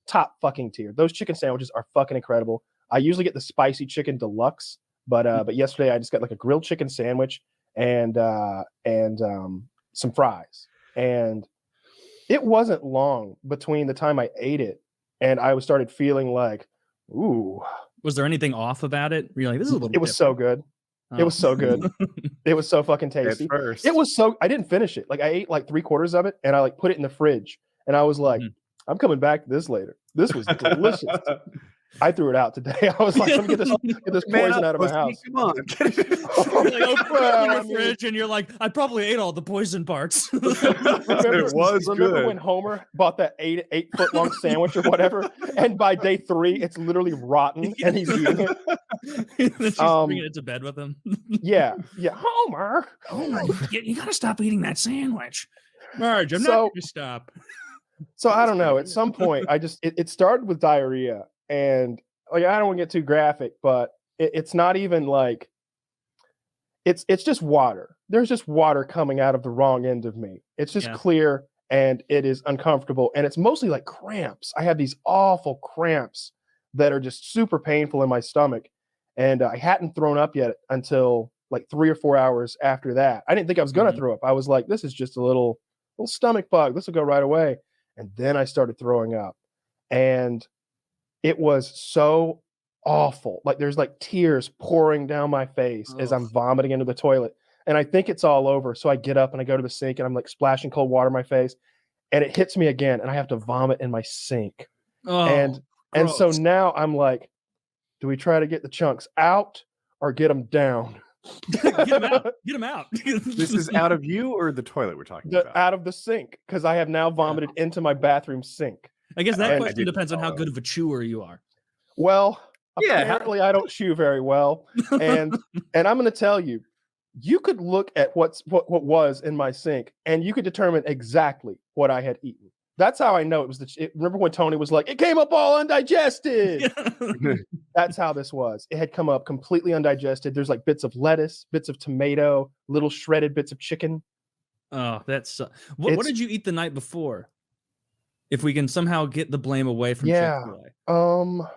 top fucking tier. Those chicken sandwiches are fucking incredible. I usually get the spicy chicken deluxe, but yesterday I just got like a grilled chicken sandwich and some fries. And it wasn't long between the time I ate it and I started feeling like, ooh. Was there anything off about it? Were you like, this is a little? It was so good. It was so good. It was so fucking tasty. It was so. I didn't finish it. Like I ate like 3/4 of it, and I like put it in the fridge. And I was like, I'm coming back to this later. This was delicious. I threw it out today. I was like, let me get this poison out of my house. Come on. Like, open your fridge, and you're like, I probably ate all the poison parts. Remember when Homer bought that 8-foot long sandwich or whatever, and by day 3, it's literally rotten, and he's eating it. She's bringing it to bed with him. Yeah, Homer. You gotta stop eating that sandwich, Marge. I'm not going to stop. So I don't know. At some point, it started with diarrhea, and like I don't want to get too graphic, but it's not even like it's just water. There's just water coming out of the wrong end of me. It's just clear, and it is uncomfortable, and it's mostly like cramps. I have these awful cramps that are just super painful in my stomach. And I hadn't thrown up yet until like 3 or 4 hours after that. I didn't think I was going to throw up. I was like, this is just a little stomach bug. This will go right away. And then I started throwing up. And it was so awful. Like there's like tears pouring down my face as I'm vomiting into the toilet. And I think it's all over. So I get up and I go to the sink and I'm like splashing cold water in my face. And it hits me again. And I have to vomit in my sink. And so now I'm like, do we try to get the chunks out or get them down? Get them out. This is out of you or the toilet we're talking about? Out of the sink, because I have now vomited into my bathroom sink. I guess that question depends on how good of a chewer you are. Well, apparently I don't chew very well. And I'm going to tell you, you could look at what was in my sink and you could determine exactly what I had eaten. That's how I know it was. Remember when Tony was like, it came up all undigested? That's how this was. It had come up completely undigested. There's like bits of lettuce, bits of tomato, little shredded bits of chicken. Oh, that's what did you eat the night before? If we can somehow get the blame away from Chick-fil-A.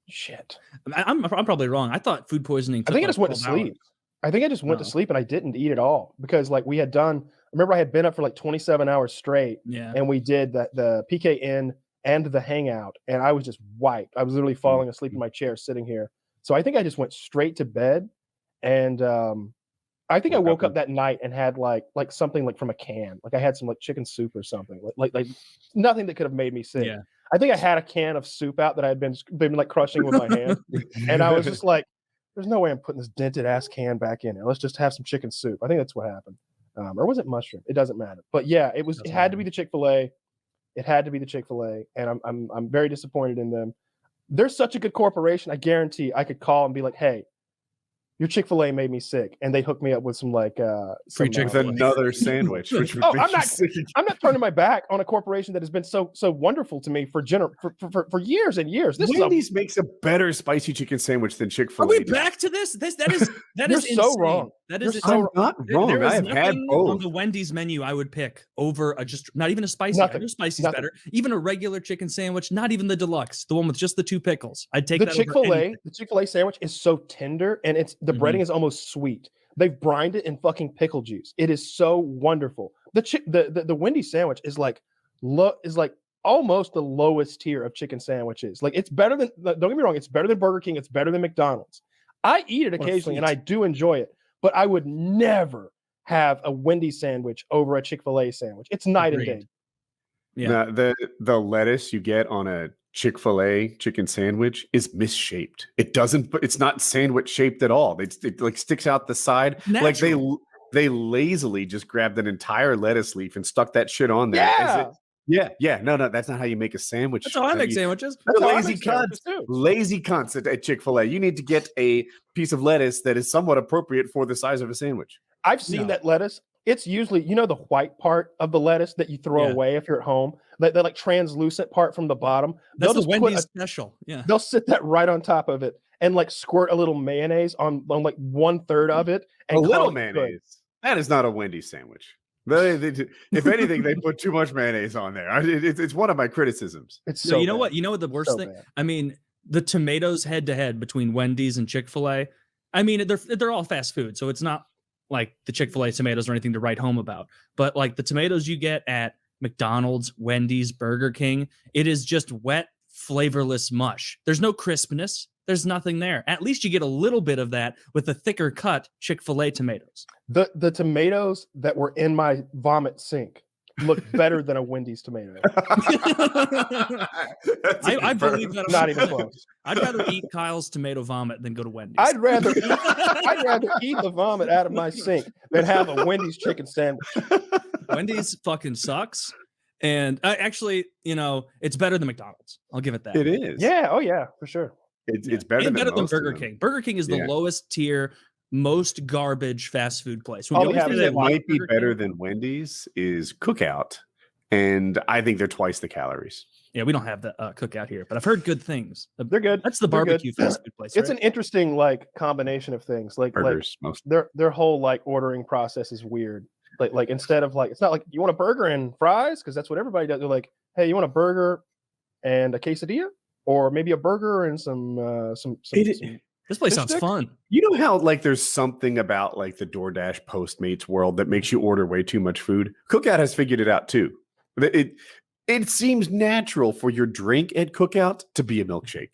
Shit. I'm probably wrong. I thought food poisoning. I think I just went to sleep. I think I just went to sleep and I didn't eat at all because like we had done. Remember, I had been up for like 27 hours straight, and we did the PKN and the hangout, and I was just wiped. I was literally falling asleep in my chair sitting here. So I think I just went straight to bed, and I think I woke up that night and had like something like from a can. Like I had some like chicken soup or something. Like nothing that could have made me sick. Yeah. I think I had a can of soup out that I had been like crushing with my hand, and I was just like, "There's no way I'm putting this dented ass can back in there. Let's just have some chicken soup." I think that's what happened, or was it mushroom? It doesn't matter. But yeah, it was. It had to be the Chick-fil-A. It had to be the Chick-fil-A, and I'm very disappointed in them. They're such a good corporation. I guarantee I could call and be like, "Hey, your Chick-fil-A made me sick," and they hooked me up with some like free Chick-fil-A, another sandwich. Which would I'm not turning my back on a corporation that has been so wonderful to me for years and years. Wendy's makes a better spicy chicken sandwich than Chick-fil-A. Are we back to this? That is You're so insane. wrong. That is I'm not wrong. There is I have had nothing both. on the Wendy's menu I would pick over a just not even a spicy. Nothing. I know spicy's Nothing. better. Even a regular chicken sandwich, not even the deluxe, the one with just the 2 pickles. I'd take The that over Chick-fil-A. anything. The Chick-fil-A sandwich is so tender, and it's the breading is almost sweet. They've brined it in fucking pickle juice. It is so wonderful. The Wendy's sandwich is like almost the lowest tier of chicken sandwiches. Like it's better than. Don't get me wrong. It's better than Burger King. It's better than McDonald's. I eat it occasionally, and I do enjoy it. But I would never have a Wendy's sandwich over a Chick-fil-A sandwich. It's night and day. Yeah. Now, the lettuce you get on a Chick-fil-A chicken sandwich is misshaped. It's not sandwich shaped at all. It like sticks out the side. Natural. Like they lazily just grabbed an entire lettuce leaf and stuck that shit on there. Yeah. No, that's not how you make a sandwich. That's how I make sandwiches. That's lazy cunts. Lazy cunts at Chick-fil-A. You need to get a piece of lettuce that is somewhat appropriate for the size of a sandwich. I've seen that lettuce. It's usually, the white part of the lettuce that you throw away if you're at home. That like translucent part from the bottom. That's the Wendy's special. Yeah. They'll sit that right on top of it and like squirt a little mayonnaise on like 1/3 of it. And a little mayonnaise. That is not a Wendy's sandwich. If anything, they put too much mayonnaise on there. It's one of my criticisms. It's so you know what? You know what the worst thing? Bad. I mean, the tomatoes head to head between Wendy's and Chick-fil-A. I mean, they're all fast food, so it's not like the Chick-fil-A tomatoes or anything to write home about. But like the tomatoes you get at McDonald's, Wendy's, Burger King, it is just wet, flavorless mush. There's no crispness. There's nothing there. At least you get a little bit of that with the thicker cut Chick-fil-A tomatoes. The tomatoes that were in my vomit sink look better than a Wendy's tomato. I believe that. Not even close. I'd rather eat Kyle's tomato vomit than go to Wendy's. I'd rather eat the vomit out of my sink than have a Wendy's chicken sandwich. Wendy's fucking sucks. And actually, it's better than McDonald's. I'll give it that. It is. Yeah. Oh yeah, for sure. It's better than Burger King. Burger King is the lowest tier, most garbage fast food place. The only thing that might be better than Wendy's is Cookout, and I think they're twice the calories. Yeah, we don't have the Cookout here, but I've heard good things. They're good. That's the barbecue fast food place. It's an interesting like combination of things. Like burgers, their whole like ordering process is weird. Like instead of like, it's not like you want a burger and fries because that's what everybody does. They're like, hey, you want a burger and a quesadilla? Or maybe a burger and some this place sounds fun. You know how like there's something about like the DoorDash Postmates world that makes you order way too much food? Cookout has figured it out too. It seems natural for your drink at Cookout to be a milkshake.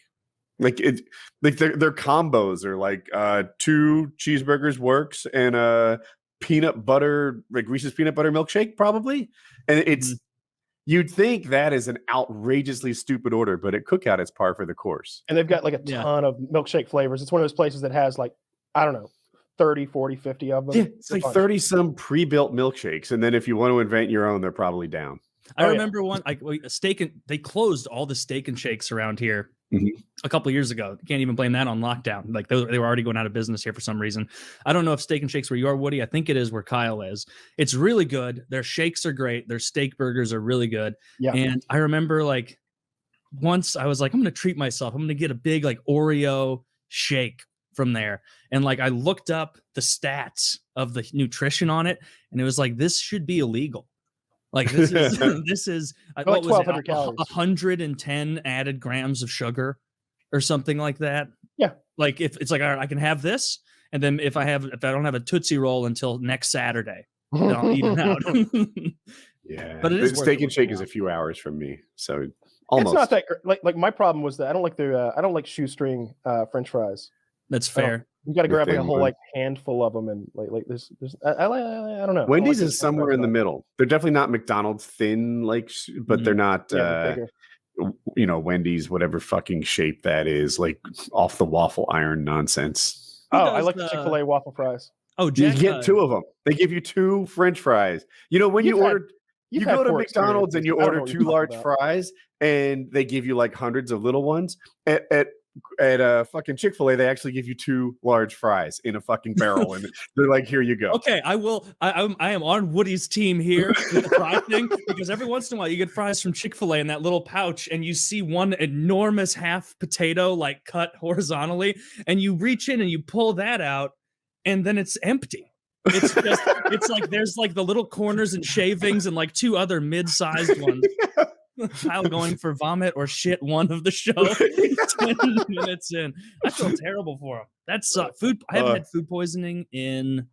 Like their combos are like 2 cheeseburgers works and a peanut butter, like Reese's peanut butter milkshake probably. And it's you'd think that is an outrageously stupid order, but at Cookout, it's par for the course. And they've got like a ton of milkshake flavors. It's one of those places that has like, I don't know, 30, 40, 50 of them. Yeah, it's like 30 some pre-built milkshakes. And then if you want to invent your own, they're probably down. I remember one, like they closed all the Steak and Shakes around here a couple of years ago. You can't even blame that on lockdown. Like they were already going out of business here for some reason. I don't know if Steak and Shakes where you are, Woody. I think it is where Kyle is. It's really good. Their shakes are great. Their steak burgers are really good. Yeah. And I remember like once I was like, I'm going to treat myself. I'm going to get a big like Oreo shake from there. And like I looked up the stats of the nutrition on it, and it was like this should be illegal. Like this is this is Like what was it, 1,200 calories. 110 added grams of sugar or something like that. Yeah. Like if it's like, all right, I can have this, and then if I don't have a Tootsie Roll until next Saturday, then I'll eat it out. Yeah, But it is worth Steak it and Shake is a few hours from me, so almost. It's not that like my problem was that I don't like their I don't like shoestring French fries. That's I don't- fair. You got to Your grab like a thing, whole man. like handful of them, and like there's I don't know. Wendy's I don't like is somewhere in the middle. They're definitely not McDonald's thin, like, but they're not, Yeah, they're bigger. Wendy's, whatever fucking shape that is, like off the waffle iron nonsense. Oh, does I like the the- Chick-fil-A waffle fries. Oh, You Jack, get two of them. They give you 2 French fries. You know, when you You've had- order, you've you had go to poor McDonald's and you experiences. I don't know order what 2 you're talking large about. fries, and they give you like hundreds of little ones. At fucking Chick-fil-A, they actually give you 2 large fries in a fucking barrel, and they're like, "Here you go." Okay, I am on Woody's team here with the fry thing, because every once in a while you get fries from Chick-fil-A in that little pouch, and you see one enormous half potato like cut horizontally, and you reach in and you pull that out, and then it's empty. It's just it's like there's like the little corners and shavings and like 2 other mid-sized ones. Kyle going for vomit or shit one of the show 10 minutes in. I feel terrible for him. That's food. I haven't had food poisoning in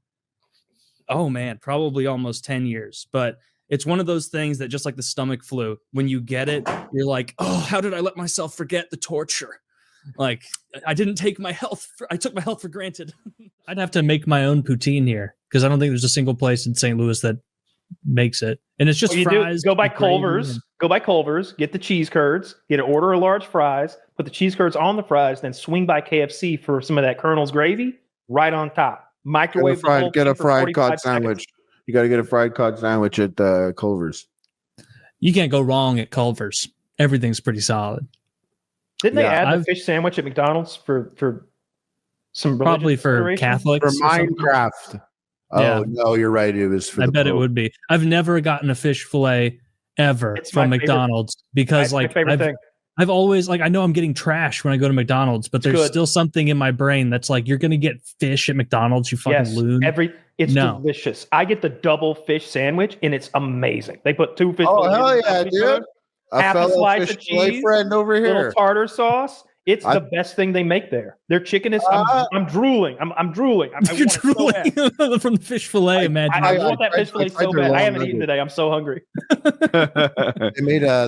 probably almost 10 years. But it's one of those things that just like the stomach flu, when you get it, you're like, oh, how did I let myself forget the torture? Like I didn't take my health. I took my health for granted. I'd have to make my own poutine here because I don't think there's a single place in St. Louis that makes it, and it's just What you fries. do, go by with gravy Culver's. and- Go by Culver's. Get the cheese curds. Get an order of large fries. Put the cheese curds on the fries. Then swing by KFC for some of that Colonel's gravy right on top. Microwave. the whole Get a thing for fried 45 cod seconds. sandwich. You got to get a fried cod sandwich at Culver's. You can't go wrong at Culver's. Everything's pretty solid. Didn't they add the I've- fish sandwich at McDonald's for some Probably religious for consideration? Catholics. For or something. Minecraft. Oh, Yeah. no, you're right. It was for I the bet it Pope. would be. I've never gotten a fish fillet ever It's from my favorite- McDonald's because That's my like favorite thing. I've always like I know I'm getting trash when I go to McDonald's, but there's good. still something in my brain that's like you're gonna get fish at McDonald's, you fucking Yes, loon. it's No. delicious. I get the double fish sandwich, and it's amazing. They put 2 fish. Oh, fillets hell in yeah, the dude. A half a fellow slice fish of fillet cheese, friend over little here. tartar sauce. It's I- the best thing they make there. Their chicken is. I'm drooling. I'm drooling. I You're want it so bad. drooling from the fish fillet. Imagine. I want that fish fillet I tried so their bad. I long haven't eaten nugget. today. I'm so hungry.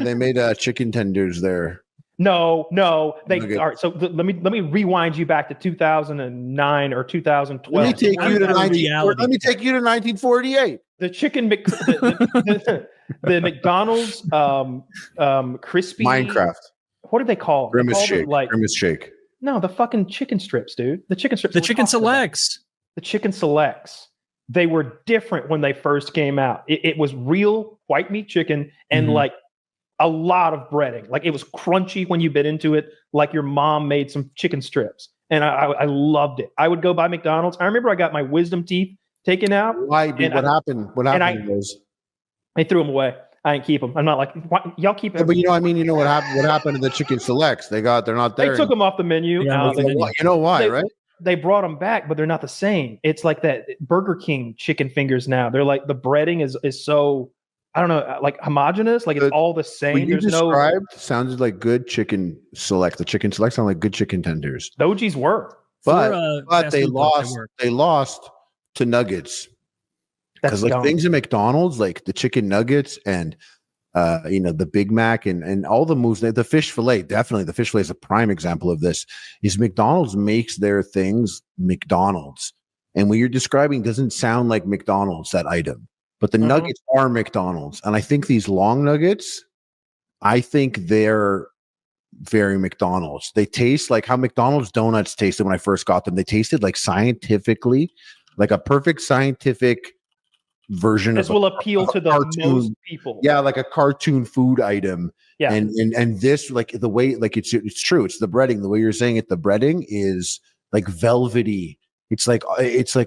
They made chicken tenders there. No. They Okay. all right. So let me rewind you back to 2009 or 2012. Let me take you to That's 1948. The chicken the McDonald's crispy Minecraft. What did they call them? Grimace They called shake. it like Grimace shake. no, the fucking chicken strips, dude. The chicken strips. The we're chicken talking about. selects. The chicken selects. They were different when they first came out. It was real white meat chicken and Mhm. like a lot of breading. Like it was crunchy when you bit into it, like your mom made some chicken strips. And I loved it. I would go by McDonald's. I remember I got my wisdom teeth taken out. Why? What happened? What and happened to those? I threw them away. I didn't keep them. I'm not like, y'all keep Yeah, but you know, I mean, you know what happened? What happened to the chicken selects? They're not They there. took them off the menu. Yeah, Uh, they did. You know why, right? They brought them back, but they're not the same. It's like that Burger King chicken fingers now. They're like the breading is so I don't know, like homogenous. Like it's all the same. What you There's no described sounded like good chicken select. The chicken select sound like good chicken tenders. the OGs were. But fast they food place, lost. were. They lost to nuggets That's because like dumb. things at McDonald's, like the chicken nuggets and the Big Mac and all the moves. The fish fillet, definitely the fish fillet is a prime example of this. Is McDonald's makes their things McDonald's, and what you're describing doesn't sound like McDonald's that item. But the nuggets are McDonald's. And I think these long nuggets, I think they're very McDonald's. They taste like how McDonald's donuts tasted when I first got them. They tasted like scientifically, like a perfect scientific version This of will appeal to the most people. Yeah, like a cartoon food item. Yeah. And this, like the way, like it's true. It's the breading. The way you're saying it, the breading is like velvety. It's like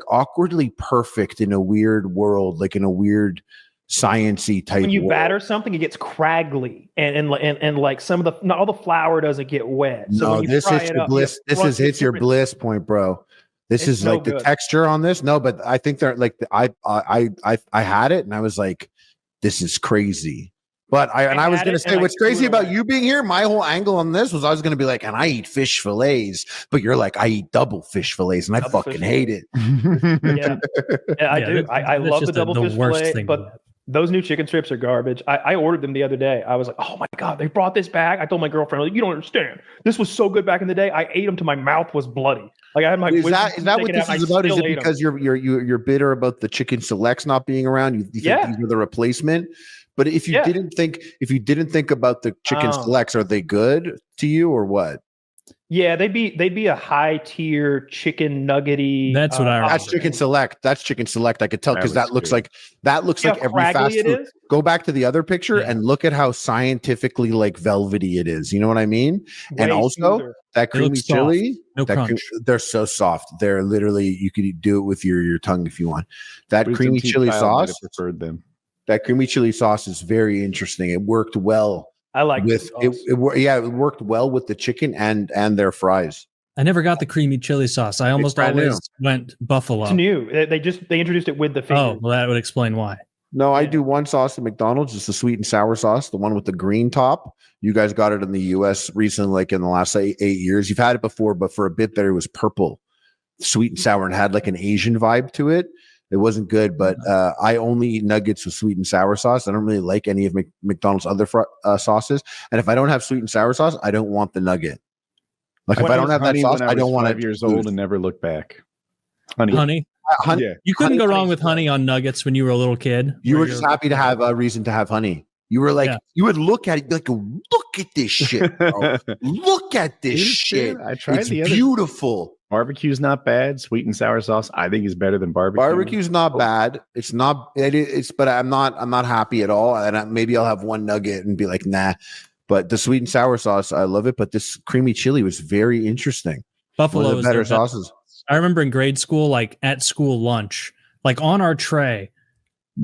awkwardly perfect in a weird world, like in a weird sciencey type. When you world. batter something, it gets craggly, and like some of the not all the flour doesn't get wet. So No, when you this fry hits it your up, bliss. you This hits your different- bliss point, bro. This It's is no like the good. texture on this. No, but I think they're like I had it and I was like, this is crazy. But I was gonna say what's crazy about you being here. My whole angle on this was I was gonna be like, and I eat fish fillets, but you're like, I eat double fish fillets, and I fucking hate it. Yeah, I do. I that's love just the double fish worst fillet, thing. but those new chicken strips are garbage. I ordered them the other day. I was like, oh my god, they brought this back. I told my girlfriend, like, you don't understand. This was so good back in the day. I ate them till my mouth was bloody. Like I had my Is that what taken this out, is I about? Is still it ate 'em. because you're bitter about the chicken selects not being around? You think Yeah. these were the replacement? But if you didn't think about the chicken selects, are they good to you or what? Yeah, they'd be a high tier chicken nuggety. That's what I remember. That's chicken select. That's chicken select. I could tell because that looks good. like See how every craggly fast it food. is? Go back to the other picture and look at how scientifically like velvety it is. You know what I mean? And Way also smoother. that creamy looks soft. chili. No that crunch. they're so soft. They're literally you could do it with your tongue if you want. That Wisdom creamy teeth chili child might sauce. have preferred them. That creamy chili sauce is very interesting. It worked well I like with this sauce. it worked well with the chicken and their fries. I never got the creamy chili sauce. I almost brand always went buffalo. It's new. They introduced it with the finger. Oh, well, that would explain why. No, I do one sauce at McDonald's. It's the sweet and sour sauce, the one with the green top. You guys got it in the US recently, like in the last 8 years. You've had it before, but for a bit there, it was purple, sweet and sour, and had like an Asian vibe to it. It wasn't good, but I only eat nuggets with sweet and sour sauce. I don't really like any of McDonald's other sauces. And if I don't have sweet and sour sauce, I don't want the nugget. Like if I don't have that sauce, I don't want 5 years old and never look back. Honey. Honey. You couldn't go wrong with honey on nuggets when you were a little kid. You where were just happy to have a reason to have honey. You were like, you would look at it, be like, look at this shit, bro. Look at this shit. I tried it's the other. beautiful. Barbecue's not bad. Sweet and sour sauce, I think, is better than barbecue. Barbecue's not bad. It's not. It's. But I'm not happy at all. And maybe I'll have one nugget and be like, nah. But the sweet and sour sauce, I love it. But this creamy chili was very interesting. Buffalo One of is the better their best. sauces. I remember in grade school, like at school lunch, like on our tray,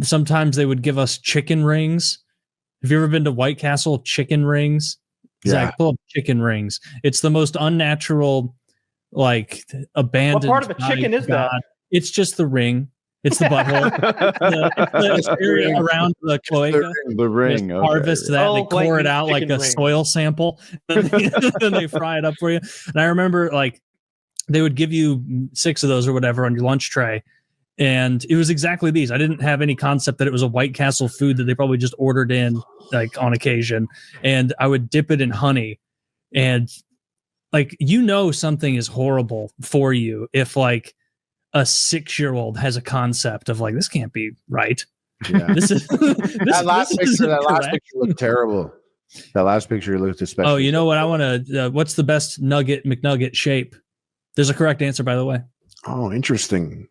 sometimes they would give us chicken rings. Have you ever been to White Castle chicken rings? Zach, pull up chicken rings. It's the most unnatural, like abandoned. What part of a chicken is that? It's just the ring. It's the butthole. It's the area around the cloaca. The ring. They Okay. harvest that. They Oh, pour it like out like chicken a ring. soil sample. Then they fry it up for you. And I remember like they would give you 6 of those or whatever on your lunch tray. And it was exactly these. I didn't have any concept that it was a White Castle food that they probably just ordered in like on occasion. And I would dip it in honey. And like, something is horrible for you if like a 6-year-old has a concept of like, this can't be right. Yeah. This is That last picture looked terrible. That last picture looked especially. Oh, you know what? I want to. What's the best McNugget shape? There's a correct answer, by the way. Oh, interesting.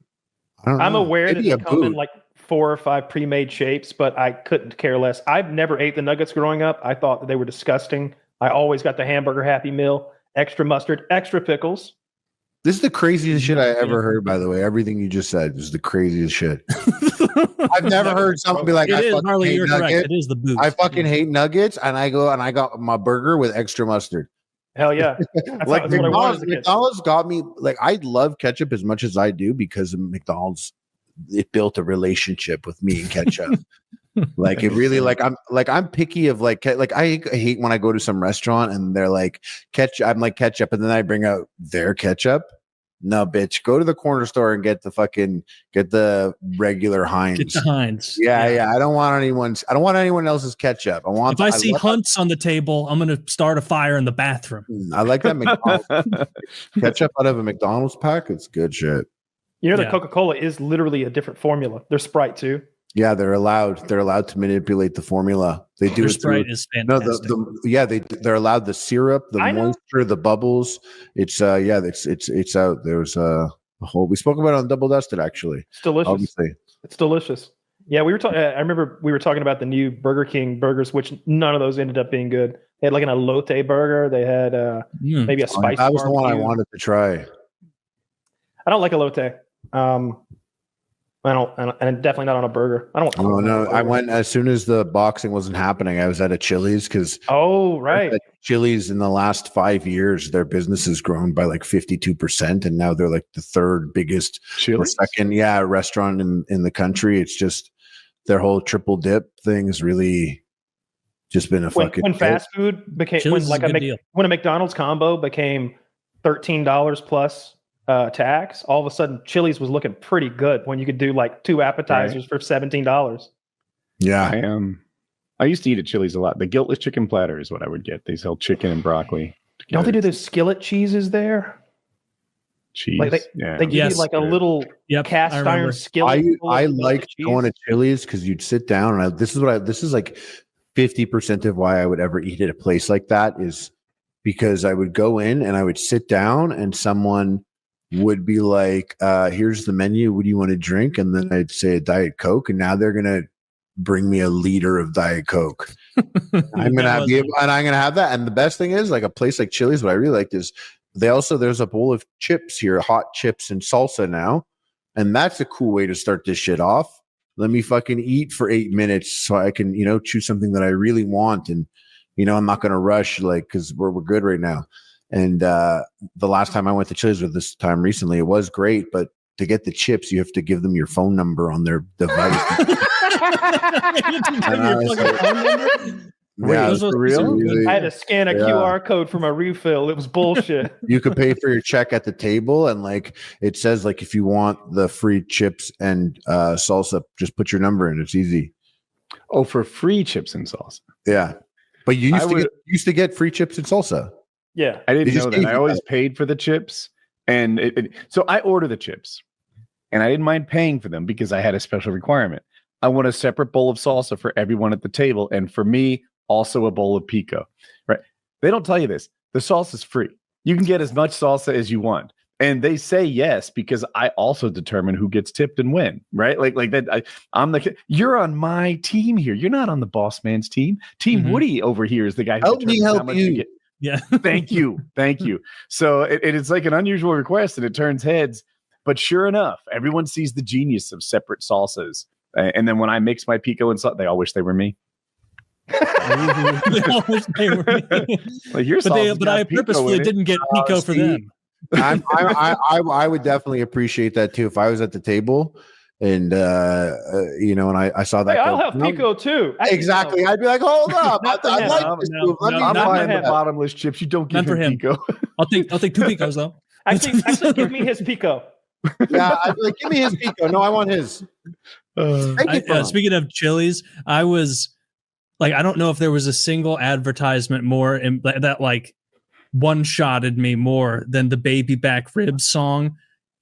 I don't I'm know. aware that Maybe they a come in boot. like 4 or 5 pre-made shapes, but I couldn't care less. I've never ate the nuggets growing up. I thought that they were disgusting. I always got the hamburger Happy Meal, extra mustard, extra pickles. This is the craziest shit I ever heard, by the way. Everything you just said is the craziest shit. I've never heard someone be like, It I is, fucking Marley, hate you're correct. nuggets. It is the boot. I fucking hate nuggets, and I go and I got my burger with extra mustard. Hell yeah. That's Like what I wanted as a kid. McDonald's got me. Like I love ketchup as much as I do because of McDonald's. It built a relationship with me and ketchup. Like it really I'm picky of like I hate when I go to some restaurant and they're like ketchup. I'm like ketchup, and then I bring out their ketchup. No, bitch, go to the corner store and get the regular Heinz. Get the Heinz. Yeah. I don't want anyone else's ketchup. If I see Hunt's on the table, I'm going to start a fire in the bathroom. I like that McDonald's ketchup out of a McDonald's pack. It's good shit. You know that Coca-Cola is literally a different formula. They're Sprite too. Yeah, they're allowed to manipulate the formula. They do Their it Sprite through, is fantastic. they're allowed the syrup, the moisture, the bubbles. It's it's out. There's a whole. We spoke about it on Double Dusted actually. It's delicious. Obviously. It's delicious. Yeah, we were talking. I remember we were talking about the new Burger King burgers, which none of those ended up being good. They had like an elote burger. They had maybe a spicy. That was the one I barbecue. wanted to try. I don't like elote. and definitely not on a burger. I don't want. Oh no, I went as soon as the boxing wasn't happening. I was at a Chili's because right, Chili's in the last 5 years, their business has grown by like 52%, and now they're like the third biggest or second, restaurant in the country. It's just their whole triple dip thing has really just been a fucking. When fast food became when a McDonald's combo became $13 plus tax, all of a sudden Chili's was looking pretty good when you could do like 2 appetizers for $17. Yeah, I used to eat at Chili's a lot. The guiltless chicken platter is what I would get. They sell chicken and broccoli. Don't they do those skillet cheeses there? Cheese. Like they give you like a little cast iron skillet. I liked going to Chili's because you'd sit down and this is like 50% of why I would ever eat at a place like that is because I would go in and I would sit down and someone would be like, here's the menu. What do you want to drink? And then I'd say a Diet Coke. And now they're going to bring me a liter of Diet Coke. I'm going to have that. And the best thing is like a place like Chili's, what I really liked is there's a bowl of chips here, hot chips and salsa now. And that's a cool way to start this shit off. Let me fucking eat for 8 minutes so I can, choose something that I really want. And, I'm not going to rush because we're good right now. And the last time I went to Chili's with this time recently, it was great. But to get the chips, you have to give them your phone number on their device. Yeah, for real? I had to scan a QR code for my refill. It was bullshit. You could pay for your check at the table, and it says if you want the free chips and salsa, just put your number in. It's easy. Oh, for free chips and salsa. Yeah, but you used to get free chips and salsa. Yeah, I didn't know that. I always paid for the chips, and so I order the chips, and I didn't mind paying for them because I had a special requirement. I want a separate bowl of salsa for everyone at the table, and for me, also a bowl of pico. Right? They don't tell you this. The salsa is free. You can get as much salsa as you want, and they say yes because I also determine who gets tipped and when. Right? Like that. You're on my team here. You're not on the boss man's team. Team Woody over here is the guy who help me help you. Get. Yeah. Thank you. So it's like an unusual request, and it turns heads. But sure enough, everyone sees the genius of separate salsas. And then when I mix my pico and salt, they all wish they were me. They all wish they were me. But I purposefully didn't get pico for them. I would definitely appreciate that too if I was at the table and and I saw that. Hey, I'll have pico too. Exactly. I'd be like, hold up. I like this move. I'm buying the bottomless chips. You don't give him pico. I'll take 2 picos though. Actually, give me his pico. Yeah, I'd be like, give me his pico. No, I want his. Speaking of Chili's, I was I don't know if there was a single advertisement more that one-shotted me more than the Baby Back Ribs song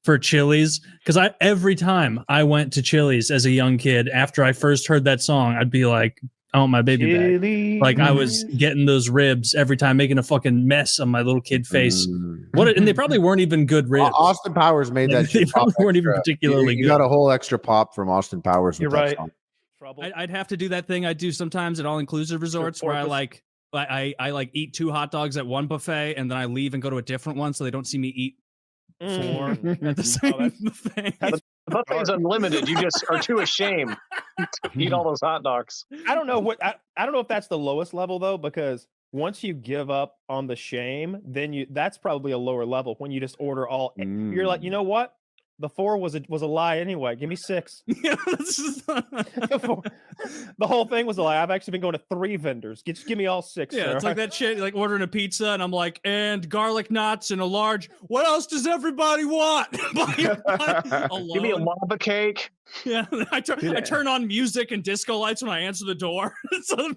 for Chili's. Because every time I went to Chili's as a young kid, after I first heard that song, I'd be like, I want my baby back. I was getting those ribs every time, making a fucking mess on my little kid face. And they probably weren't even good ribs. Austin Powers made that shit. They probably weren't even particularly good. You got a whole extra pop from Austin Powers. You're right. I'd have to do that thing I do sometimes at all-inclusive resorts where I eat 2 hot dogs at one buffet and then I leave and go to a different one so they don't see me eat 4 at the same buffet. The buffet's unlimited. You just are too ashamed to eat all those hot dogs. I don't know if that's the lowest level though, because once you give up on the shame, then that's probably a lower level when you just order all. You're like, you know what? The 4 was a lie anyway. Give me 6. Yeah, the whole thing was a lie. I've actually been going to 3 vendors. Just give me all 6. Yeah, it's like that shit, like ordering a pizza, and I'm like, and garlic knots and a large. What else does everybody want? Give me a lava cake. Yeah, I turn on music and disco lights when I answer the door. So he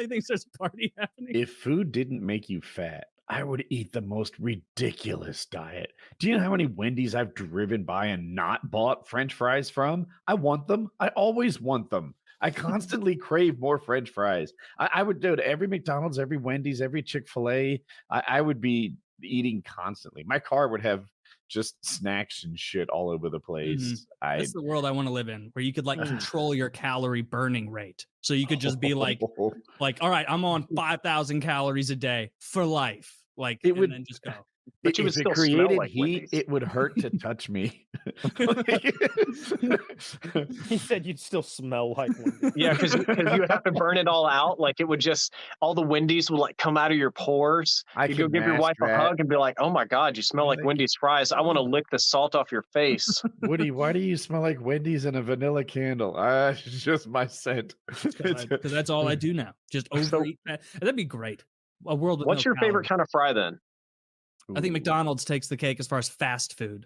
thinks there's a party happening. If food didn't make you fat, I would eat the most ridiculous diet. Do you know how many Wendy's I've driven by and not bought French fries from? I want them. I always want them. I constantly crave more French fries. I would do it every McDonald's, every Wendy's, every Chick-fil-A. I would be eating constantly. My car would have just snacks and shit all over the place. That's the world I want to live in, where you could control your calorie burning rate. So you could just be all right, I'm on 5,000 calories a day for life. Then just go. But you would if it still smell created like heat, Wendy's. it would hurt to touch me. He said you'd still smell like Wendy's. Yeah, because you would have to burn it all out. Like it would just all the Wendy's would like come out of your pores. I You go could give your wife master a that. hug and be like, "Oh my God, you smell like Wendy's fries. I want to lick the salt off your face." Woody, why do you smell like Wendy's and a vanilla candle? It's just my scent. Because that's all I do now. Just overeat that. That'd be great. A world with What's no your favorite calories. kind of fry then? I think McDonald's takes the cake as far as fast food.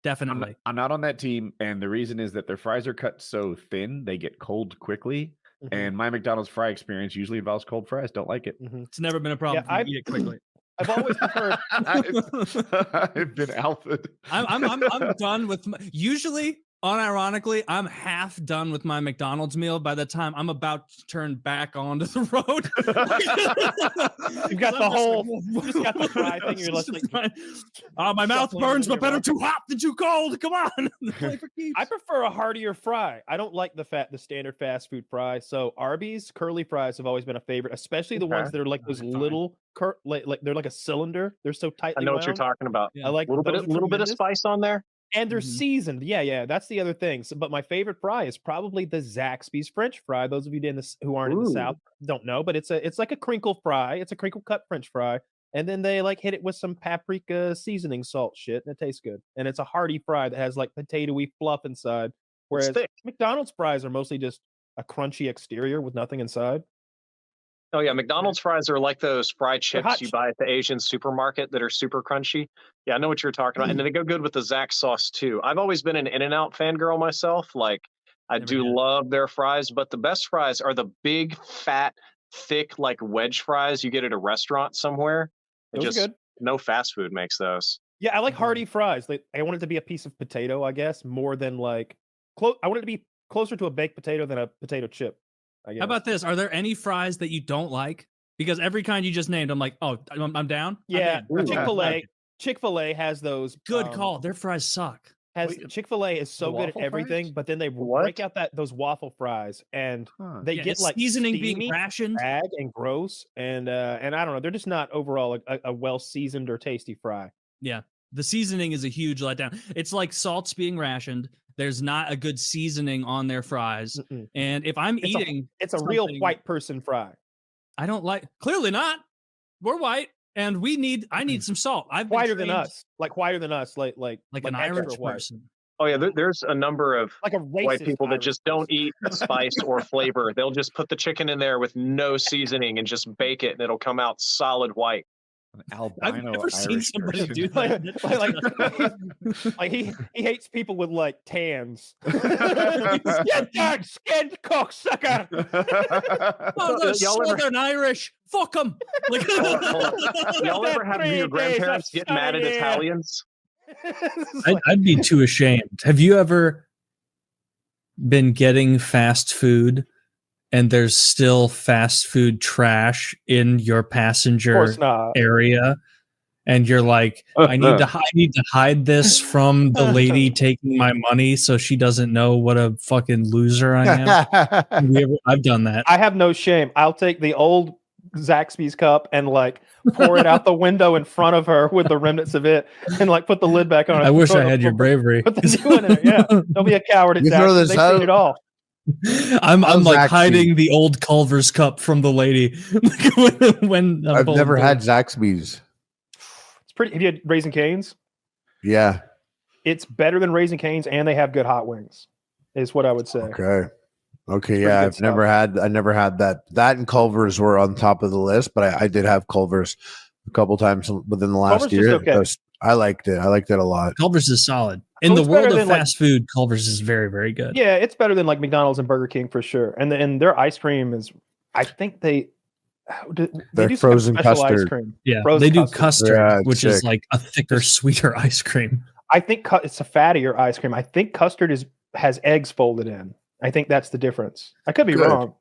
Definitely. I'm not on that team, and the reason is that their fries are cut so thin they get cold quickly. And my McDonald's fry experience usually involves cold fries. Don't like it. It's never been a problem. Yeah, to eat it quickly. I've always preferred. I've been alpha. I'm done with usually. Unironically, I'm half done with my McDonald's meal by the time I'm about to turn back onto the road. You've got the whole, you just got the fry thing. You're like, my mouth burns, but better too hot than too cold. Come on. I prefer a heartier fry. I don't like the standard fast food fry. So Arby's curly fries have always been a favorite, especially the ones that are like those little, like they're like a cylinder. They're so tightly I know what you're wound. talking about. I like a little bit of tremendous. spice on there. And they're seasoned. Yeah. That's the other thing. So, but my favorite fry is probably the Zaxby's French fry. Those of you who aren't in the South don't know, but it's like a crinkle fry. It's a crinkle cut French fry. And then they like hit it with some paprika seasoning salt shit, and it tastes good. And it's a hearty fry that has like potatoey fluff inside. Whereas McDonald's fries are mostly just a crunchy exterior with nothing inside. Oh yeah, McDonald's fries are like those fried chips you buy at the Asian supermarket that are super crunchy. Yeah, I know what you're talking about. And then they go good with the Zax sauce too. I've always been an In-N-Out fangirl myself. Like I do love their fries, but the best fries are the big, fat, thick, like wedge fries you get at a restaurant somewhere. Those are good. No fast food makes those. Yeah, I like hearty fries. I want it to be a piece of potato, I guess, more than like I want it to be closer to a baked potato than a potato chip. How about this? Are there any fries that you don't like? Because every kind you just named, I'm like, oh, I'm down. Yeah, Chick-fil-A has those. Good call. Their fries suck. Chick-fil-A is so good at everything, fries? but then they break out those waffle fries, and they get like seasoning steamy, being rationed, and gross, and I don't know. They're just not overall a well seasoned or tasty fry. Yeah, the seasoning is a huge letdown. It's like salt's being rationed. There's not a good seasoning on their fries. And if I'm eating, it's a real white person fry. I don't like. Clearly not. We're white, and I need some salt. I've been whiter than trained- us, like whiter than us, like an Irish person. Oh yeah, there's a number of like a white people that just don't eat spice or flavor. They'll just put the chicken in there with no seasoning and just bake it, and it'll come out solid white. I've never seen somebody do that. like he hates people with like tans. Get that skinned cocksucker! Oh, those Southern Irish. Fuck them. Y'all ever have your grandparents get mad at Italians? I'd be too ashamed. Have you ever been getting fast food and there's still fast food trash in your passenger area, and you're like, I need to hide this from the lady taking my money so she doesn't know what a fucking loser I am? I've done that. I have no shame. I'll take the old Zaxby's cup and like pour it out the window in front of her with the remnants of it, and like put the lid back on. I wish I had your bravery. Put the new one in it. Yeah, don't be a coward at Zaxby's. They seen it all. I'm like hiding the old Culver's cup from the lady. when I've never had Zaxby's. It's pretty. Have you had Raising Cane's? Yeah, it's better than Raising Cane's, and they have good hot wings. Is what I would say. Okay, yeah, I never had that. That and Culver's were on top of the list, but I did have Culver's a couple times within the last year. Okay. I liked it. I liked it a lot. Culver's is solid. In the world of fast food, Culver's is very, very good. Yeah, it's better than like McDonald's and Burger King for sure. And their ice cream is, I think they do frozen custard. Ice cream. Yeah, frozen they do custard, which sick. is like a thicker, sweeter ice cream. I think it's a fattier ice cream. I think custard has eggs folded in. I think that's the difference. I could be wrong,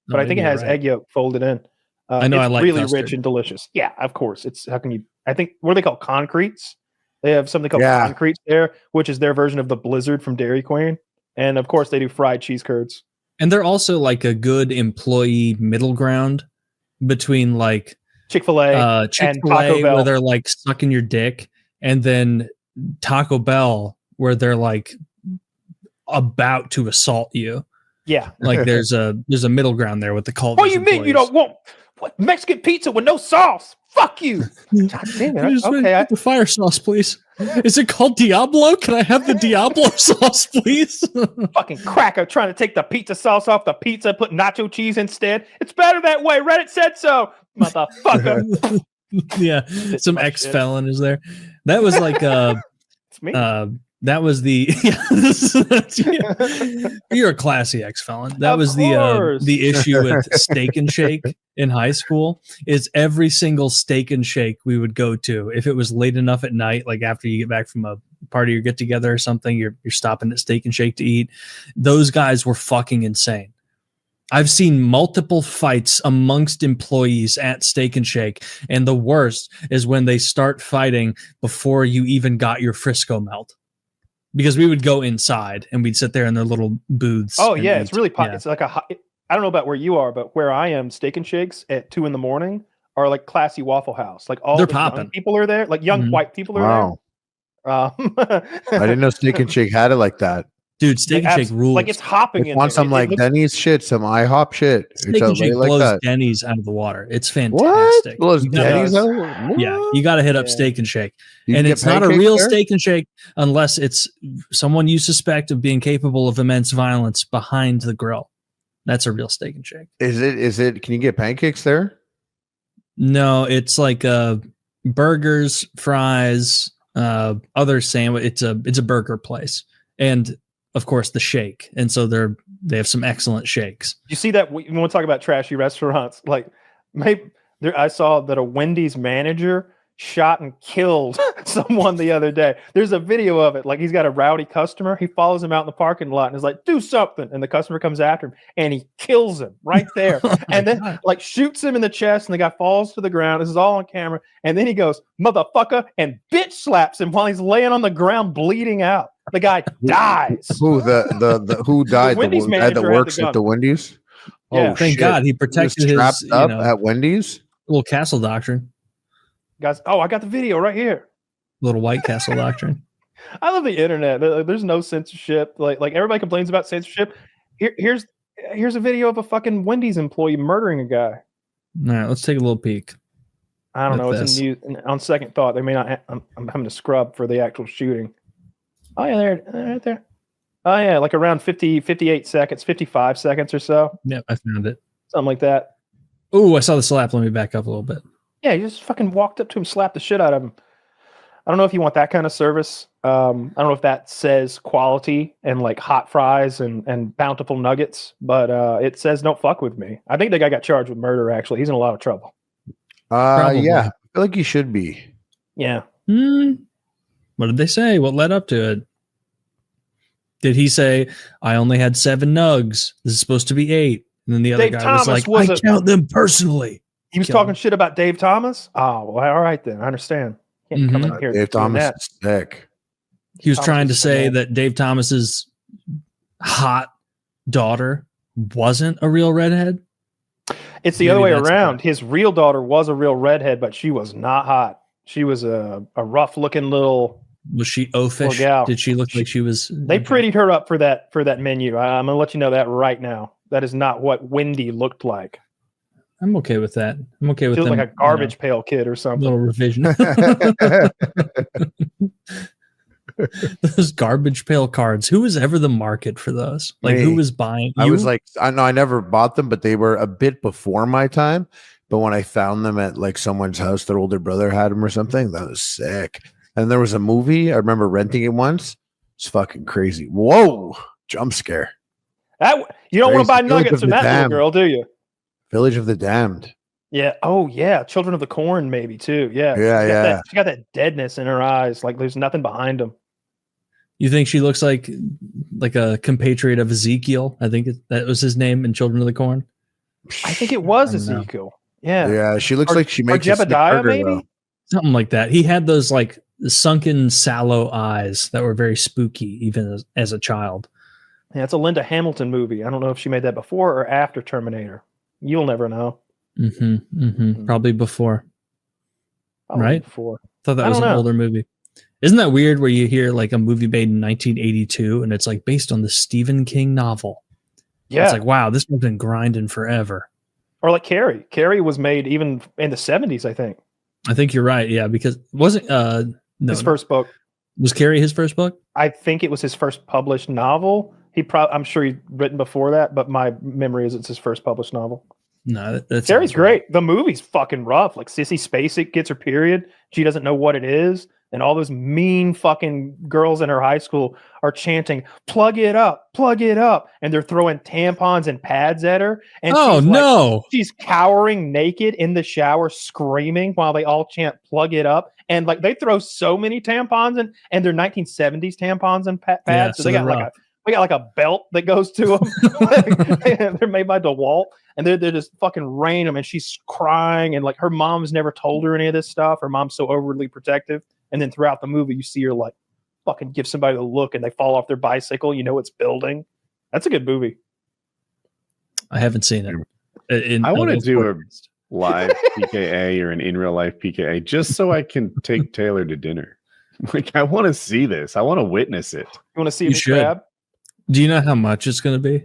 but I think it has egg yolk folded in. I know. It's I like really custard. rich and delicious. Yeah, of course. It's how can you? I think what are they called? Concretes. They have something called Concretes there, which is their version of the Blizzard from Dairy Queen, and of course they do fried cheese curds. And they're also like a good employee middle ground between like Chick-fil-A and Chick-fil-A Taco Bell. where they're like sucking your dick, and then Taco Bell where they're like about to assault you. Yeah, like there's a middle ground there with the cult. What do you mean you don't want Mexican pizza with no sauce? Fuck you! God damn it! Okay, the fire sauce, please. Is it called Diablo? Can I have the Diablo sauce, please? Fucking cracker trying to take the pizza sauce off the pizza, put nacho cheese instead. It's better that way. Reddit said so, motherfucker. Yeah, some ex-felon is there. That was like it's me. That was the you're a classy ex-felon. That was the issue with Steak and Shake in high school. Is every single Steak and Shake we would go to, if it was late enough at night, like after you get back from a party or get together or something, you're stopping at Steak and Shake to eat. Those guys were fucking insane. I've seen multiple fights amongst employees at Steak and Shake, and the worst is when they start fighting before you even got your Frisco melt. Because we would go inside and we'd sit there in their little booths. Oh yeah, it's really it's like I don't know about where you are, but where I am, Steak and Shakes at 2 a.m. are like classy Waffle House. Like all they're the popping. young people are there, like young white people are there. I didn't know Steak and Shake had it like that. Dude, Steak and Shake rules. Like it's hopping in want there. some like Denny's shit, some IHOP shit. Steak and Shake like blows that. Denny's out of the water. It's fantastic. What? Blows Denny's out? Yeah, you got to hit up Steak and Shake. You And can it's get not a pancakes real there? Steak and Shake unless it's someone you suspect of being capable of immense violence behind the grill. That's a real Steak and Shake. Is it? Can you get pancakes there? No, it's like burgers, fries, other sandwich. It's a burger place, and of course the shake. And so they have some excellent shakes. You see that we want to talk about trashy restaurants. Like maybe I saw that a Wendy's manager shot and killed someone the other day. There's a video of it. Like he's got a rowdy customer. He follows him out in the parking lot and is like, "Do something." And the customer comes after him and he kills him right there. And then like shoots him in the chest and the guy falls to the ground. This is all on camera. And then he goes, "Motherfucker," and bitch slaps him while he's laying on the ground bleeding out. The guy dies. Who the who died? The Wendy's guy manager that had works the at gun. the Wendy's. Yeah. Oh, Thank shit. God he He was protected strapped his up at Wendy's. little castle doctrine, Guys, I got the video right here. little White Castle doctrine. I love the internet. There's no censorship. Like everybody complains about censorship. Here's a video of a fucking Wendy's employee murdering a guy. All right, let's take a little peek. I don't at know. this. It's in news. On second thought, they may not. I'm having to scrub for the actual shooting. Oh yeah, there, right there. Oh yeah, like around 58 seconds, 55 seconds or so, Yep, I found it. something like that. Oh, I saw the slap. Let me back up a little bit. Yeah, he just fucking walked up to him, slapped the shit out of him. I don't know if you want that kind of service. I don't know if that says quality and like hot fries and bountiful nuggets, but it says don't fuck with me. I think the guy got charged with murder. Actually, he's in a lot of trouble. Yeah, I feel like he should be. Yeah. What did they say? What led up to it? Did he say, "I only had 7 nugs. This is supposed to be 8"? And then the other Dave guy Thomas was like, was "I a- count them personally." He was Kill talking him. shit about Dave Thomas. Oh, well, all right then. I understand. Can't come in here Dave doing Thomas that. is sick. He was Thomas trying to is say bad. that Dave Thomas's hot daughter wasn't a real redhead. It's the Maybe other way that's around. His real daughter was a real redhead, but she was not hot. She was a rough looking little. Was she oafish? gal. Did she look like she was? They prettied her up for that menu. I'm gonna let you know that right now. That is not what Wendy looked like. I'm okay with that. I'm okay with She was them, like a garbage pail kid or something. little revision. Those garbage pail cards. Who was ever the market for those? Like who Me. was buying? I was You? like, I know I never bought them, but they were a bit before my time. But when I found them at like someone's house, their older brother had them or something. That was sick. And there was a movie. I remember renting it once. It's fucking crazy. Whoa, jump scare. That you don't want to buy Crazy. Village nuggets of from the that little Damned. girl, do you? Village of the Damned. Yeah. Oh yeah. Children of the Corn, maybe too. Yeah. Yeah, She got that deadness in her eyes. Like there's nothing behind them. You think she looks like a compatriot of Ezekiel? I think that was his name in Children of the Corn. I think it was I don't know. Ezekiel. Yeah. Yeah, she looks Or- like she or makes a sick Jebediah, burger, maybe? though. Something like that. He had those like sunken, sallow eyes that were very spooky, even as a child. Yeah, it's a Linda Hamilton movie. I don't know if she made that before or after Terminator. You'll never know. Probably before. Probably Right? before. Thought that I was an don't know. older movie. Isn't that weird where you hear like a movie made in 1982 and it's like based on the Stephen King novel? Yeah. It's like, wow, this one's been grinding forever. Or like Carrie. Carrie was made even in the 70s, I think. I think you're right. Yeah, because wasn't no, His first book. Was Carrie his first book? I think it was his first published novel. I'm sure he'd written before that, but my memory is it's his first published novel. No, that's Carrie's great. The movie's fucking rough. Like Sissy Spacek gets her period. She doesn't know what it is. And all those mean fucking girls in her high school are chanting, plug it up. And they're throwing tampons and pads at her. And she's cowering naked in the shower, screaming while they all chant, plug it up. And like they throw so many tampons and they're 1970s tampons and pads. Yeah, so they got like a belt that goes to them. They're made by DeWalt. And they're just fucking raining them. And she's crying. And like her mom's never told her any of this stuff. Her mom's so overly protective. And then throughout the movie, you see her like fucking give somebody the look and they fall off their bicycle. You know it's building. That's a good movie. I haven't seen it. I want to do a live PKA or an in real life PKA just so I can take Taylor to dinner. Like, I want to see this. I want to witness it. You want to see You me should. crab? Do you know how much it's going to be?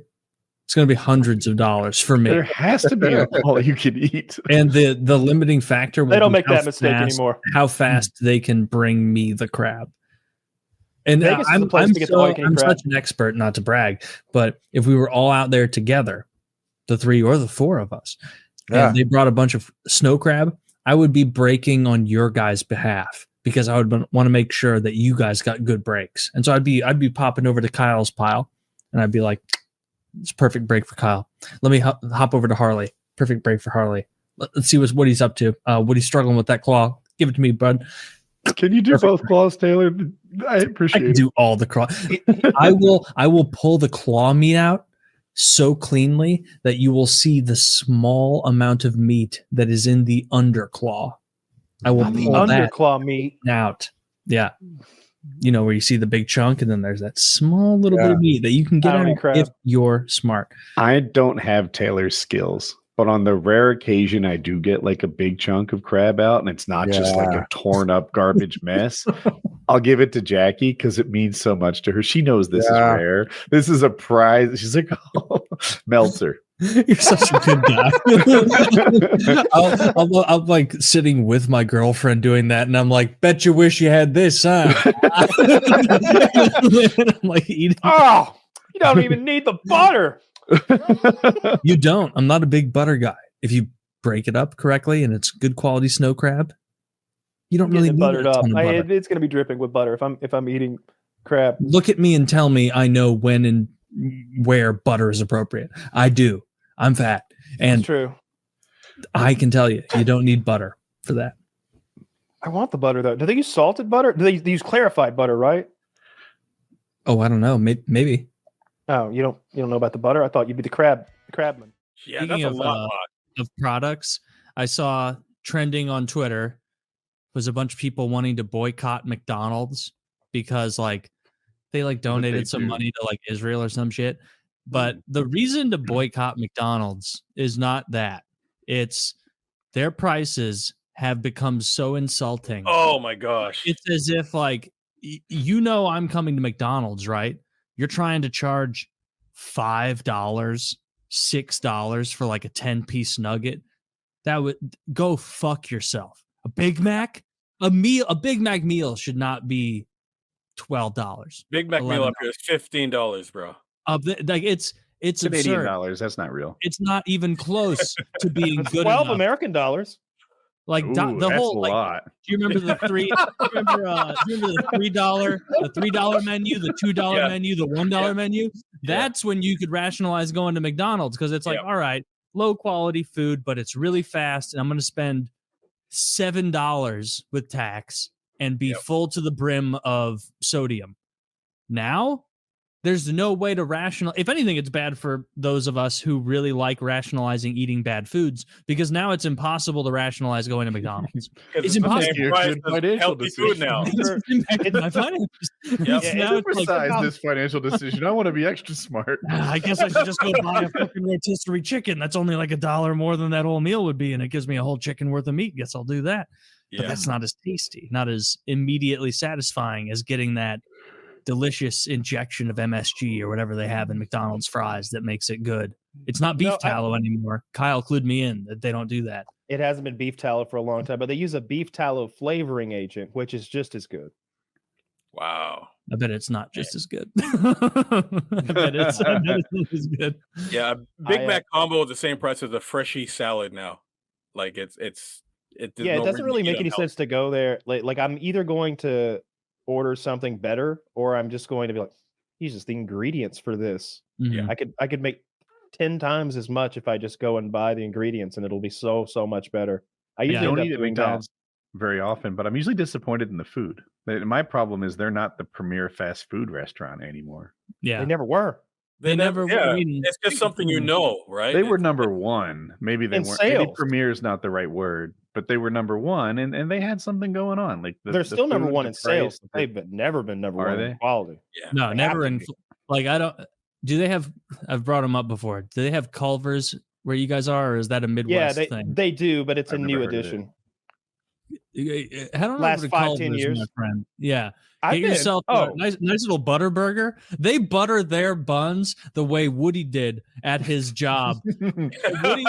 It's going to be hundreds of dollars for me. There has to be all you can eat. And the limiting factor will They don't be make how that mistake anymore. How fast they can bring me the crab. And Vegas is I'm, the place I'm, to get the so, all-you-can-eat I'm crab. such an expert, not to brag, but if we were all out there together, the 3 or the 4 of us, Yeah. and they brought a bunch of snow crab, I would be breaking on your guys' behalf because I would want to make sure that you guys got good breaks. And so I'd be popping over to Kyle's pile, and I'd be like, it's a perfect break for Kyle. Let me hop over to Harley. Perfect break for Harley. Let's see what he's up to. What he's struggling with that claw. Give it to me, bud. Can you do both claws, Taylor? I I appreciate can it. do all the claw. I will pull the claw meat out so cleanly that you will see the small amount of meat that is in the underclaw. I will The pull that underclaw meat. out. Yeah. You know, where you see the big chunk and then there's that small little bit of meat that you can get I don't out eat crab. if you're smart. I don't have Taylor's skills, but on the rare occasion I do get like a big chunk of crab out and it's not just like a torn up garbage mess. I'll give it to Jackie because it means so much to her. She knows this is rare. This is a prize. She's like, oh, Meltzer. You're such a good guy. I'm like sitting with my girlfriend doing that, and I'm like, bet you wish you had this, huh? I'm like eating. Oh, you don't even need the butter. You don't. I'm not a big butter guy. If you break it up correctly and it's good quality snow crab, you don't really Getting it need buttered a up. ton of butter. It's going to be dripping with butter if I'm eating crab. Look at me and tell me I know when and where butter is appropriate. I do. I'm fat, and It's true. I can tell you, you don't need butter for that. I want the butter though. Do they use salted butter? They use clarified butter, right? Oh, I don't know. Maybe. Oh, you don't know about the butter? I thought you'd be the crabman. Yeah, Speaking that's a lot. of products, I saw trending on Twitter was a bunch of people wanting to boycott McDonald's because like they like donated some money to like Israel or some shit. But the reason to boycott McDonald's is not that. It's their prices have become so insulting. Oh my gosh. It's as if like you know I'm coming to McDonald's, right? You're trying to charge $5, $6 for like a 10-piece nugget. That would go fuck yourself. A Big Mac, a Big Mac meal should not be $12. Big Mac meal up here is $15, bro. Like it's Canadian absurd. dollars. That's not real. It's not even close to being good 12 enough. American dollars. Like Ooh, the that's whole a like. lot. Do you remember the three? Do you remember the $3 menu, the $2 menu, the $1 menu? That's when you could rationalize going to McDonald's because it's like, all right, low quality food, but it's really fast, and I'm going to spend $7 with tax and be full to the brim of sodium. Now There's no way to rational. If anything, it's bad for those of us who really like rationalizing eating bad foods, because now it's impossible to rationalize going to McDonald's. It's impossible. Healthy food now. My finances. Supersize this financial decision. I want to be extra smart. I guess I should just go buy a fucking rotisserie chicken. That's only like $1 more than that whole meal would be, and it gives me a whole chicken worth of meat. Guess I'll do that. Yeah. But that's not as tasty, not as immediately satisfying as getting that delicious injection of MSG or whatever they have in McDonald's fries that makes it good. It's not beef tallow anymore. Kyle clued me in that they don't do that. It hasn't been beef tallow for a long time, but they use a beef tallow flavoring agent, which is just as good. Wow. I bet it's not just as good. I bet it's not as good. Yeah, Big Mac combo is the same price as a Freshie salad now. Like it doesn't really make any sense to go there. Like I'm either going to order something better, or I'm just going to be like, Jesus, the ingredients for this. Yeah. I could make 10 times as much if I just go and buy the ingredients, and it'll be so much better. I usually don't eat at McDonald's very often, but I'm usually disappointed in the food. My problem is they're not the premier fast food restaurant anymore. Yeah, they never were. They never. Yeah, it's just something you know, right? They were number one. Maybe they weren't. Maybe premier is not the right word, but they were number one, and they had something going on. Like they're still number one in sales. They've never been number one in quality. Yeah. No, never in. Like I don't. Do they have? I've brought them up before. Do they have Culver's where you guys are, or is that a Midwest thing? They do, but it's a new edition. I don't know. Last 5-10 years, my friend. Yeah. Get yourself a nice little butter burger. They butter their buns the way Woody did at his job. Woody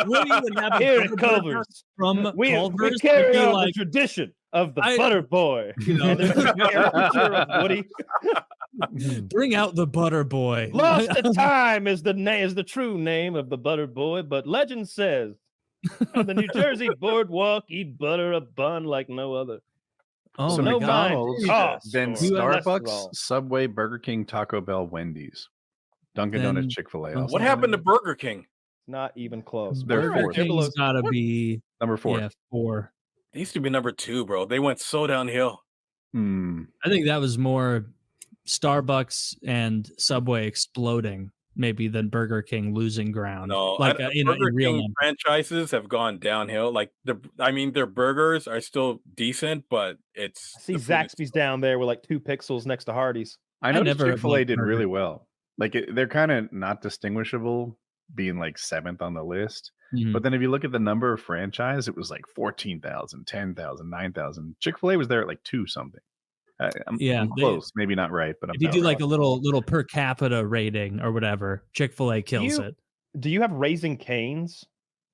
would have here at Culver's from Culver's. We carry on the tradition of the butter boy. You know, there's a caricature of Woody. Bring out the butter boy. Lost to Time is the true name of the butter boy, but legend says on the New Jersey boardwalk, eat butter a bun like no other. Oh, so no McDonald's, then Starbucks, Subway, Burger King, Taco Bell, Wendy's, Dunkin' Donuts, Chick-fil-A. What happened to Burger King? Not even close. They're Burger King's gotta be number 4. Yeah, 4. It used to be number 2, bro. They went so downhill. I think that was more Starbucks and Subway exploding, maybe, than Burger King losing ground. No, like Burger King franchises have gone downhill. Like their burgers are still decent, but it's Zaxby's down there with like 2 pixels next to Hardee's. I noticed Chick-fil-A did really well. Like they're kind of not distinguishable, being like 7th on the list. But then if you look at the number of franchise, it was like 14,000, 10,000, 9,000. Chick-fil-A was there at like 2 something. I'm close, maybe not right, but if you do like a little per capita rating or whatever, Chick-fil-A kills it. Do you have Raising Cane's?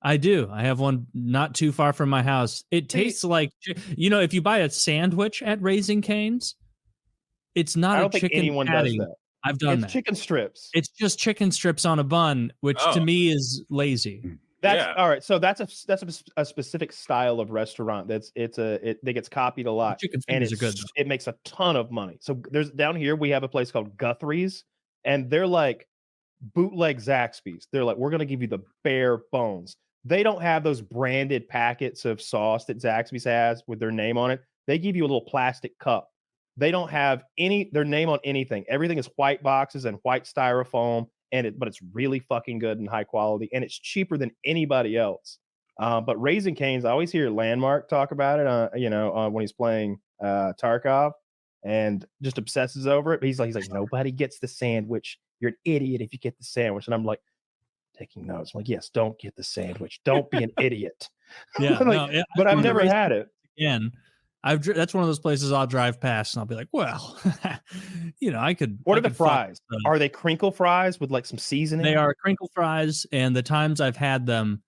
I do. I have one not too far from my house. It tastes like, if you buy a sandwich at Raising Cane's, it's not a chicken anyone patty. does that. I've done that. It's chicken strips. It's just chicken strips on a bun, which to me is lazy. That's all right. So that's a specific style of restaurant. That gets copied a lot. Chicken fingers are good. It makes a ton of money. So there's down here we have a place called Guthrie's, and they're like bootleg Zaxby's. They're like, we're gonna give you the bare bones. They don't have those branded packets of sauce that Zaxby's has with their name on it. They give you a little plastic cup. They don't have their name on anything. Everything is white boxes and white styrofoam. But it's really fucking good and high quality, and it's cheaper than anybody else. But Raising Cane's, I always hear Landmark talk about it. When he's playing Tarkov, and just obsesses over it. But he's like, nobody gets the sandwich. You're an idiot if you get the sandwich. And I'm like, taking notes. I'm like, yes, don't get the sandwich. Don't be an idiot. Yeah, but I've never had it. Again, that's one of those places I'll drive past and I'll be like, well, I could. What are the fries? Are they crinkle fries with like some seasoning? They are crinkle fries, and the times I've had them,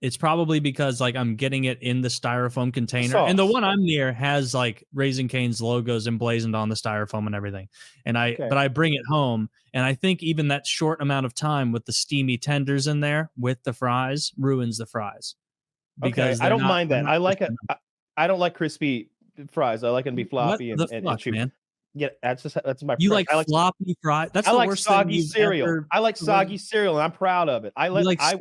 it's probably because like I'm getting it in the styrofoam container, and the one I'm near has like Raising Cane's logos emblazoned on the styrofoam and everything. And but I bring it home, and I think even that short amount of time with the steamy tenders in there with the fries ruins the fries. Because I don't mind that. I like it. I don't like crispy fries. I like them to be floppy and chewy. Man? Yeah, that's my. You preference. like floppy fries? That's I the like worst thing soggy you've cereal. ever- I like soggy cereal, and I'm proud of it. I let like I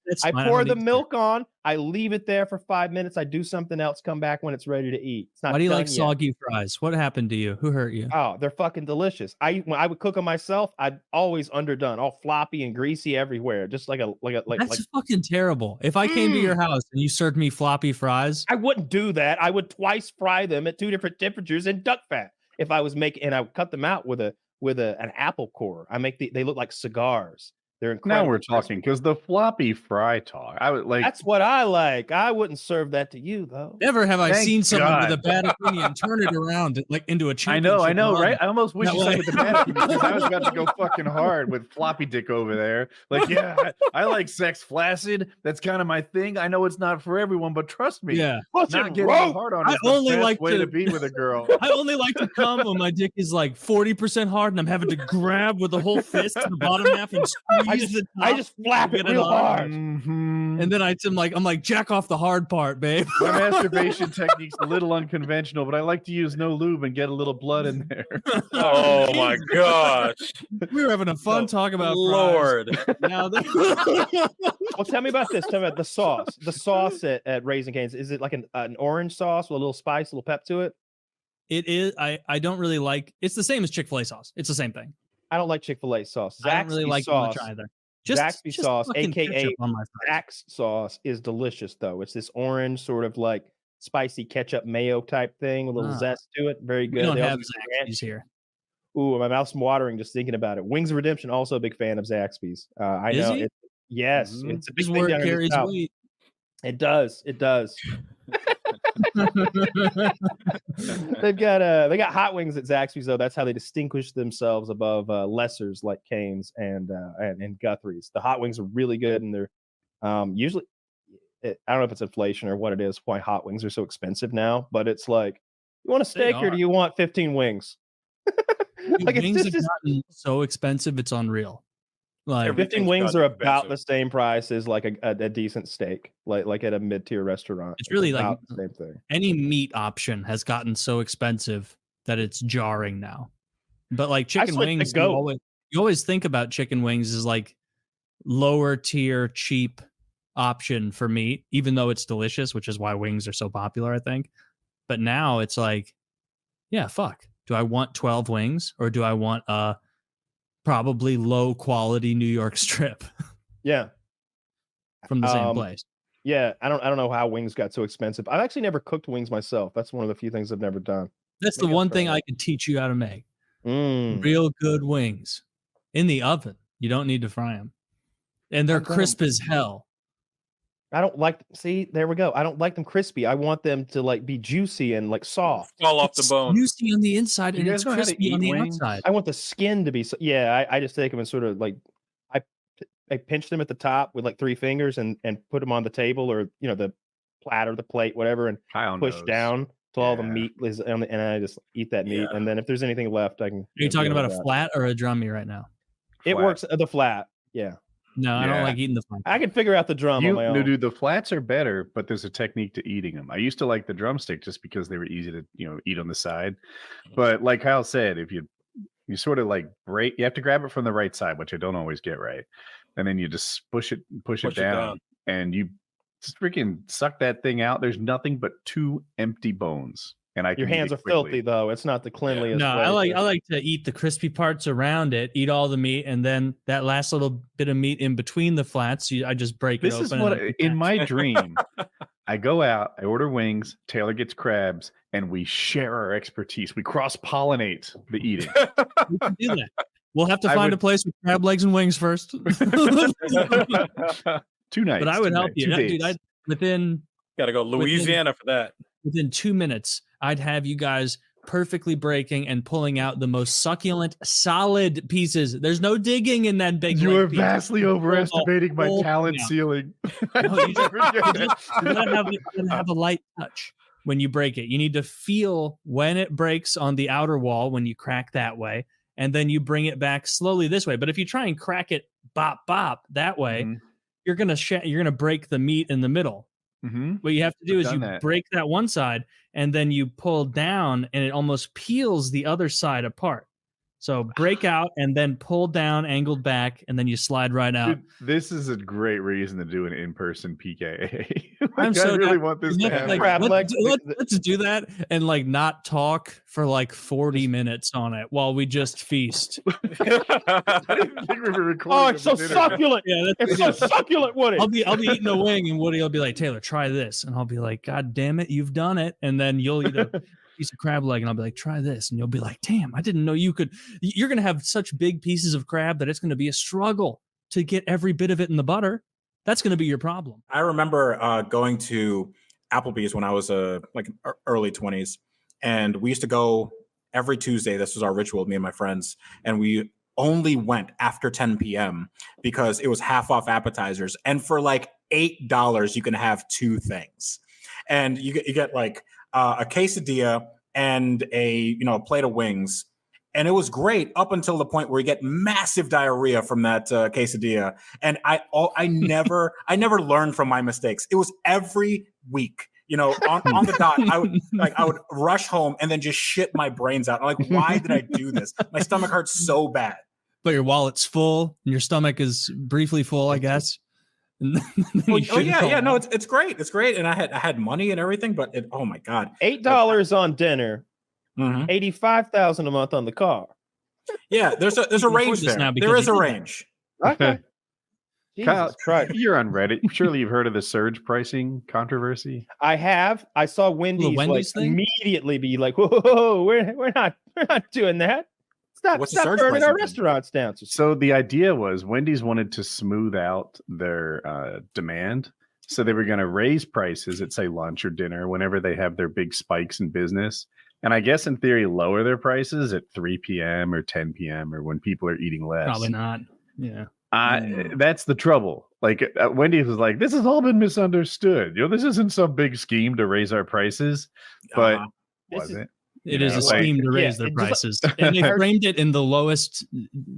that's fine, I pour don't the need milk on. I leave it there for 5 minutes. I do something else. Come back when it's ready to eat. It's not. Why do you like done yet. soggy fries? What happened to you? Who hurt you? Oh, they're fucking delicious. When I would cook them myself, I'd always underdone, all floppy and greasy everywhere, just like That's fucking terrible. If I came to your house and you served me floppy fries, I wouldn't do that. I would twice fry them at 2 different temperatures in duck fat. If I was making, and I would cut them out with an apple core. They look like cigars. They're incredible. Now we're talking because the floppy fry talk. I would like. That's what I like. I wouldn't serve that to you though. never have I Thank seen someone God. with a bad opinion turn it around like into a I championship. know, run. right? I almost wish That you said way. with the bad because I was about to go fucking hard with floppy dick over there. Like, yeah, I like sex flaccid. That's kind of my thing. I know it's not for everyone, but trust me, Yeah. not getting hard on I is the only best like way to- to be with a girl. I only like to come when my dick is like 40% hard and I'm having to grab with the whole fist to the bottom half and squeeze the top. I just flap to it get real on. hard. Mhm. And then I'm like, jack off the hard part, babe. My masturbation technique's a little unconventional, but I like to use no lube and get a little blood in there. Oh my gosh. We were having a fun talk about fries. Lord. Now Well, tell me about this. Tell me about the sauce. The sauce at Raising Cane's. Is it like an orange sauce with a little spice, a little pep to it? It is. I don't really like. It's the same as Chick-fil-A sauce. It's the same thing. I don't like Chick-fil-A sauce. I don't really Zaxby's like it sauce, much either. Zaxby sauce, fucking aka ketchup on my fries. Zax sauce, is delicious though. It's this orange sort of like spicy ketchup mayo type thing with a little Ah. zest to it. Very good. We don't They have also use ranch. Zaxby's here. Ooh, my mouth's watering just thinking about it. Wings of Redemption, also a big fan of Zaxby's. I Is know. he? Yes, Mhm. it's a big His thing word down here in the carries South. weight. It does. It does. They got hot wings at Zaxby's though. That's how they distinguish themselves above lessers like Cane's and Guthrie's. The hot wings are really good, and they're usually. I don't know if it's inflation or what it is. Why hot wings are so expensive now? But it's like, you want a steak or do you want 15 wings? Dude, Like, it's wings just- have gotten so expensive, it's unreal. Like 15 wings are about the same price as like a decent steak, like at a mid-tier restaurant. It's really like about the same thing. any meat option has gotten so expensive that it's jarring now. But like chicken switched to wings, goat. you always think about chicken wings as like lower tier, cheap option for meat, even though it's delicious, which is why wings are so popular, I think. But now it's like, yeah, fuck. Do I want 12 wings or do I want a probably low quality New York strip Yeah, from the same place? Yeah, I don't know how wings got so expensive. I've actually never cooked wings myself. That's one of the few things I've never done. That's the Maybe I'll one try thing that. I can teach you how to make. Mm. Real good wings in the oven. You don't need to fry them. And they're I'm gonna- crisp as hell. I don't like. See, there we go. I don't like them crispy. I want them to like be juicy and like soft. Fall off the It's bone. juicy on the inside You and guys it's know how to crispy eat on the wings? outside. I want the skin to be. Yeah, I just take them and sort of like I pinch them at the top with like 3 fingers and put them on the table or the platter, the plate, whatever, and High on push those. down till all the Yeah. meat is on the, and I just eat that meat. And then if there's anything left, I can. Are you talking deal about with a that. flat or a drummy right now? It Flat. works. The flat. Yeah, No, I don't Yeah. like eating the flat. I can figure out the drum on my own. No, dude, the flats are better, but there's a technique to eating them. I used to like the drumstick just because they were easy to, eat on the side. But like Kyle said, if you sort of like break, you have to grab it from the right side, which I don't always get right. And then you just push it down, and you just freaking suck that thing out. There's nothing but 2 empty bones. And Your hands are filthy though. It's not the cleanliest. No, way I like to eat the crispy parts around it, eat all the meat, and then that last little bit of meat in between the flats, I just break it This open. is and what, I eat in that. my dream, I go out, I order wings, Taylor gets crabs, and we share our expertise. We cross pollinate the eating. We can do that. We'll have to I find would- a place with crab legs and wings first. 2 nights. But I would 2 help nights, you, 2 dude. dates. Within Got to go Louisiana for that. within 2 minutes, I'd have you guys perfectly breaking and pulling out the most succulent, solid pieces. There's no digging in that big. You leg are piece. vastly overestimating my whole talent thing out. ceiling. No, you gotta have a light touch when you break it. You need to feel when it breaks on the outer wall when you crack that way, and then you bring it back slowly this way. But if you try and crack it bop bop that way, Mhm. you're gonna break the meat in the middle. What you have to do I've is done you that. break that one side and then you pull down and it almost peels the other side apart. So break out and then pull down, angled back, and then you slide right out. Dude, this is a great reason to do an in-person PKA. I'm I so really down. want this to happen. Like, let's do that and like not talk for like 40 minutes on it while we just feast. I didn't think we were recording. Oh, it's so dinner. succulent. Yeah, It's so succulent, Woody. I'll be eating a wing and Woody will be like, Taylor, try this. And I'll be like, God damn it, you've done it. And then you'll eat a piece of crab leg and I'll be like, try this. And you'll be like, damn, I didn't know you could. You're going to have such big pieces of crab that it's going to be a struggle to get every bit of it in the butter. That's going to be your problem. I remember going to Applebee's when I was like early 20s. And we used to go every Tuesday. This was our ritual, me and my friends. And we only went after 10 p.m. because it was half off appetizers. And for like $8, you can have two things. And you get like a quesadilla and a plate of wings. And it was great up until the point where you get massive diarrhea from that quesadilla. And I never learned from my mistakes. It was every week, on the dot. I would rush home and then just shit my brains out. I'm like, why did I do this? My stomach hurts so bad. But your wallet's full and your stomach is briefly full, I guess. No, it's great. It's great. And I had money and everything, but oh my God. $8 on dinner, $85,000 a month on the car. Yeah, there's a range there. There is a range. Okay. Kyle, you're on Reddit. Surely you've heard of the surge pricing controversy. I have. I saw Wendy's thing? immediately be like, "Whoa, we're not doing that. What's the Stop surge burning our pricing? restaurants down." So the idea was Wendy's wanted to smooth out their demand. So they were going to raise prices at, say, lunch or dinner whenever they have their big spikes in business. And I guess in theory, lower their prices at 3 p.m. or 10 p.m. or when people are eating less. Probably not. Yeah. That's the trouble. Like Wendy's was like, this has all been misunderstood. This isn't some big scheme to raise our prices, but was it? It is a scheme to raise their prices. And they framed it in the lowest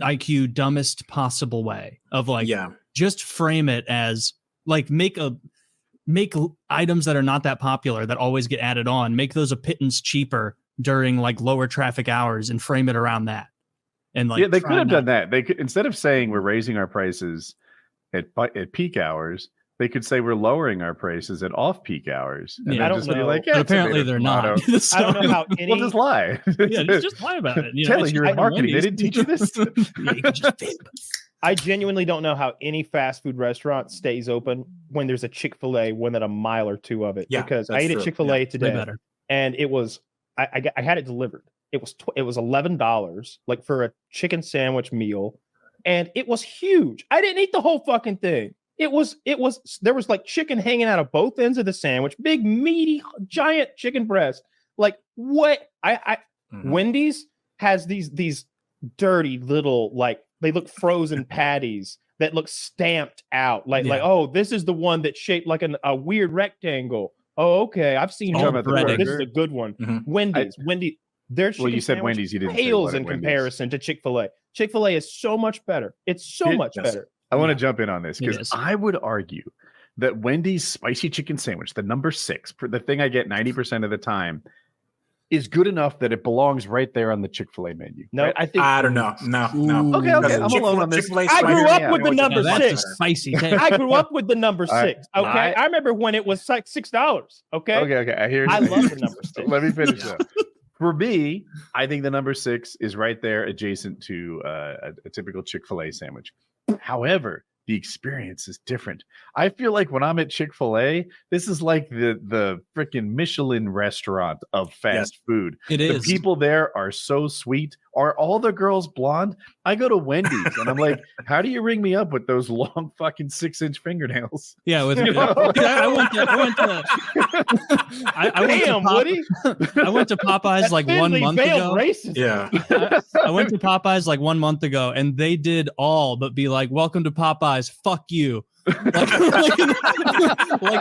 IQ, dumbest possible way of like, just frame it as like, make items that are not that popular that always get added on, make those a pittance cheaper during like lower traffic hours and frame it around that. And like, they could have done that. They could, instead of saying we're raising our prices at peak hours, they could say we're lowering our prices at off-peak hours. And I don't know. Like, but apparently they're not. I don't know how any. We'll just lie. Just lie about it. Taylor, you're in marketing. They didn't teach you this. I genuinely don't know how any fast food restaurant stays open when there's a Chick-fil-A within a mile or two of it. Yeah, because I ate at Chick-fil-A today, and it was I had it delivered. It was $11 like for a chicken sandwich meal, and it was huge. I didn't eat the whole fucking thing. There was like chicken hanging out of both ends of the sandwich, big meaty giant chicken breast. Like what? Wendy's has these dirty little, like, they look frozen patties that look stamped out like oh, this is the one that's shaped like a weird rectangle. Oh, okay, I've seen this is a good one. Wendy's. Their chicken you said Wendy's. You didn't pales in comparison to Chick-fil-A. Chick-fil-A is so much better. It's so much better. I want to jump in on this because I would argue that Wendy's spicy chicken sandwich, the number 6, the thing I get 90% of the time, is good enough that it belongs right there on the Chick-fil-A menu. No, right? I don't know. No. Okay. I'm alone on this. I grew up with the number 6. Spicy. I grew up with the number 6. Okay, I remember when it was like $6. Okay. Okay. I hear. I love the number 6. Let me finish though. For me, I think the number 6 is right there adjacent to a typical Chick-fil-A sandwich. However, the experience is different. I feel like when I'm at Chick-fil-A, this is like the freaking Michelin restaurant of fast food. It is. The people there are so sweet. Are all the girls blonde? I go to Wendy's and I'm like, how do you ring me up with those long fucking 6-inch fingernails? Yeah, with I went to Popeyes like 1 month ago. Yeah. I went to Popeyes like 1 month ago, and they did all but be like, "Welcome to Popeyes, fuck you." Like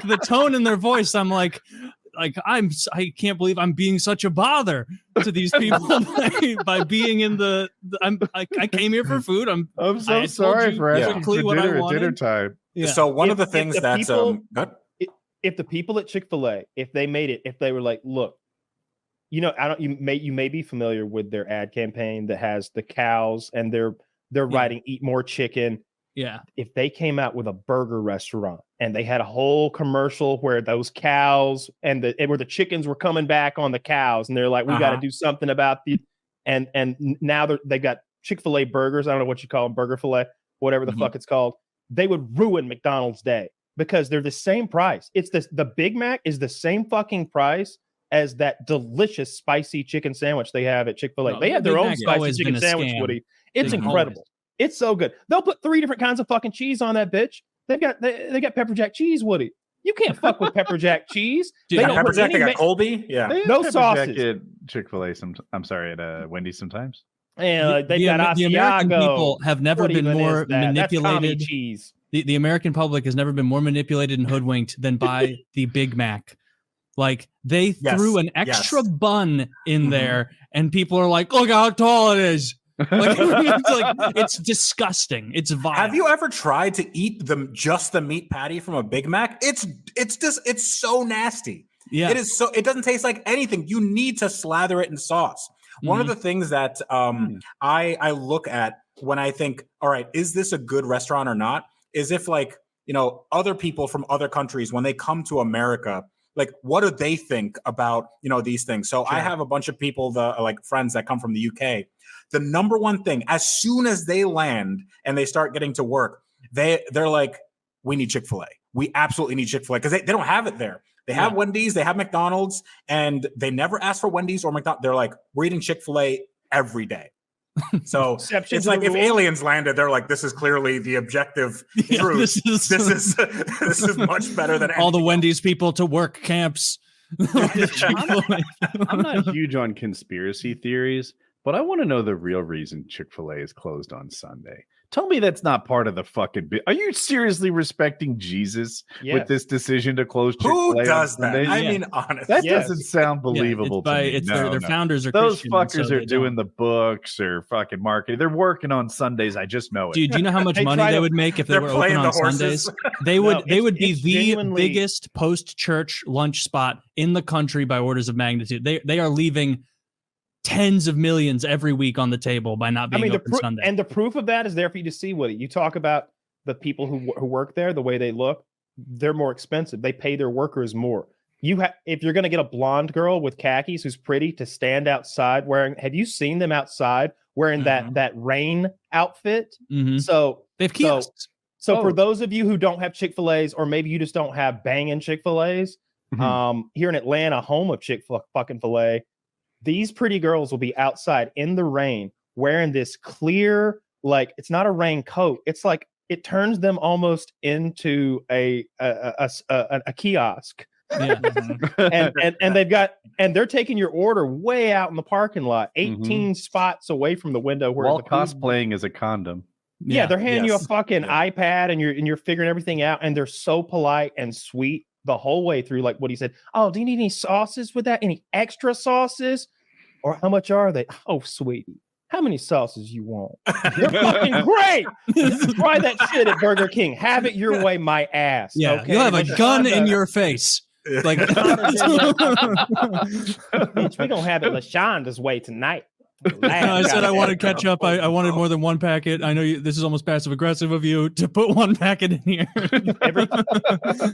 the tone in their voice, I'm like I can't believe I'm being such a bother to these people by being in I came here for food. I'm so sorry for asking for what dinner I at wanted. dinner time. Yeah. So one of the things that's if the people at Chick-fil-A, if they made it, if they were like, look, you know, you may be familiar with their ad campaign that has the cows and they're writing "Eat more chicken." Yeah. If they came out with a burger restaurant and they had a whole commercial where those cows and where the chickens were coming back on the cows, and they're like, we got to do something about the, and now they got Chick-fil-A burgers. I don't know what you call them, burger filet, whatever the fuck it's called. They would ruin McDonald's day because they're the same price. It's the Big Mac is the same fucking price as that delicious spicy chicken sandwich they have at Chick-fil-A. No, they have the their Big own Mac's spicy always chicken been a sandwich, scam. Woody. It's Big incredible. It's so good. They'll put 3 different kinds of fucking cheese on that bitch. They got pepper jack cheese, Woody. You can't fuck with pepper jack cheese. Dude, they don't pepper put jack, any they got Colby. Yeah. No Pepper sauces. Jack at Chick-fil-A. I'm sorry, at Wendy's sometimes. Yeah, they got the American Asiago. people have never What been even more is that? That's commie manipulated. cheese. The American public has never been more manipulated and hoodwinked than by the Big Mac. Like they threw an extra bun in there, and people are like, "Look how tall it is." Like, it's disgusting. It's vile. Have you ever tried to eat just the meat patty from a Big Mac? It's so nasty. Yeah. It is so, it doesn't taste like anything. You need to slather it in sauce. One of the things that I look at when I think, all right, is this a good restaurant or not? Is if other people from other countries, when they come to America, like what do they think about, these things? So I have a bunch of people, friends that come from the UK. The number one thing, as soon as they land and they start getting to work, they're like, we need Chick-fil-A. We absolutely need Chick-fil-A because they don't have it there. They have Wendy's, they have McDonald's, and they never ask for Wendy's or McDonald's. They're like, we're eating Chick-fil-A every day. So it's like if aliens landed, they're like, this is clearly the objective truth. This is much better than all the Wendy's people to work camps. I'm not huge on conspiracy theories, but I want to know the real reason Chick-fil-A is closed on Sunday. Tell me that's not part of the fucking bit. Are you seriously respecting Jesus with this decision to close Chick-fil-A? Who does that? I mean, honestly. That doesn't sound believable to me. Their founders are those Christian, fuckers so are doing the books or fucking marketing. They're working on Sundays. I just know it. Dude, do you know how much money they would make if they were open on Sundays? They would be the biggest post-church lunch spot in the country by orders of magnitude. They are leaving tens of millions every week on the table by not being open Sunday. And the proof of that is there for you to see, Woody. You talk about the people who work there, the way they look, they're more expensive. They pay their workers more. If you're going to get a blonde girl with khakis who's pretty to stand outside wearing, have you seen them outside wearing that rain outfit? So they have kiosks. So for those of you who don't have Chick-fil-A's, or maybe you just don't have banging Chick-fil-A's, here in Atlanta, home of Chick-fil-A, these pretty girls will be outside in the rain wearing this clear, like it's not a raincoat. It's like it turns them almost into a kiosk. Yeah. and they're taking your order way out in the parking lot, 18 spots away from the window where while the cosplaying as a condom. Yeah, they're handing you a fucking iPad and you're figuring everything out, and they're so polite and sweet the whole way through. Like what he said, oh, do you need any sauces with that? Any extra sauces? Or how much are they? Oh, sweetie, how many sauces you want? They're fucking great. Try that shit at Burger King. Have it your way, my ass. Yeah, okay? you'll have a gun in your face. Like, bitch, we gonna have it LaShonda's way tonight. I said I wanted ketchup. I wanted more than one packet. I know this is almost passive aggressive of you to put one packet in here.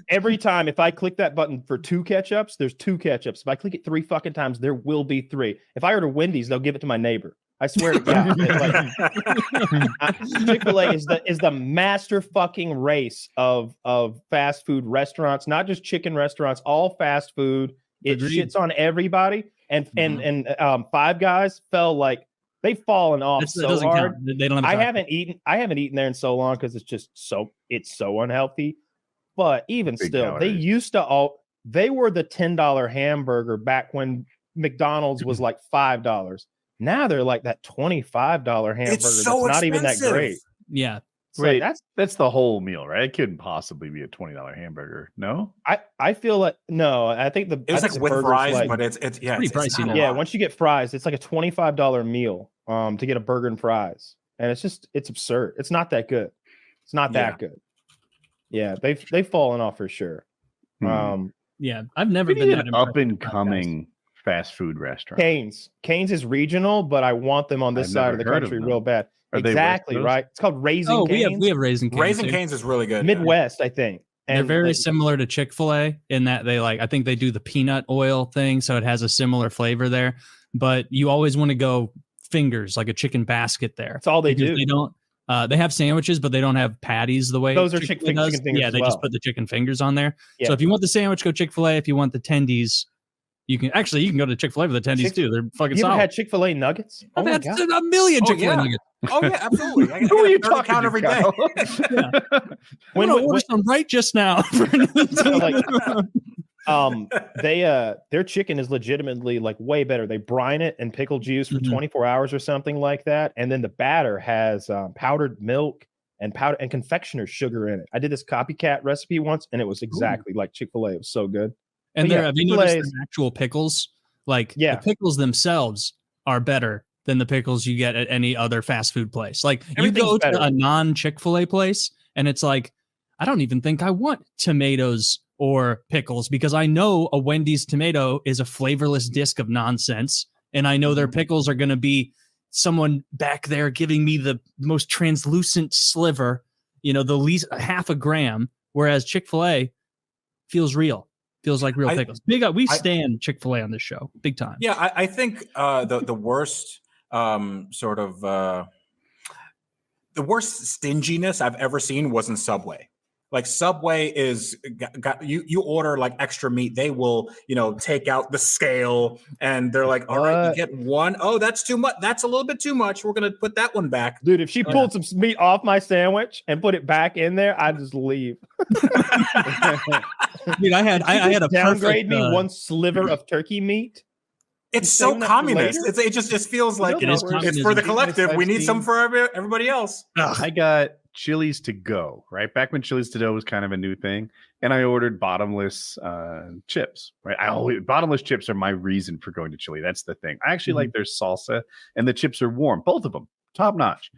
Every time, if I click that button for 2 ketchups, there's 2 ketchups. If I click it 3 fucking times, there will be 3. If I order Wendy's, they'll give it to my neighbor. I swear to God. Chick-fil-A is the master fucking race of fast food restaurants, not just chicken restaurants, all fast food. It shits on everybody. And Five Guys they've fallen off so hard. They don't have I haven't eaten there in so long because it's so unhealthy. But even still, they used to they were the $10 hamburger back when McDonald's was like $5. Now they're like that $25 hamburger. It's so that's not even that great. Yeah. Wait, that's the whole meal, right? It couldn't possibly be a $20 hamburger. No, I feel like no. I think it's like with fries, but it's pretty pricey. Yeah, once you get fries, it's like a $25 meal to get a burger and fries, and it's absurd. It's not that good. It's not that good. Yeah, they've fallen off for sure. Yeah, I've never We been need that an impressed up with and Five Guys. coming fast food restaurant. Cane's is regional, but I want them on this I've side never of the heard of country them. real bad. Are they Exactly West Coast? right. It's called Raising Oh, Cane's. we have Raising Cane's. Raising too. Cane's is really good. yeah. Midwest, I think. They're And very like, similar to Chick-fil-A in that they I think they do the peanut oil thing, so it has a similar flavor there. But you always want to go fingers, like a chicken basket there. That's all they because do. They don't. They have sandwiches, but they don't have patties the way Those are Chick-fil-A chicken does. fingers Yeah, as they just well. put the chicken fingers on there. Yeah. So if you want the sandwich, go Chick-fil-A. If you want the tendies, you can go to Chick-fil-A for the tendies too. They're fucking you ever solid. had Chick-fil-A nuggets? Oh I've my had god! a million Oh, Chick-fil-A yeah. nuggets. Oh yeah, absolutely. I Who are you get a 30 talking count to, every day. Kyle? I'm gonna order some right just now. Their chicken is legitimately like way better. They brine it in pickle juice for 24 hours or something like that, and then the batter has powdered milk and confectioner's sugar in it. I did this copycat recipe once, and it was exactly like Chick-fil-A. It was so good. And But yeah, have you noticed Chick-fil-A's- the actual pickles? Like Yeah. the pickles themselves are better than the pickles you get at any other fast food place. Like you Everything's go to better. a non-Chick-fil-A place and it's like, I don't even think I want tomatoes or pickles because I know a Wendy's tomato is a flavorless disc of nonsense. And I know their pickles are going to be someone back there giving me the most translucent sliver, the least half a gram. Whereas Chick-fil-A feels real. Feels like real pickles. We stand Chick-fil-A on this show, big time. Yeah, I think the worst the worst stinginess I've ever seen was in Subway. Like Subway is you order like extra meat, they will take out the scale and they're like, all right, you get one. Oh, that's too much. That's a little bit too much. We're gonna put that one back. Dude, if she pulled some meat off my sandwich and put it back in there, I'd just leave. Dude, I had a downgrade perfect, me one sliver of turkey meat. It's so communist. It just feels like It is it's for the communism. collective. We need some for everybody else. I got Chili's to go, right? Back when Chili's to go was kind of a new thing. And I ordered bottomless chips, right? Bottomless chips are my reason for going to Chili. That's the thing. I actually like their salsa and the chips are warm. Both of them, top notch.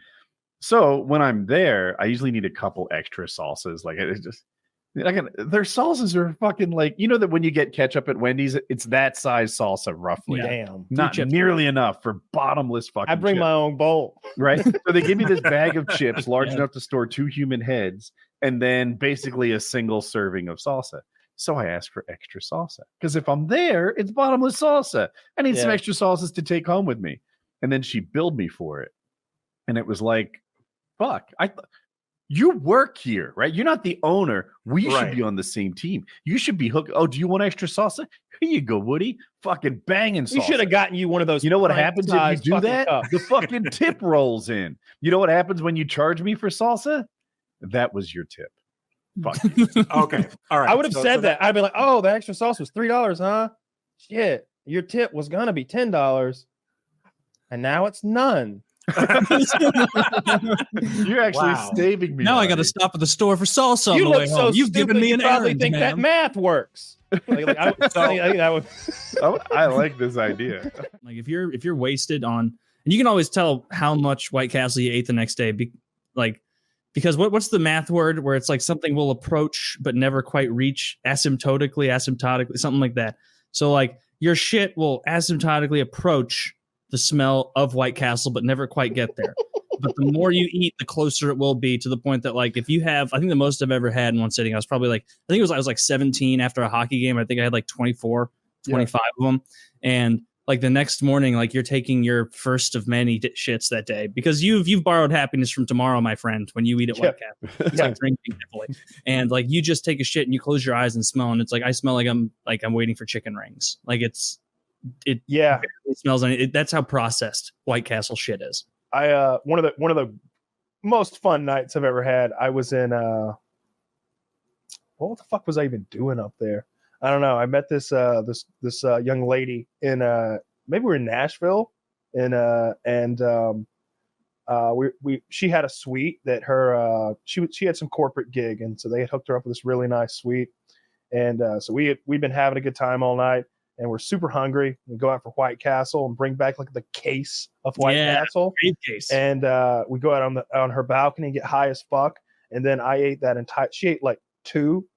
So when I'm there, I usually need a couple extra salsas. Like it's just, their salsas are fucking like, that when you get ketchup at Wendy's, it's that size salsa roughly. Yeah. Damn. Not nearly enough for bottomless fucking I bring chips. my own bowl. Right. So they give me this bag of chips large enough to store 2 human heads and then basically a single serving of salsa. So I asked for extra salsa because if I'm there, it's bottomless salsa. I need some extra salsas to take home with me. And then she billed me for it. And it was like, fuck, you work here, right? You're not the owner. We should be on the same team. You should be hooked. Oh, do you want extra salsa? Here you go, Woody. Fucking banging salsa. We should have gotten you one of those. You know what happens if you pint-sized do fucking that? cups. The fucking tip rolls in. You know what happens when you charge me for salsa? That was your tip. Fuck. Okay. All right. I would have said that. I'd be like, oh, the extra sauce was $3, huh? Shit. Your tip was gonna be $10. And now it's none. You're actually saving me. Now I got to stop at the store for salsa on You the look way so home. You've stupid, given me you an probably errand, think that ma'am. math works. I like this idea. Like if you're wasted on, and you can always tell how much White Castle you ate the next day, because what's the math word where it's like something will approach but never quite reach asymptotically, something like that. So like your shit will asymptotically approach the smell of White Castle but never quite get there. But the more you eat, the closer it will be to the point that like if you have, I think the most I've ever had in one sitting, I was probably like, I was like 17 after a hockey game. I think I had like 24, 25 of them. And like the next morning, like you're taking your first of many shits that day because you've borrowed happiness from tomorrow, my friend, when you eat at White Castle. It's like drinking heavily. And like you just take a shit and you close your eyes and smell, and it's like I smell like I'm waiting for chicken rings. Like it smells that's how processed White Castle shit is. One of the most fun nights I've ever had. I was in what the fuck was I even doing up there? I don't know. I met this young lady in maybe we're in Nashville, and she had a suite that she had some corporate gig, and so they had hooked her up with this really nice suite, and so we'd been having a good time all night. And we're super hungry. We go out for White Castle and bring back like the case of White Castle. Great case. And we go out on her balcony and get high as fuck. And then I ate that entire. She ate like 2,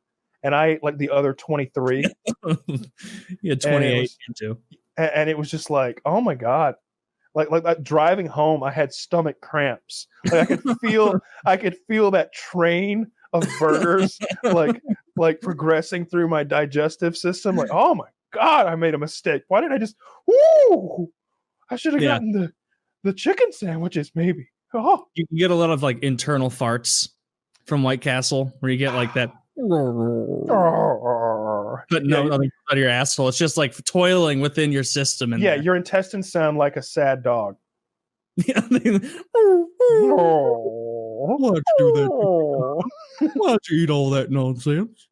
and I ate like the other 23. You had 28 into. And it was just like, oh my God. Like driving home, I had stomach cramps. Like I could feel that train of burgers like progressing through my digestive system. Like, oh my God, I made a mistake. Why did I just I should have gotten the chicken sandwiches, maybe. Oh, You can get a lot of like internal farts from White Castle where you get like that. But no, nothing out of your asshole. It's just like toiling within your system. And your intestines sound like a sad dog. Why'd you do that? Why'd you eat all that nonsense?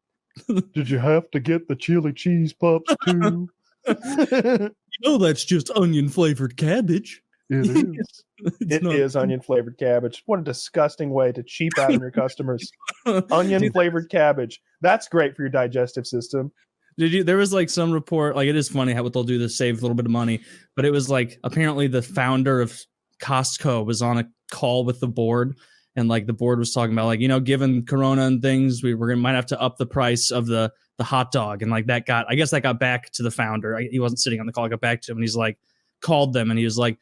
Did you have to get the chili cheese pups too? You know that's just onion flavored cabbage. It is. It is onion flavored cabbage. What a disgusting way to cheap out on your customers. Onion flavored cabbage. That's great for your digestive system. There was like some report, like it is funny how what they'll do to save a little bit of money, but it was like apparently the founder of Costco was on a call with the board, and like the board was talking about like, you know, given Corona and things, might have to up the price of the hot dog, and like that got back to the founder. He wasn't sitting on the call, I got back to him, and he's like called them, and he was like,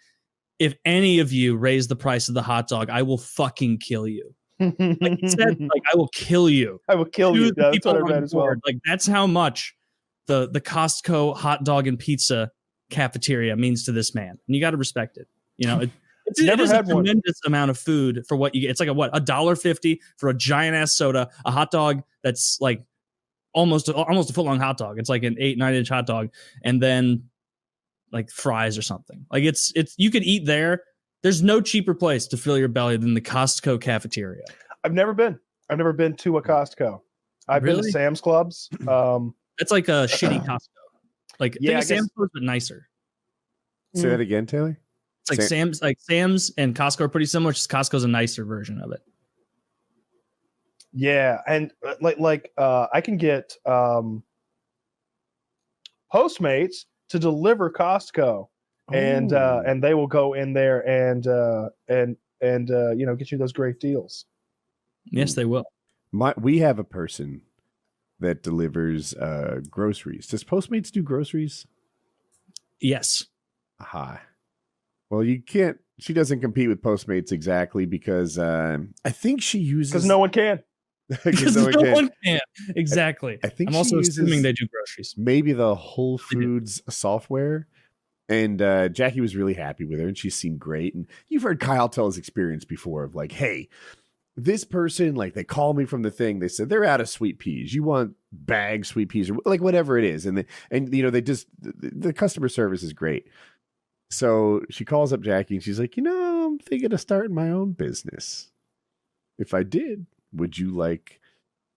if any of you raise the price of the hot dog, I will fucking kill you. Like he said, like I will kill you. I will kill you. That's what I read as well. Like that's how much the Costco hot dog and pizza cafeteria means to this man, and you got to respect it. You know, it is a tremendous amount of food for what you get. It's like $1.50 for a giant ass soda, a hot dog that's like almost a foot long hot dog. It's like an 8-9 inch hot dog, and then like fries or something. Like it's you could eat there. There's no cheaper place to fill your belly than the Costco cafeteria. I've never been to a Costco. I've been to Sam's Clubs. It's like a shitty Costco. Like think of Sam's Clubs but nicer. Say that again, Taylor. It's like Sam's and Costco are pretty similar. Just Costco's a nicer version of it. Yeah, and I can get Postmates to deliver Costco, and they will go in there and you know, get you those great deals. Yes, they will. We have a person that delivers groceries. Does Postmates do groceries? Yes. Aha. Well, you can't. She doesn't compete with Postmates exactly because I think she uses because no one can. Because no one can. Exactly. I think I'm also assuming they do groceries. Maybe the Whole Foods software. And Jackie was really happy with her, and she seemed great. And you've heard Kyle tell his experience before of like, hey, this person, like they called me from the thing. They said they're out of sweet peas. You want bagged sweet peas or like whatever it is. And you know, the customer service is great. So she calls up Jackie and she's like, you know, I'm thinking of starting my own business. If I did, would you like,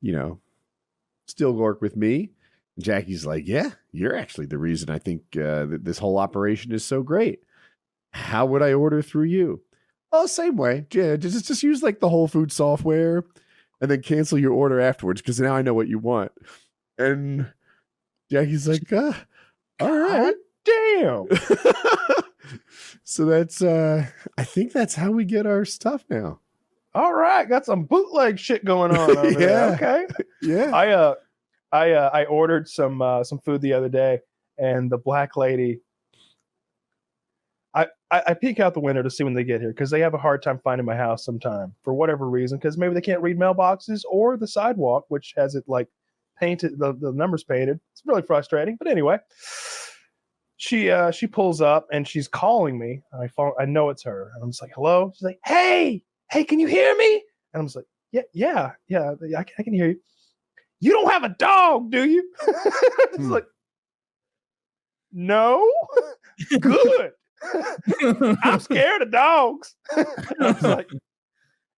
you know, still work with me? And Jackie's like, yeah, you're actually the reason I think that this whole operation is so great. How would I order through you? Oh, same way. Yeah, just use like the Whole Food software and then cancel your order afterwards because now I know what you want. And Jackie's like, all right. Damn. So that's I think that's how we get our stuff now. All right, got some bootleg shit going on over there. Okay. Yeah. I ordered some food the other day, and the black lady. I peek out the window to see when they get here because they have a hard time finding my house sometime for whatever reason, because maybe they can't read mailboxes or the sidewalk, which has it like painted, the numbers painted. It's really frustrating. But anyway, she pulls up and she's calling me. I know it's her, and I'm just like, hello. She's like, hey, can you hear me? And I'm just like, yeah, I can hear you. You don't have a dog, do you? It's like, no. Good. I'm scared of dogs. I was like,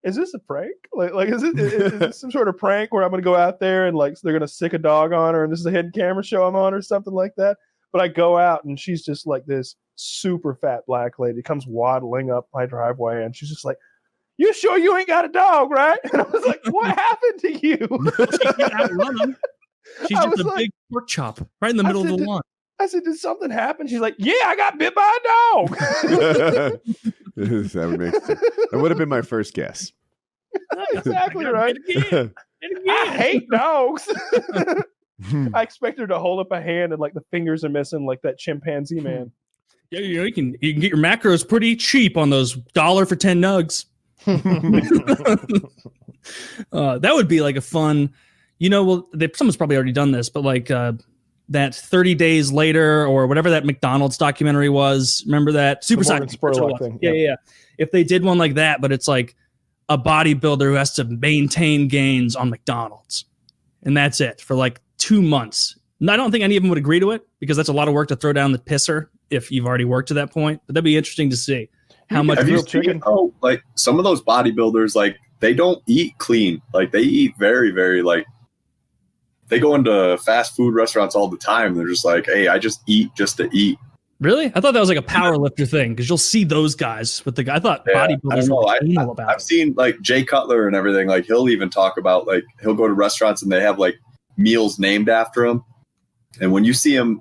is this a prank? Like is this some sort of prank where I'm gonna go out there and like they're gonna sick a dog on her and this is a hidden camera show I'm on or something like that? But I go out and she's just like this super fat black lady comes waddling up my driveway and she's just like, you sure you ain't got a dog, right? And I was like, what happened to you? She can't outrun him. She's just a big pork chop right in the middle of the lawn. I said, did something happen? She's like, yeah, I got bit by a dog. That would have been my first guess. Exactly right. I hate dogs. I expect her to hold up a hand and like the fingers are missing, like that chimpanzee man. Yeah, you can get your macros pretty cheap on those $1 for 10 nugs. That would be like a fun, someone's probably already done this, but like that 30 days later or whatever that McDonald's documentary was. Remember that? Super Size thing. Yeah. If they did one like that, but it's like a bodybuilder who has to maintain gains on McDonald's, and that's it for like 2 months. And I don't think any of them would agree to it because that's a lot of work to throw down the pisser if you've already worked to that point. But that'd be interesting to see how much real chicken. Oh, like some of those bodybuilders, like they don't eat clean. Like they eat very, very like. They go into fast food restaurants all the time. They're just like, hey, I just eat just to eat. Really? I thought that was like a power lifter thing because you'll see those guys with the guy. I thought bodybuilders were anal about I've seen like Jay Cutler and everything. Like he'll even talk about like he'll go to restaurants and they have like meals named after him. And when you see him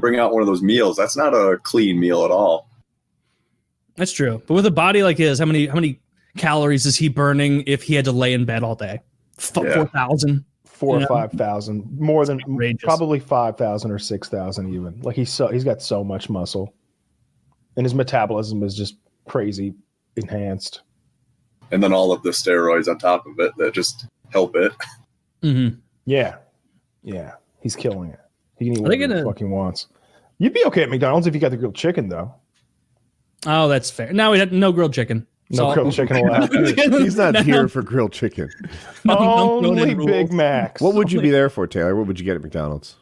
bring out one of those meals, that's not a clean meal at all. That's true. But with a body like his, how many calories is he burning if he had to lay in bed all day? 4,000. 4,000 or 5,000, more than probably 5,000 or 6,000 even. Like he's got so much muscle, and his metabolism is just crazy enhanced. And then all of the steroids on top of it that just help it. Mm-hmm. Yeah, he's killing it. He can eat whatever he fucking wants. You'd be okay at McDonald's if you got the grilled chicken though. Oh, that's fair. Now we had no grilled chicken. No grilled chicken allowed. He's not here for grilled chicken. Only Big Macs. What would you be there for, Taylor? What would you get at McDonald's?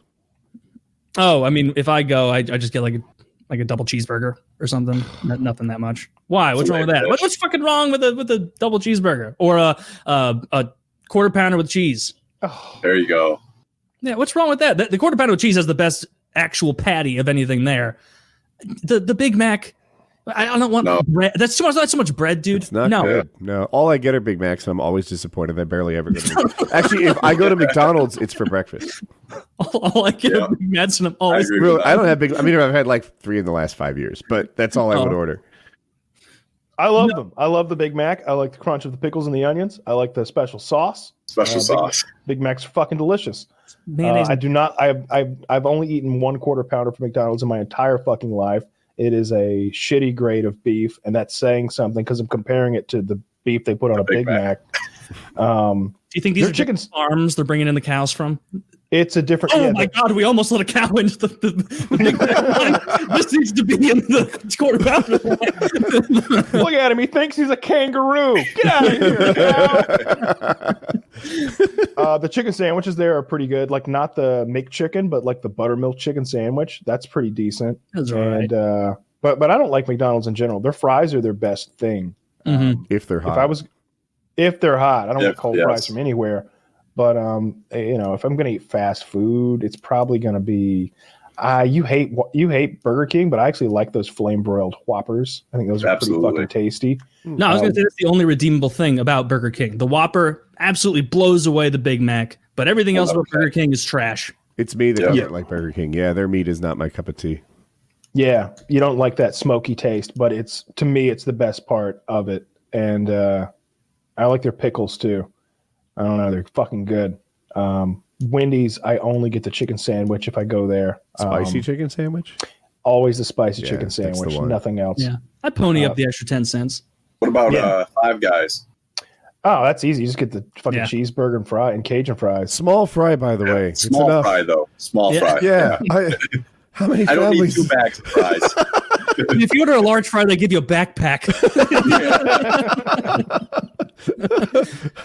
Oh, I mean, if I go, I just get like a double cheeseburger or something. Nothing that much. Why? What's wrong with that? What's fucking wrong with a double cheeseburger or a quarter pounder with cheese? Oh. There you go. Yeah, what's wrong with that? The quarter pounder with cheese has the best actual patty of anything there. The Big Mac. I don't want bread. That's so much bread, dude. It's not good. No, all I get are Big Macs, and I'm always disappointed. I barely ever go to Actually, if I go to McDonald's, it's for breakfast. All I get are Big Macs, and I'm always. I don't have big. I mean, I've had like 3 in the last 5 years, but that's all I would order. I love them. I love the Big Mac. I like the crunch of the pickles and the onions. I like the special sauce. Sauce. Big Macs are fucking delicious. I do not. I've only eaten 1 quarter pounder from McDonald's in my entire fucking life. It is a shitty grade of beef, and that's saying something because I'm comparing it to the beef they put on a Big Mac. Do you think these are chicken farms they're bringing in the cows from? It's a different. Oh my god, we almost let a cow into the Big Mac. This needs to be in the quarter pounder. Look at him. He thinks he's a kangaroo. Get out of here, cow. The chicken sandwiches there are pretty good. Like not the McChicken, but like the buttermilk chicken sandwich. That's pretty decent. That's right. And but I don't like McDonald's in general. Their fries are their best thing. Mm-hmm. If they're hot. If they're hot, I don't want cold fries from anywhere. But if I'm gonna eat fast food, it's probably gonna be. You hate Burger King, but I actually like those flame broiled Whoppers. I think those are pretty fucking tasty. No, I was gonna say that's the only redeemable thing about Burger King. The Whopper absolutely blows away the Big Mac, but everything else about Burger King is trash. It's me that doesn't like Burger King. Yeah, their meat is not my cup of tea. Yeah, you don't like that smoky taste, but to me, it's the best part of it. And I like their pickles too. I don't know, they're fucking good. Wendy's, I only get the chicken sandwich if I go there. Spicy chicken sandwich? Always the spicy chicken sandwich, nothing else. Yeah, I pony up the extra 10 cents. What about Five Guys? Oh, that's easy. You just get the fucking cheeseburger and Cajun fries. Small fry, by the way. Small fry, though. Small fry. Yeah. How many I don't need families? 2 bags of fries. If you order a large fry, they give you a backpack.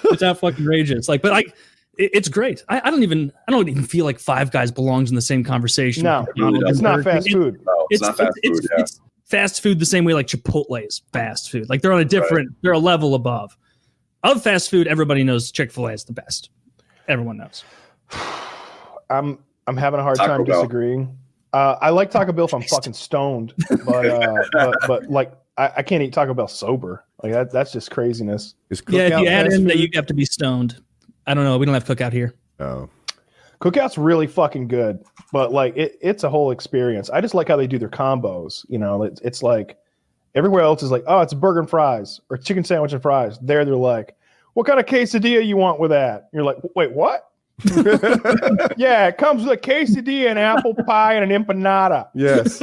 It's that fucking outrageous. It's great. I don't even feel like Five Guys belongs in the same conversation. No, it's not fast food. No, it's not fast food. It's fast food the same way like Chipotle is fast food. Like they're on a different, they're a level above. Of fast food, everybody knows Chick-fil-A is the best. Everyone knows. I'm having a hard time disagreeing. I like Taco Bell if I'm fucking stoned, but like I can't eat Taco Bell sober. Like that's just craziness. If you add in that you have to be stoned. I don't know. We don't have Cookout here. Oh, Cookout's really fucking good, but like it's a whole experience. I just like how they do their combos. You know, it's like everywhere else is like, oh, it's a burger and fries or chicken sandwich and fries. They're like, what kind of quesadilla you want with that? You're like, wait, what? Yeah, it comes with a quesadilla, an apple pie, and an empanada. Yes.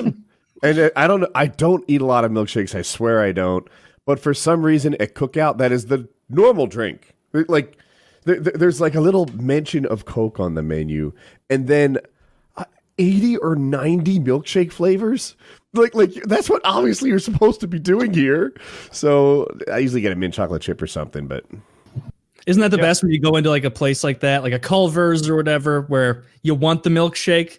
And I don't know. I don't eat a lot of milkshakes. I swear I don't. But for some reason at Cookout, that is the normal drink. Like there's like a little mention of Coke on the menu, and then 80 or 90 milkshake flavors. Like that's what obviously you're supposed to be doing here. So I usually get a mint chocolate chip or something, but. Isn't that the best when you go into like a place like that, like a Culver's or whatever, where you want the milkshake,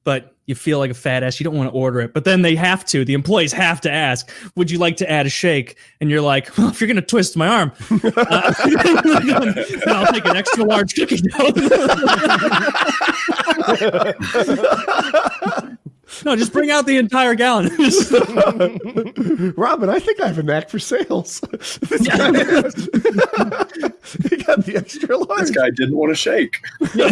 but you feel like a fat ass. You don't want to order it, but then they have to. The employees have to ask, "Would you like to add a shake?" And you're like, "Well, if you're going to twist my arm, I'll take an extra large cookie dough." No, just bring out the entire gallon. Robin, I think I have a knack for sales. He got the extra large. This guy didn't want to shake. They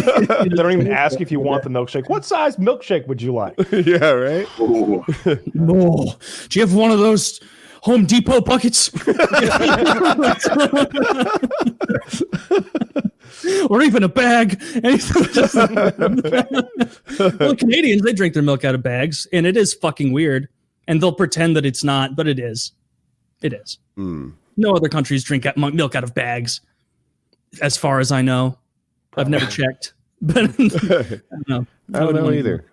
don't even ask if you want the milkshake. What size milkshake would you like? Yeah, right? Ooh. No. Do you have one of those Home Depot buckets? Or even a bag. Well, Canadians, they drink their milk out of bags, and it is fucking weird. And they'll pretend that it's not, but it is. It is. No other countries drink milk out of bags, as far as I know. I've never checked. But I don't know either.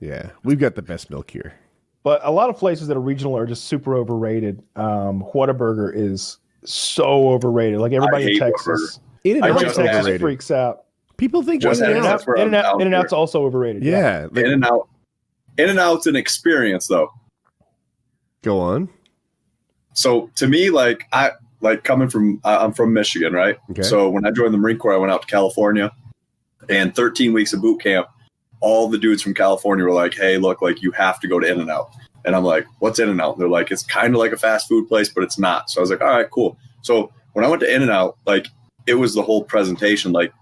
Yeah, we've got the best milk here. But a lot of places that are regional are just super overrated. Whataburger is so overrated. Like everybody in Texas. Texas freaks out. People think In-N-Out's also overrated. Yeah. In-N-Out's an experience though. Go on. So to me, like I'm from Michigan, right? Okay. So when I joined the Marine Corps, I went out to California, and 13 weeks of boot camp, all the dudes from California were like, "Hey, look, like you have to go to In-N-Out." And I'm like, "What's In-N-Out?" And they're like, "It's kind of like a fast food place, but it's not." So I was like, "All right, cool." So when I went to In-N-Out, like it was the whole presentation, like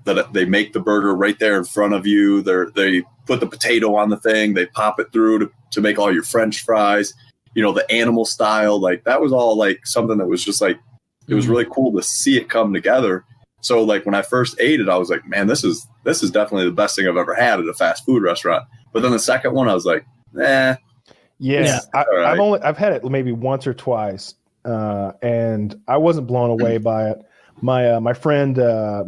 that they make the burger right there in front of you. They put the potato on the thing, they pop it through to make all your French fries. You know, the animal style, like that was all like something that was just like, it was really cool to see it come together. So like when I first ate it, I was like, man, this is definitely the best thing I've ever had at a fast food restaurant. But then the second one, I was like, nah. Yes, right. I've had it maybe once or twice, and I wasn't blown away by it. My friend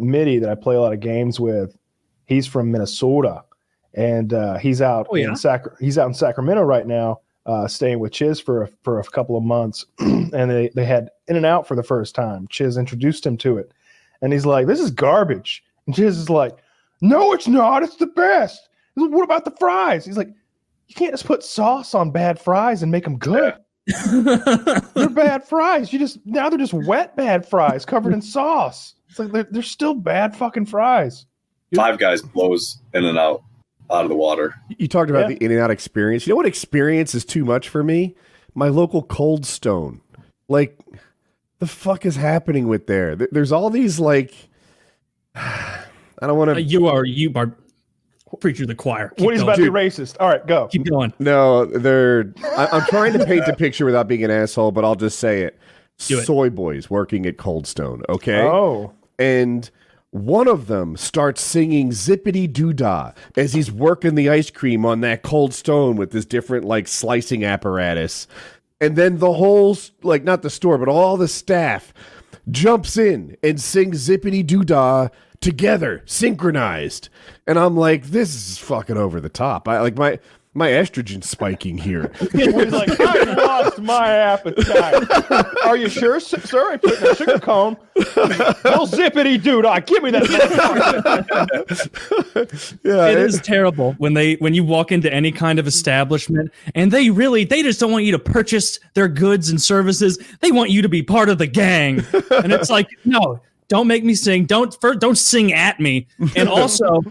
Mitty that I play a lot of games with, he's from Minnesota, and he's out in Sacramento right now, staying with Chiz for a couple of months, and they had In-N-Out for the first time. Chiz introduced him to it, and he's like, "This is garbage," and Chiz is like, "No, it's not. It's the best." He's like, "What about the fries?" He's like, "You can't just put sauce on bad fries and make them good." They're bad fries. They're just wet bad fries covered in sauce. It's like they're still bad fucking fries. Five Guys blows In-N-Out out of the water. You talked about the In-N-Out experience. You know what experience is too much for me? My local Cold Stone. Like, the fuck is happening with there? There's all these like, I don't want to. You are preacher of the choir. What he's about to be racist. All right, go. Keep going. No, I'm trying to paint the picture without being an asshole, but I'll just say it. Soy boys working at Cold Stone, okay? Oh. And one of them starts singing Zippity Doo-Dah as he's working the ice cream on that Cold Stone with this different, like, slicing apparatus. And then the whole, like, not the store, but all the staff jumps in and sings Zippity Doo-Dah together, synchronized. And I'm like, this is fucking over the top. I like my estrogen spiking here. He's like, I lost my appetite. Are you sure, sir? I put in a sugar cone. No Zippity Doo-Dah. Give me that. It is terrible when you walk into any kind of establishment and they just don't want you to purchase their goods and services. They want you to be part of the gang. And it's like, no, don't make me sing. Don't sing at me. And also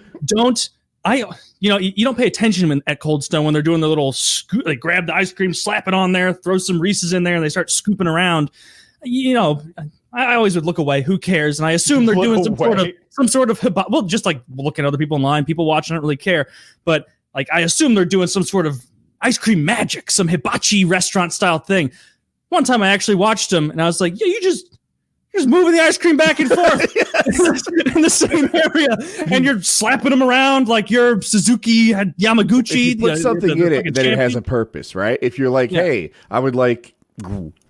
you don't pay attention at Cold Stone when they're doing the little scoop. They grab the ice cream, slap it on there, throw some Reese's in there, and they start scooping around. You know, I always would look away. Who cares? And I assume they're doing some sort of well, just like looking at other people in line, people watching, I don't really care. But like, I assume they're doing some sort of ice cream magic, some hibachi restaurant style thing. One time I actually watched them, and I was like, yeah, you're You're just moving the ice cream back and forth in the same area, and you're slapping them around like you're Suzuki Yamaguchi. If you put something in it, then it has a champion. purpose, right? If you're like, hey, I would like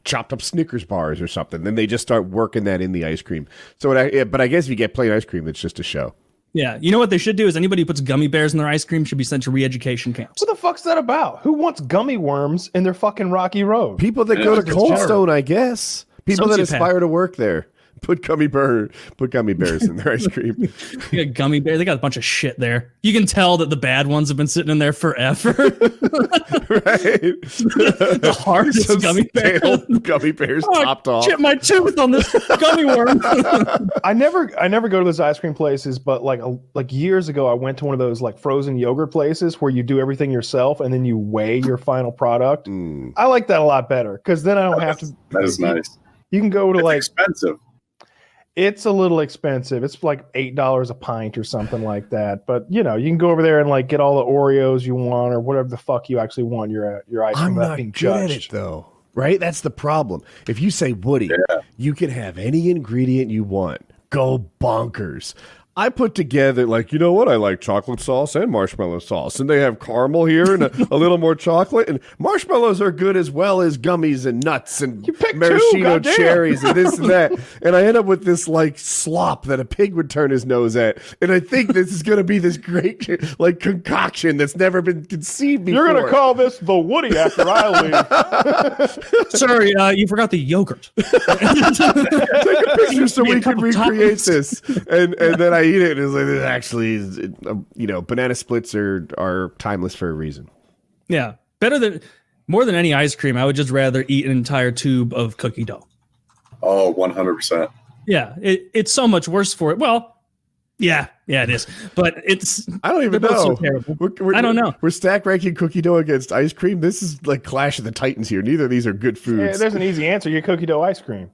chopped up Snickers bars or something, then they just start working that in the ice cream. So, but I guess if you get plain ice cream, it's just a show. Yeah, you know what they should do is anybody who puts gummy bears in their ice cream should be sent to re-education camps. What the fuck's that about? Who wants gummy worms in their fucking Rocky Road? People that go to Cold Stone, I guess. People that aspire to work there. Put gummy bears in their ice cream. You got gummy bears. They got a bunch of shit there. You can tell that the bad ones have been sitting in there forever. Right. The hardest gummy bears Oh, topped off. Chip my tooth on this gummy worm. I never go to those ice cream places, but like years ago, I went to one of those like frozen yogurt places where you do everything yourself and then you weigh your final product. I like that a lot better because then I don't have to. That is nice. You can go to It's expensive. It's a little expensive. It's like $8 a pint or something like that. But you can go over there and like get all the Oreos you want or whatever the fuck you actually want your ice cream I'm without not being good at judged. it though, right? That's the problem. If you say Woody, you can have any ingredient you want. Go bonkers. I put together like, you know what? I like chocolate sauce and marshmallow sauce, and they have caramel here and a little more chocolate. And marshmallows are good as well as gummies and nuts and maraschino cherries and this and that. And I end up with this like slop that a pig would turn his nose at. And I think this is going to be this great like concoction that's never been conceived before. You're gonna call this the Woody after I leave. Sorry, you forgot the yogurt. Take a picture so we can recreate this. And then I eat it, and it's like, this actually is, banana splits are timeless for a reason. Yeah, more than any ice cream, I would just rather eat an entire tube of cookie dough. Oh, 100%. Yeah, it's so much worse for it. Well, yeah, it is. But I don't even know. So terrible. I don't know. We're stack ranking cookie dough against ice cream. This is like Clash of the Titans here. Neither of these are good foods. Yeah, there's an easy answer. You cookie dough ice cream.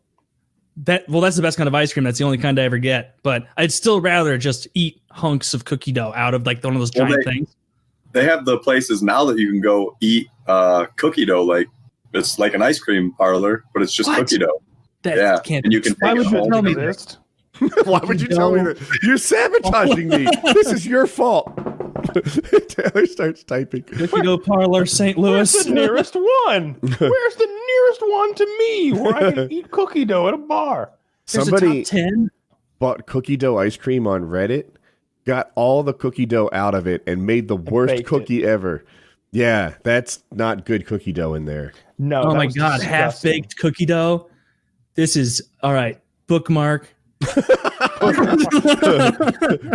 That's the best kind of ice cream. That's the only kind I ever get. But I'd still rather just eat hunks of cookie dough out of like one of those giant things. They have the places now that you can go eat cookie dough. Like it's like an ice cream parlor, but it's just cookie dough. That can't. And you can. Why would you tell me this? Why would you tell me that? You're sabotaging me. This is your fault. Taylor starts typing. Cookie dough parlor, St. Louis. Where's the nearest one? Where's the nearest one to me where I can eat cookie dough at a bar? Somebody 10 bought cookie dough ice cream on Reddit, got all the cookie dough out of it, and made the worst cookie ever. Yeah, that's not good cookie dough in there. No. Oh my God, half-baked cookie dough. This is all right. Bookmark.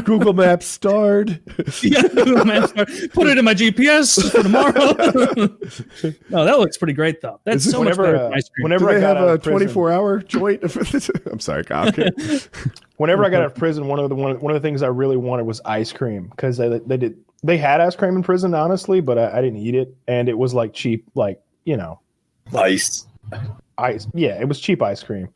Google Maps starred. Yeah, Google Maps starred. Put it in my GPS for tomorrow. No, that looks pretty great though. That's so much better than ice cream. Whenever Do they I got have out a of prison, 24-hour joint? I'm sorry, Kyle. Whenever I got out of prison, one of the things I really wanted was ice cream because they had ice cream in prison, honestly, but I didn't eat it, and it was like cheap, ice. Yeah, it was cheap ice cream.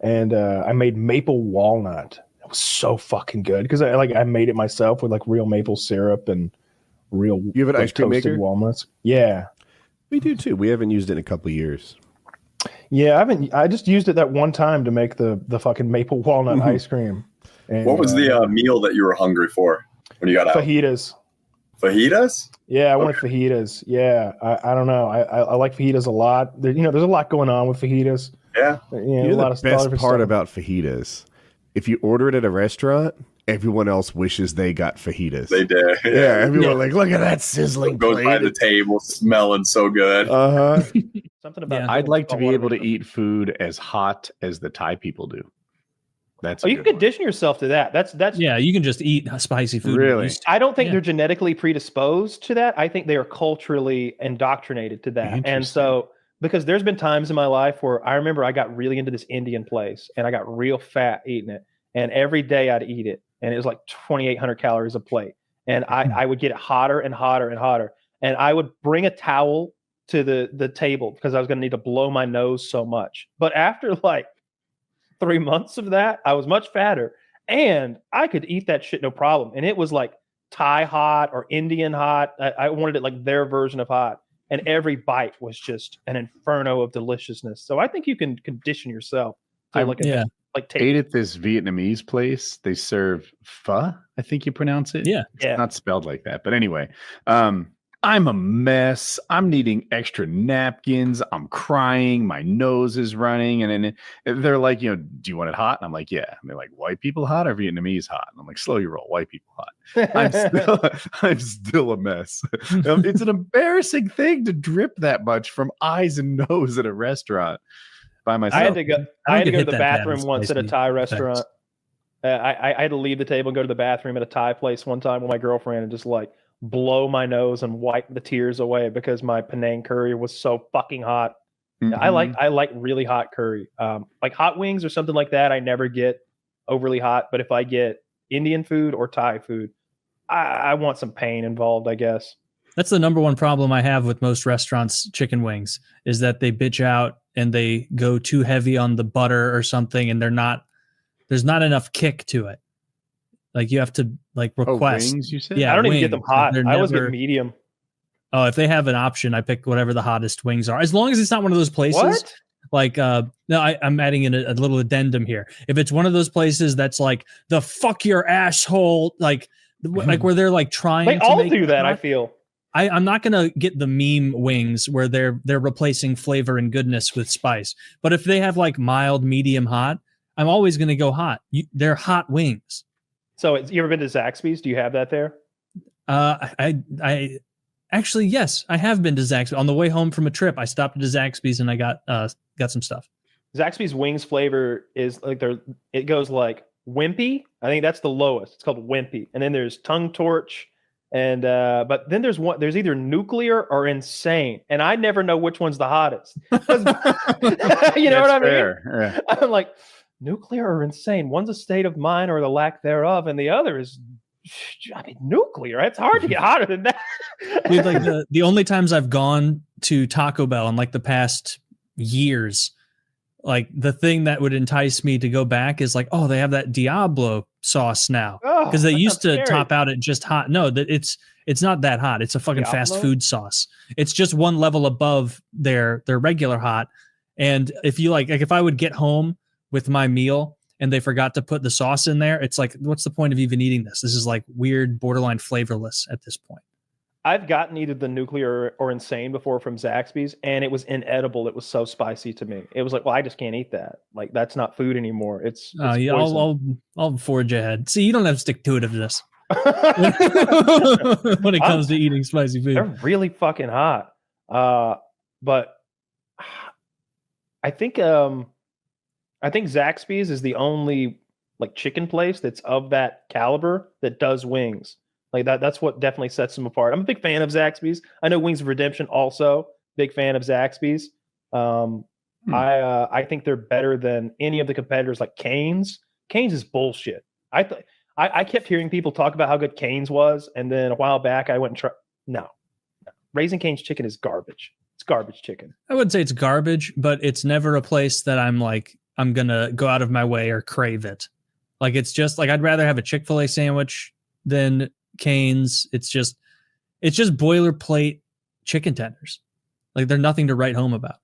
And I made maple walnut. It was so fucking good because I made it myself with like real maple syrup and real. You have an ice cream maker? Walnuts. Yeah, we do too. We haven't used it in a couple of years. Yeah, I just used it that one time to make the fucking maple walnut ice cream. And, what was the meal that you were hungry for when you got out? Fajitas. Fajitas? Yeah, I wanted fajitas. Yeah, I don't know. I like fajitas a lot. There's a lot going on with fajitas. Yeah. You know the best part about fajitas? If you order it at a restaurant, everyone else wishes they got fajitas. They did. Yeah, everyone like, look at that sizzling goes plate. by the table smelling so good. Something about I'd like to be able to eat food as hot as the Thai people do. That's you can condition yourself to that. That's yeah. You can just eat spicy food. Really? I don't think they're genetically predisposed to that. I think they are culturally indoctrinated to that. And so, because there's been times in my life where I remember I got really into this Indian place and I got real fat eating it. And every day I'd eat it. And it was like 2,800 calories a plate. And I would get it hotter and hotter and hotter. And I would bring a towel to the table because I was going to need to blow my nose so much. But after like 3 months of that, I was much fatter and I could eat that shit no problem. And it was like Thai hot or Indian hot. I wanted it like their version of hot. And every bite was just an inferno of deliciousness. So I think you can condition yourself to look at like ate at this Vietnamese place. They serve pho, I think you pronounce it. Yeah. It's not spelled like that. But anyway, I'm a mess. I'm needing extra napkins. I'm crying. My nose is running. And then they're like, do you want it hot? And I'm like, yeah. And they're like, white people hot or Vietnamese hot? And I'm like, slow your roll, white people hot. I'm still a mess. It's an embarrassing thing to drip that much from eyes and nose at a restaurant by myself. I had to go to the bathroom once at a Thai restaurant. I had to leave the table and go to the bathroom at a Thai place one time with my girlfriend and just like blow my nose and wipe the tears away because my Penang curry was so fucking hot. Mm-hmm. I like really hot curry. Like hot wings or something like that, I never get overly hot. But if I get Indian food or Thai food, I want some pain involved, I guess. That's the number one problem I have with most restaurants' chicken wings is that they bitch out and they go too heavy on the butter or something, and there's not enough kick to it. Like you have to like request. Wings, you said? Yeah, I don't even get them hot. I always get medium. Oh, if they have an option, I pick whatever the hottest wings are. As long as it's not one of those places. What? Like, no, I'm adding in a little addendum here. If it's one of those places that's like the fuck your asshole, like where they're like trying. They to all make do it that. hot, I feel. I'm not gonna get the meme wings where they're replacing flavor and goodness with spice. But if they have like mild, medium, hot, I'm always gonna go hot. They're hot wings. So you ever been to Zaxby's? Do you have that there? I actually, yes, I have been to Zaxby's. On the way home from a trip, I stopped at Zaxby's and I got some stuff. Zaxby's wings flavor is like it goes like wimpy. I think that's the lowest. It's called wimpy. And then there's tongue torch. And but then there's either nuclear or insane. And I never know which one's the hottest. You know what I mean? Yeah. I'm like, nuclear or insane. One's a state of mind or the lack thereof, and the other is, nuclear. It's hard to get hotter than that. Dude, like the only times I've gone to Taco Bell in like the past years, like the thing that would entice me to go back is like, oh, they have that Diablo sauce now because they used to top out at just hot. No, that it's not that hot. It's a fucking fast food sauce. It's just one level above their regular hot. And if you like if I would get home with my meal and they forgot to put the sauce in there, it's like, what's the point of even eating this? This is like weird, borderline flavorless at this point. I've gotten either the nuclear or insane before from Zaxby's, and it was inedible. It was so spicy to me. It was like, well, I just can't eat that. Like, that's not food anymore. It's yeah, I'll forge ahead. See, you don't have to stick to it of this when it comes to eating spicy food. They're really fucking hot. But I think Zaxby's is the only like chicken place that's of that caliber that does wings. Like that's what definitely sets them apart. I'm a big fan of Zaxby's. I know Wings of Redemption also big fan of Zaxby's. I think they're better than any of the competitors like Cane's. Cane's is bullshit. I kept hearing people talk about how good Cane's was, and then a while back I went and tried. No. Raising Cane's chicken is garbage. It's garbage chicken. I wouldn't say it's garbage, but it's never a place that I'm gonna go out of my way or crave it. Like it's just like I'd rather have a Chick-fil-A sandwich than Cane's. It's just boilerplate chicken tenders. Like they're nothing to write home about.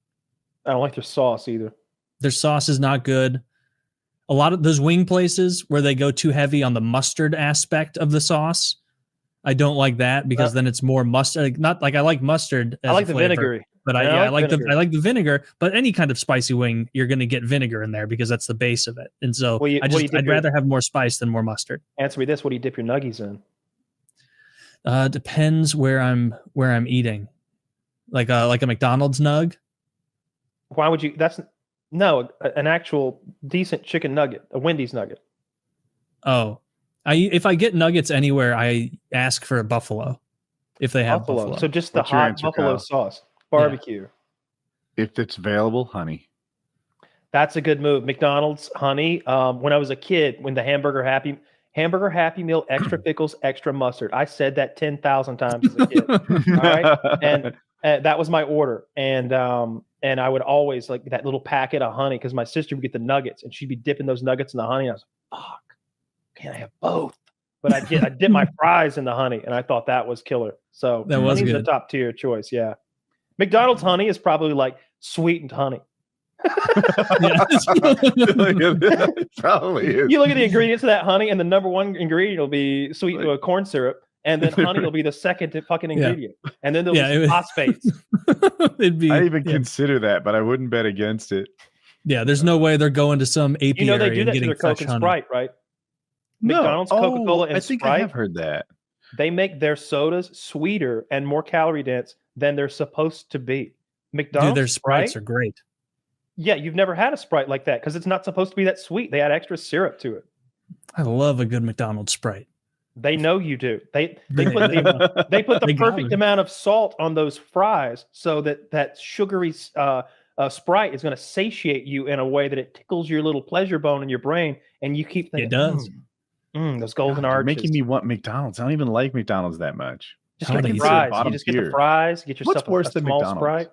I don't like their sauce either. Their sauce is not good. A lot of those wing places where they go too heavy on the mustard aspect of the sauce, I don't like that because then it's more mustard. Like, not like I like mustard. As I like the the vinegary. But I like the vinegar. But any kind of spicy wing, you're going to get vinegar in there because that's the base of it. And so I'd rather have more spice than more mustard. Answer me this: what do you dip your nuggies in? Depends where I'm eating. Like a McDonald's nug. Why would you? An actual decent chicken nugget, a Wendy's nugget. Oh, if I get nuggets anywhere, I ask for a buffalo. If they have buffalo. So just the hot buffalo sauce, barbecue. Yeah. If it's available, honey. That's a good move. McDonald's honey. When I was a kid, when the hamburger Happy Meal, extra pickles, extra mustard. I said that 10,000 times as a kid. All right, and that was my order. And I would always like that little packet of honey because my sister would get the nuggets and she'd be dipping those nuggets in the honey. And I was like, fuck, can't I have both? But I dip my fries in the honey, and I thought that was killer. So that was honey's good. a top tier choice. Yeah, McDonald's honey is probably like sweetened honey. Probably is. You look at the ingredients of that honey, and the number one ingredient will be sweet corn syrup, and then honey will be the second fucking ingredient, and then there'll be phosphates. It'd be. I even consider that, but I wouldn't bet against it. Yeah, there's no way they're going to some apiary. You know they do and that to getting their Coke and honey. Sprite, right? No. McDonald's, Coca-Cola, and I think Sprite. I have heard that. They make their sodas sweeter and more calorie dense than they're supposed to be. McDonald's, Dude, their Sprites Sprite, are great. Yeah, you've never had a Sprite like that because it's not supposed to be that sweet. They add extra syrup to it. I love a good McDonald's Sprite. They know you do. They put the They got perfect me. amount of salt on those fries so that sugary Sprite is going to satiate you in a way that it tickles your little pleasure bone in your brain, and you keep thinking, It does. those golden You're arches. making me want McDonald's. I don't even like McDonald's that much. Just I get the consider it fries. You bottom just get the tier. fries. Get yourself What's worse a than small McDonald's? Sprite.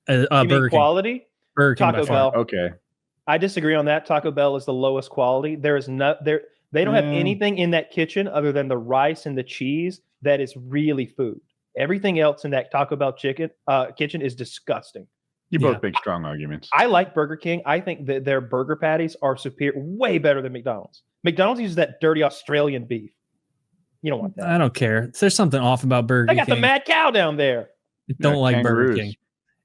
You Burger mean King. quality? Burger King by Taco far. Bell. Okay. I disagree on that. Taco Bell is the lowest quality. There is not there. They don't have anything in that kitchen other than the rice and the cheese that is really food. Everything else in that Taco Bell kitchen is disgusting. You both make strong arguments. I like Burger King. I think that their burger patties are superior, way better than McDonald's. McDonald's uses that dirty Australian beef. You don't want that. I don't care. There's something off about Burger They King. got the mad cow down there. I don't like Burger kangaroos. King.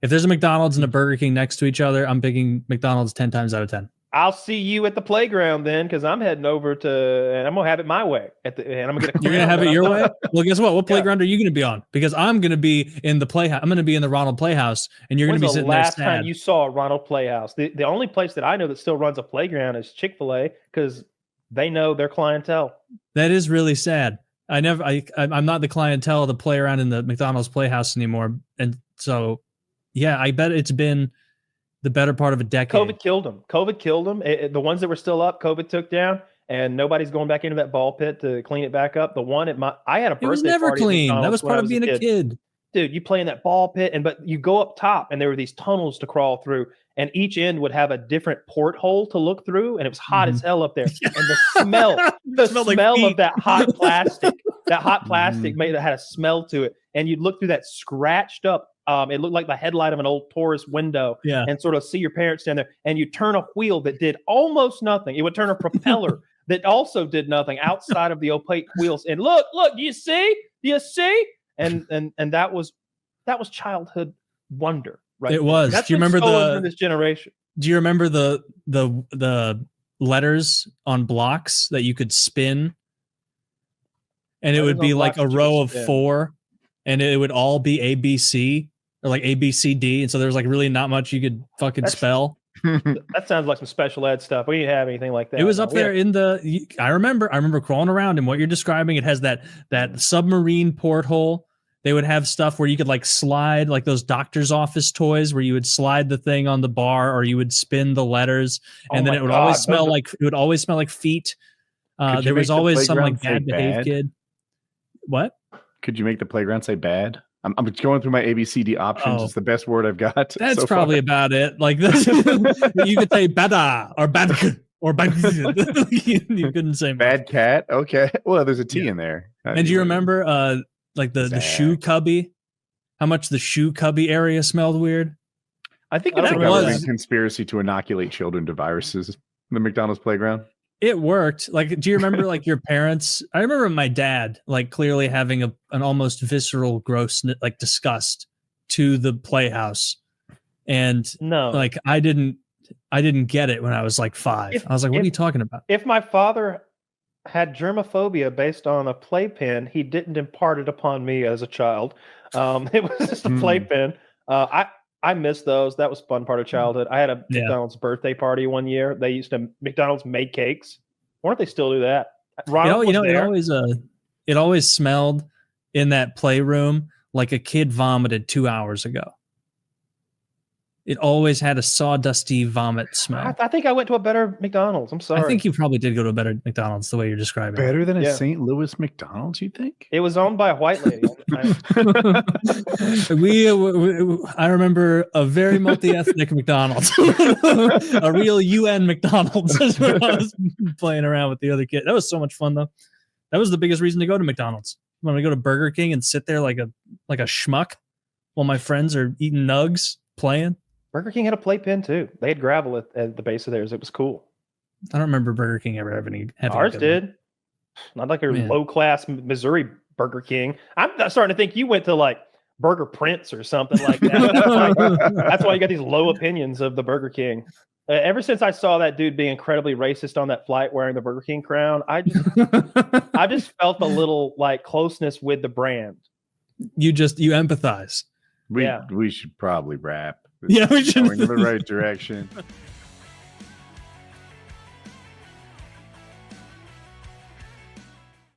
If there's a McDonald's and a Burger King next to each other, I'm picking McDonald's 10 times out of 10. I'll see you at the playground then, because I'm heading over to, and I'm gonna have it my way. And I'm gonna. You're gonna have it your way. Well, guess what? What playground are you gonna be on? Because I'm gonna be in the playhouse. I'm gonna be in the Ronald Playhouse, and you're gonna be When's the sitting there last sad. time you saw a Ronald Playhouse? The only place that I know that still runs a playground is Chick-fil-A because they know their clientele. That is really sad. I'm not the clientele to play around in the McDonald's Playhouse anymore, and so yeah, I bet it's been the better part of a decade. COVID killed them. The ones that were still up, COVID took down, and nobody's going back into that ball pit to clean it back up. The one at I had a birthday It was never party at clean. That McDonald's was when part I of being a kid. Dude, you play in that ball pit, but you go up top, and there were these tunnels to crawl through, and each end would have a different porthole to look through, and it was hot as hell up there. And the smell, of that hot plastic, that had a smell to it, and you'd look through that scratched up. It looked like the headlight of an old tourist window, and sort of see your parents stand there, and you turn a wheel that did almost nothing. It would turn a propeller that also did nothing outside of the opaque wheels. And look, do you see? And that was childhood wonder, right? It was. That's Do you remember stolen from this generation? Do you remember the letters on blocks that you could spin? And it would be like a row of 4, and it would all be ABC or like ABCD. And so there's like really not much you could fucking spell. That sounds like some special ed stuff. We didn't have anything like that. It was up there in the. I remember crawling around, and what you're describing. It has that submarine porthole. They would have stuff where you could like slide, like those doctor's office toys, where you would slide the thing on the bar, or you would spin the letters, and then it would always smell like feet. There was always some like bad behaved kid. What? Could you make the playground say bad? I'm going through my ABCD options. It's the best word I've got. That's so probably far. about it. Like this, you could say bada or bad or bad. You couldn't say bad cat. Okay. Well, there's a T in there. And do you remember like the shoe cubby? How much the shoe cubby area smelled weird? I think that was a conspiracy to inoculate children to viruses in the McDonald's playground. It worked. Like, do you remember like your parents? I remember my dad like clearly having an almost visceral gross like disgust to the playhouse, and like I didn't get it when I was like 5. I was like, what are you talking about? If my father had germophobia based on a playpen, he didn't impart it upon me as a child. It was just a playpen. I miss those. That was a fun part of childhood. I had a McDonald's birthday party one year. McDonald's made cakes. Why don't they still do that? It always smelled in that playroom like a kid vomited 2 hours ago. It always had a sawdusty vomit smell. I think I went to a better McDonald's. I'm sorry. I think you probably did go to a better McDonald's the way you're describing. Better than a St. Louis McDonald's, you think? It was owned by a white lady. I remember a very multi-ethnic McDonald's, a real UN McDonald's. Is what I was playing around with the other kid. That was so much fun, though. That was the biggest reason to go to McDonald's. When I go to Burger King and sit there like a schmuck while my friends are eating nugs, playing. Burger King had a playpen too. They had gravel at the base of theirs. It was cool. I don't remember Burger King ever having Ours did. Not like a low class Missouri Burger King. I'm starting to think you went to like Burger Prince or something like that. That's why you got these low opinions of the Burger King. Ever since I saw that dude being incredibly racist on that flight wearing the Burger King crown, I just felt a little like closeness with the brand. You empathize. We should probably wrap. Yeah, we should. Going in the right direction.